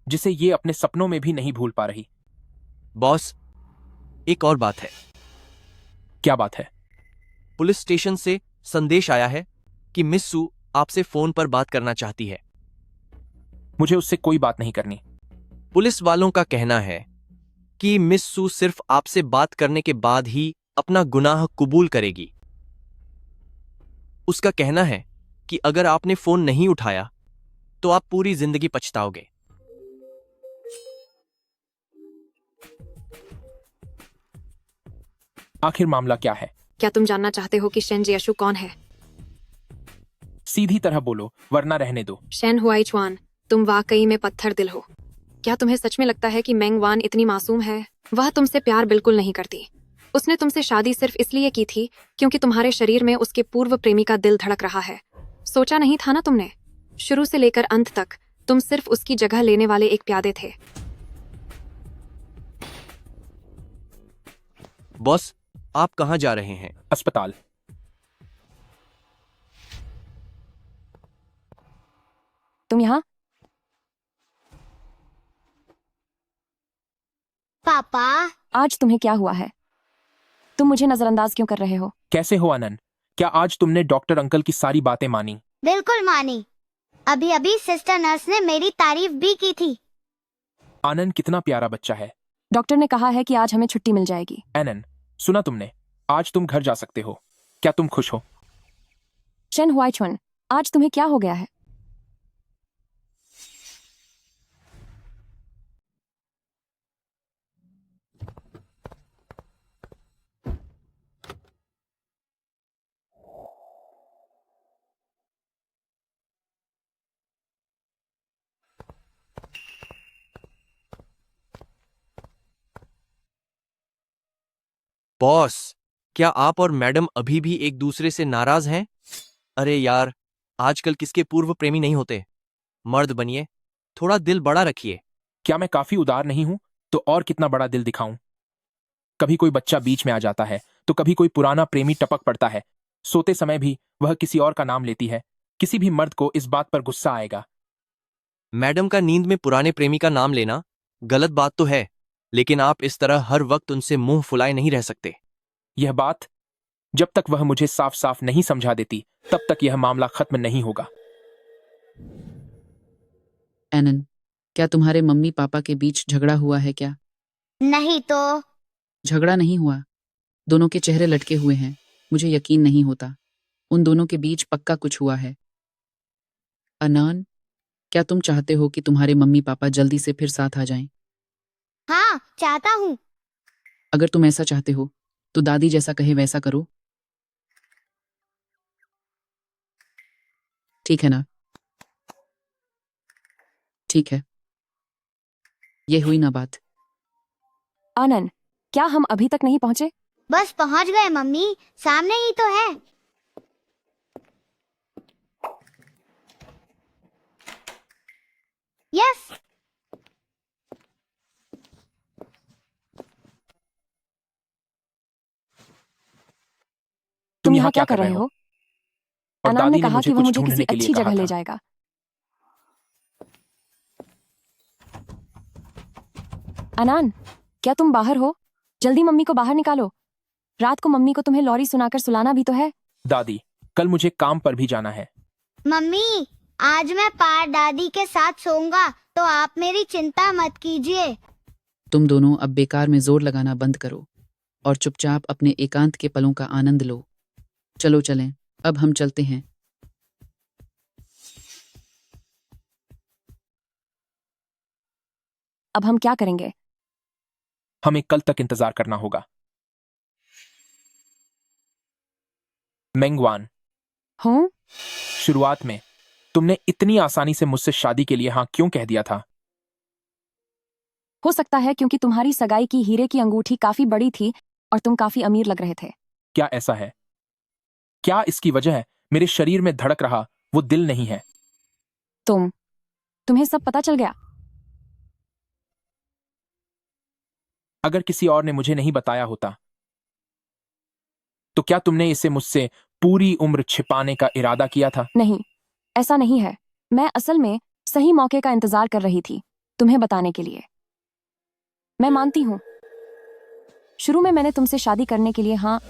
जिसे ये अपने सपनों में भी नहीं भूल पा रही। बॉस, एक और बात है। क्या बात है? पुलिस स्टेशन से संदेश आया है कि मिस सू आपसे फोन पर बात करना चाहती है। मुझे उससे कोई बात नहीं करनी। पुलिस वालों का कहना है कि मिस सू सिर्फ आपसे बात करने के बाद ही अपना गुनाह कबूल करेगी। उसका कहना है कि अगर आपने फोन नहीं उठाया तो आप पूरी जिंदगी पछताओगे। आखिर मामला क्या है? क्या तुम जानना चाहते हो कि शेन जियाशु कौन है? सीधी तरह बोलो, वरना रहने दो। शेन हुआईचुआन, तुम वाकई में पत्थर दिल हो। क्या तुम्हें सच में लगता है कि मेंग वान इतनी मासूम है? वह तुमसे प्यार बिल्कुल नहीं करती। उसने तुमसे शादी सिर्फ इसलिए की थी क्योंकि तुम्हारे शरीर में उसके पूर्व प्रेमी का दिल धड़क रहा है। सोचा नहीं था ना तुमने? शुरू से लेकर अंत तक तुम सिर्फ उसकी जगह लेने वाले एक प्यादे थे। बॉस, आप कहां जा रहे हैं? अस्पताल। तुम यहाँ? पापा, आज तुम्हें क्या हुआ है? तुम मुझे नजरअंदाज क्यों कर रहे हो? कैसे हो आनंद? क्या आज तुमने डॉक्टर अंकल की सारी बातें मानी? बिल्कुल मानी। अभी अभी सिस्टर नर्स ने मेरी तारीफ भी की थी। आनंद कितना प्यारा बच्चा है। डॉक्टर ने कहा है कि आज हमें छुट्टी मिल जाएगी। आनंद, सुना तुमने? आज तुम घर जा सकते हो। क्या तुम खुश हो? शेन हुआईचुन, आज तुम्हें क्या हो गया है? बॉस, क्या आप और मैडम अभी भी एक दूसरे से नाराज हैं? अरे यार, आजकल किसके पूर्व प्रेमी नहीं होते? मर्द बनिए, थोड़ा दिल बड़ा रखिए। क्या मैं काफी उदार नहीं हूं? तो और कितना बड़ा दिल दिखाऊं? कभी कोई बच्चा बीच में आ जाता है तो कभी कोई पुराना प्रेमी टपक पड़ता है। सोते समय भी वह किसी और का नाम लेती है। किसी भी मर्द को इस बात पर गुस्सा आएगा। मैडम का नींद में पुराने प्रेमी का नाम लेना गलत बात तो है, लेकिन आप इस तरह हर वक्त उनसे मुंह फुलाए नहीं रह सकते। यह बात जब तक वह मुझे साफ साफ नहीं समझा देती तब तक यह मामला खत्म नहीं होगा। एनन, क्या तुम्हारे मम्मी पापा के बीच झगड़ा हुआ है क्या? नहीं तो। झगड़ा नहीं हुआ। दोनों के चेहरे लटके हुए हैं। मुझे यकीन नहीं होता। उन दोनों के बीच पक्का कुछ हुआ है। अनान, क्या तुम चाहते हो कि तुम्हारे मम्मी पापा जल्दी से फिर साथ आ जाएं? हाँ, चाहता हूँ। अगर तुम ऐसा चाहते हो तो दादी जैसा कहे वैसा करो। ठीक है ना? ठीक है। ये हुई ना बात। आनंद, क्या हम अभी तक नहीं पहुंचे? बस पहुंच गए मम्मी, सामने ही तो है। यस। तुम यहाँ क्या कर रहे हो? और अनान ने दादी ने कहा मुझे कि वो कुछ मुझे ढूंढने किसी के लिए अच्छी कहा जगह ले था। जाएगा। अनान, क्या तुम बाहर हो? जल्दी मम्मी को बाहर निकालो। रात को मम्मी को तुम्हें लॉरी सुनाकर सुलाना भी तो है। दादी, कल मुझे काम पर भी जाना है। मम्मी, आज मैं पार दादी के साथ सोऊंगा, तो आप मेरी चिंता मत कीजिए। तुम दोनों अब बेकार में जोर लगाना बंद करो और चुपचाप अपने एकांत के पलों का आनंद लो। चलो चलें, अब हम चलते हैं। अब हम क्या करेंगे? हमें कल तक इंतजार करना होगा। मेंगवान, हूँ? शुरुआत में तुमने इतनी आसानी से मुझसे शादी के लिए हाँ क्यों कह दिया था? हो सकता है क्योंकि तुम्हारी सगाई की हीरे की अंगूठी काफी बड़ी थी और तुम काफी अमीर लग रहे थे। क्या ऐसा है? क्या इसकी वजह मेरे शरीर में धड़क रहा वो दिल नहीं है? तुम्हें सब पता चल गया? अगर किसी और ने मुझे नहीं बताया होता तो क्या तुमने इसे मुझसे पूरी उम्र छिपाने का इरादा किया था? नहीं, ऐसा नहीं है। मैं असल में सही मौके का इंतजार कर रही थी। तुम्हें बताने के लिए। मैं मानती हूँ, शुरू में मैंने तुमसे शादी करने के लिए हाँ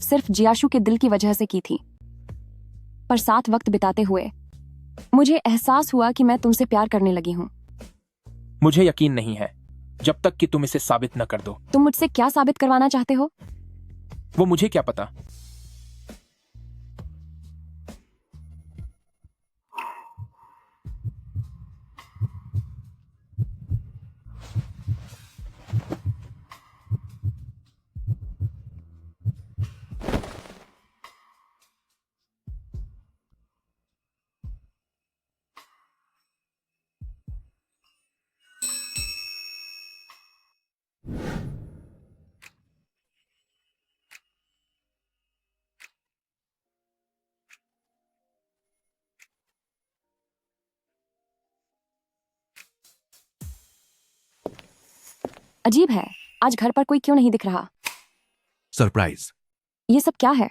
सिर्फ जियाशु के दिल की वजह से की थी, पर साथ वक्त बिताते हुए मुझे एहसास हुआ कि मैं तुमसे प्यार करने लगी हूँ। मुझे यकीन नहीं है जब तक कि तुम इसे साबित न कर दो। तुम मुझसे क्या साबित करवाना चाहते हो? वो मुझे क्या पता। अजीब है, आज घर पर कोई क्यों नहीं दिख रहा? सरप्राइज। ये सब क्या है?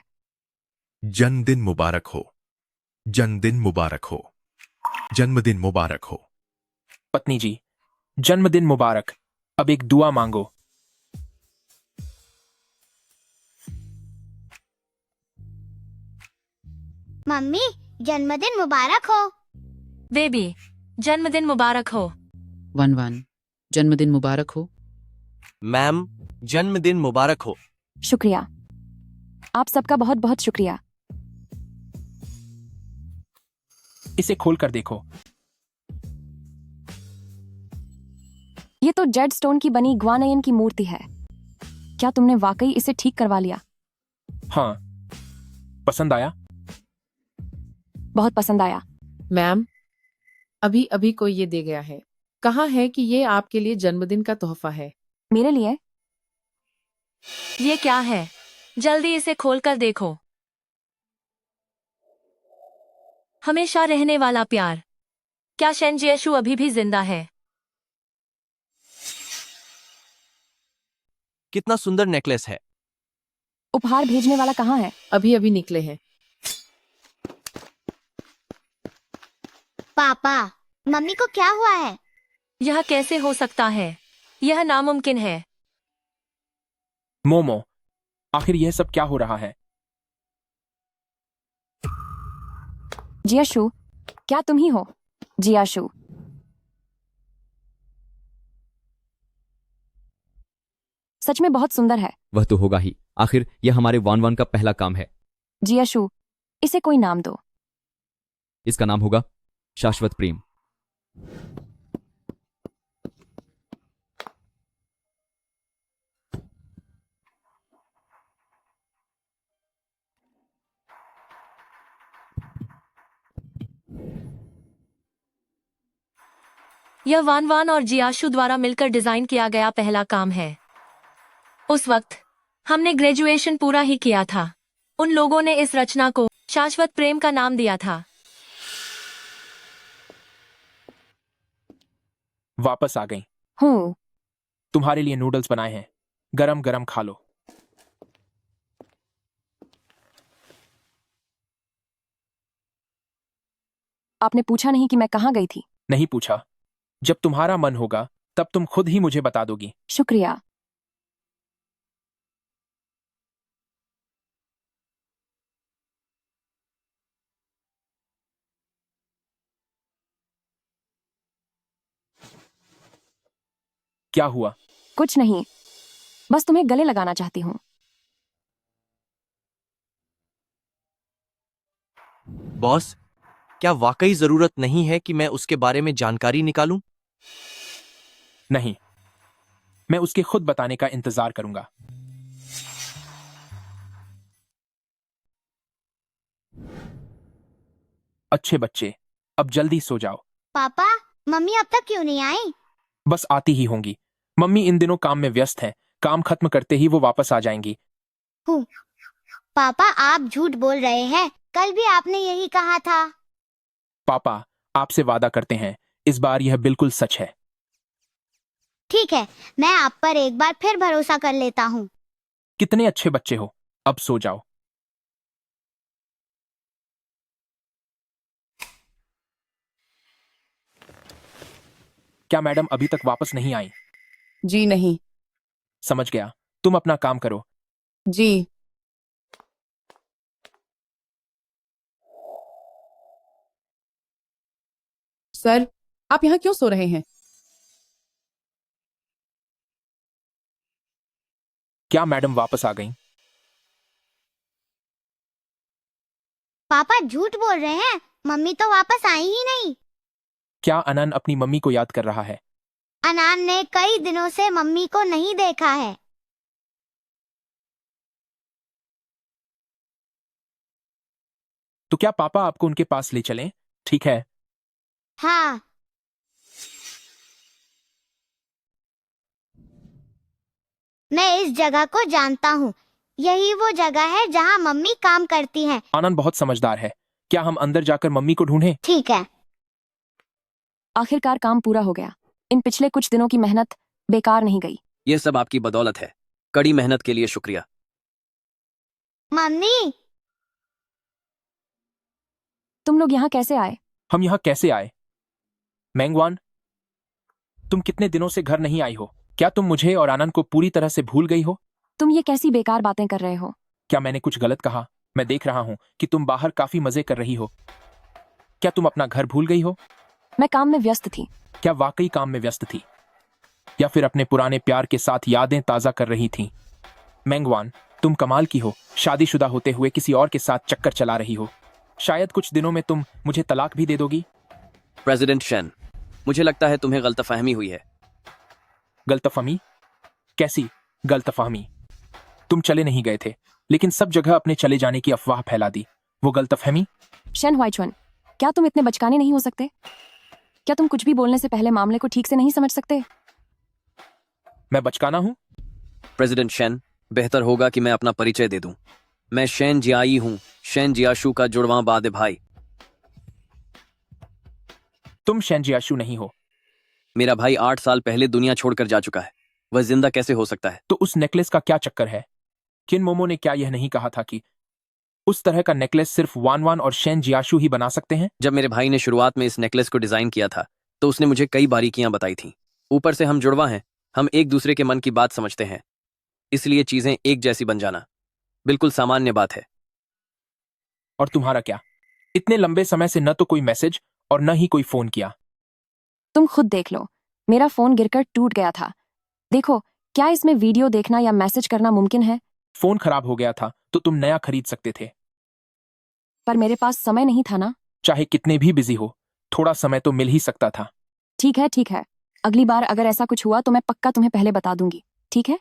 जन्मदिन मुबारक हो, जन्मदिन मुबारक हो, जन्मदिन मुबारक हो। पत्नी जी, जन्मदिन मुबारक। अब एक दुआ मांगो। मम्मी जन्मदिन मुबारक हो। बेबी जन्मदिन मुबारक हो। 1-1 जन्मदिन मुबारक हो। मैम जन्मदिन मुबारक हो। शुक्रिया, आप सबका बहुत बहुत शुक्रिया। इसे खोल कर देखो। ये तो जेड स्टोन की बनी ग्वानयन की मूर्ति है। क्या तुमने वाकई इसे ठीक करवा लिया? हाँ, पसंद आया? बहुत पसंद आया। मैम, अभी अभी कोई ये दे गया है। कहा है कि ये आपके लिए जन्मदिन का तोहफा है। मेरे लिए? ये क्या है? जल्दी इसे खोलकर देखो। हमेशा रहने वाला प्यार। क्या शेन जियाशु अभी भी जिंदा है? कितना सुंदर नेकलेस है। उपहार भेजने वाला कहाँ है? अभी अभी निकले हैं। पापा, मम्मी को क्या हुआ है? यह कैसे हो सकता है? यह नामुमकिन है। मोमो, आखिर यह सब क्या हो रहा है? जियाशु, क्या तुम ही हो? जियाशु, सच में बहुत सुंदर है। वह तो होगा ही, आखिर यह हमारे वान का पहला काम है। जियाशु, इसे कोई नाम दो। इसका नाम होगा शाश्वत प्रेम। यह वान और जियाशु द्वारा मिलकर डिजाइन किया गया पहला काम है। उस वक्त हमने ग्रेजुएशन पूरा ही किया था। उन लोगों ने इस रचना को शाश्वत प्रेम का नाम दिया था। वापस आ गई हूँ। तुम्हारे लिए नूडल्स बनाए हैं, गरम गरम खा लो। आपने पूछा नहीं कि मैं कहाँ गई थी? नहीं पूछा। जब तुम्हारा मन होगा तब तुम खुद ही मुझे बता दोगी। शुक्रिया। क्या हुआ? कुछ नहीं, बस तुम्हें गले लगाना चाहती हूँ। बॉस, क्या वाकई जरूरत नहीं है कि मैं उसके बारे में जानकारी निकालूं? नहीं, मैं उसके खुद बताने का इंतजार करूंगा। अच्छे बच्चे, अब जल्दी सो जाओ। पापा, मम्मी अब तक क्यों नहीं आई? बस आती ही होंगी। मम्मी इन दिनों काम में व्यस्त हैं। काम खत्म करते ही वो वापस आ जाएंगी। पापा, आप झूठ बोल रहे हैं। कल भी आपने यही कहा था। पापा, आपसे वादा करते हैं, इस बार यह बिल्कुल सच है। ठीक है, मैं आप पर एक बार फिर भरोसा कर लेता हूँ। कितने अच्छे बच्चे हो। अब सो जाओ। क्या मैडम अभी तक वापस नहीं आई? जी नहीं। समझ गया, तुम अपना काम करो। जी। सर, आप यहाँ क्यों सो रहे हैं? क्या मैडम वापस आ गई? पापा झूठ बोल रहे हैं, मम्मी तो वापस आई ही नहीं। क्या अनन अपनी मम्मी को याद कर रहा है? अनान ने कई दिनों से मम्मी को नहीं देखा है। तो क्या पापा आपको उनके पास ले चलें? ठीक है। हाँ। मैं इस जगह को जानता हूँ, यही वो जगह है जहाँ मम्मी काम करती हैं। आनंद बहुत समझदार है। क्या हम अंदर जाकर मम्मी को ढूंढें? ठीक है। आखिरकार काम पूरा हो गया। इन पिछले कुछ दिनों की मेहनत बेकार नहीं गई। ये सब आपकी बदौलत है। कड़ी मेहनत के लिए शुक्रिया। मम्मी, तुम लोग यहाँ कैसे आए? हम यहाँ कैसे आए? मैंगवान, तुम कितने दिनों से घर नहीं आई हो? क्या तुम मुझे और आनंद को पूरी तरह से भूल गई हो? तुम ये कैसी बेकार बातें कर रहे हो? क्या मैंने कुछ गलत कहा? मैं देख रहा हूँ कि तुम बाहर काफी मजे कर रही हो। क्या तुम अपना घर भूल गई हो? मैं काम में व्यस्त थी। क्या वाकई काम में व्यस्त थी, या फिर अपने पुराने प्यार के साथ यादें ताजा कर रही थी? मैंगवान, तुम कमाल की हो। शादीशुदा होते हुए किसी और के साथ चक्कर चला रही हो। शायद कुछ दिनों में तुम मुझे तलाक भी दे दोगी। प्रेसिडेंट शेन, मुझे लगता है तुम्हें गलतफहमी हुई है। गलतफहमी? कैसी गलतफहमी? तुम चले नहीं गए थे, लेकिन सब जगह अपने चले जाने की अफवाह फैला दी। वो गलतफहमी? शेन हुआइचुन, क्या तुम इतने बचकाने नहीं हो सकते? क्या तुम कुछ भी बोलने से पहले मामले को ठीक से नहीं समझ सकते? मैं बचकाना हूँ? प्रेसिडेंट शेन, बेहतर होगा कि मैं अपना परिचय दे दूं। मैं शेन जियाई हूँ, शेन जियाशु का जुड़वां बाद भाई। तुम शेन जियाशु नहीं हो। मेरा भाई 8 साल पहले दुनिया छोड़कर जा चुका है। वह जिंदा कैसे हो सकता है? तो उस नेकलेस का क्या चक्कर है? किन मोमो ने क्या यह नहीं कहा था कि उस तरह का नेकलेस सिर्फ वान वान और शेन जियाशु ही बना सकते हैं? जब मेरे भाई ने शुरुआत में इस नेकलेस को डिजाइन किया था तो उसने मुझे कई बारीकियां बताई थीं। ऊपर से हम जुड़वा हैं, हम एक दूसरे के मन की बात समझते हैं, इसलिए चीजें एक जैसी बन जाना बिल्कुल सामान्य बात है। और तुम्हारा क्या? इतने लंबे समय से न तो कोई मैसेज और न ही कोई फोन किया। तुम खुद देख लो, मेरा फोन गिरकर टूट गया था। देखो, क्या इसमें वीडियो देखना या मैसेज करना मुमकिन है? फोन खराब हो गया था तो तुम नया खरीद सकते थे। पर मेरे पास समय नहीं था ना। चाहे कितने भी बिजी हो, थोड़ा समय तो मिल ही सकता था। ठीक है, ठीक है। अगली बार अगर ऐसा कुछ हुआ तो मैं पक्का तुम्हें पहले बता दूंगी, ठीक है?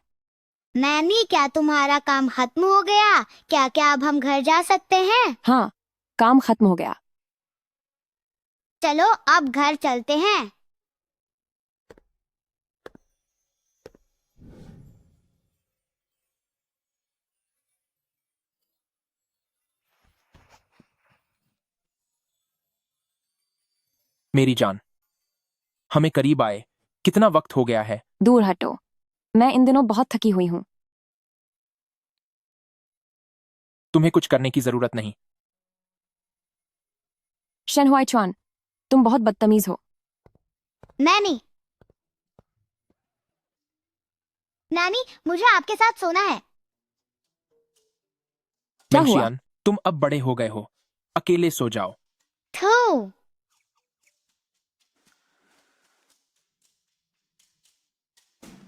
नैनी, क्या तुम्हारा काम खत्म हो गया? क्या अब हम घर जा सकते हैं? हाँ, काम खत्म हो गया। चलो अब घर चलते हैं। मेरी जान, हमें करीब आए। कितना वक्त हो गया है? दूर हटो, मैं इन दिनों बहुत थकी हुई हूँ। तुम्हें कुछ करने की जरूरत नहीं। शेन हुआइचुन, तुम बहुत बदतमीज हो। नैनी, नानी, मुझे आपके साथ सोना है। क्या हुआ? मेंगशियान, तुम अब बड़े हो गए हो, अकेले सो जाओ। थू।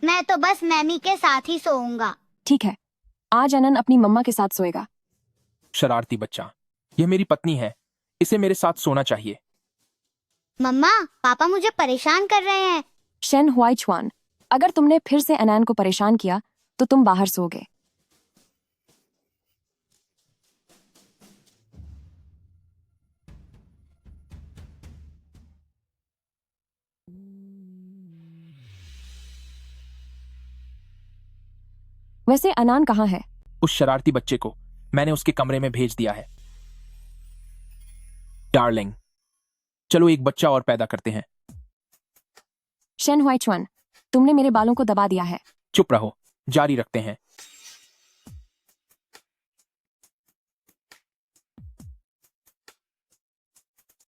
मैं तो बस मैमी के साथ ही सोऊंगा। ठीक है, आज अनन अपनी मम्मा के साथ सोएगा। शरारती बच्चा, यह मेरी पत्नी है, इसे मेरे साथ सोना चाहिए। मम्मा, पापा मुझे परेशान कर रहे हैं। शेन हुआइचुन, अगर तुमने फिर से अनैन को परेशान किया तो तुम बाहर सोओगे। वैसे अनान कहाँ है? उस शरारती बच्चे को मैंने उसके कमरे में भेज दिया है। डार्लिंग, चलो एक बच्चा और पैदा करते हैं। शेन हुआइचुन, तुमने मेरे बालों को दबा दिया है। चुप रहो, जारी रखते हैं।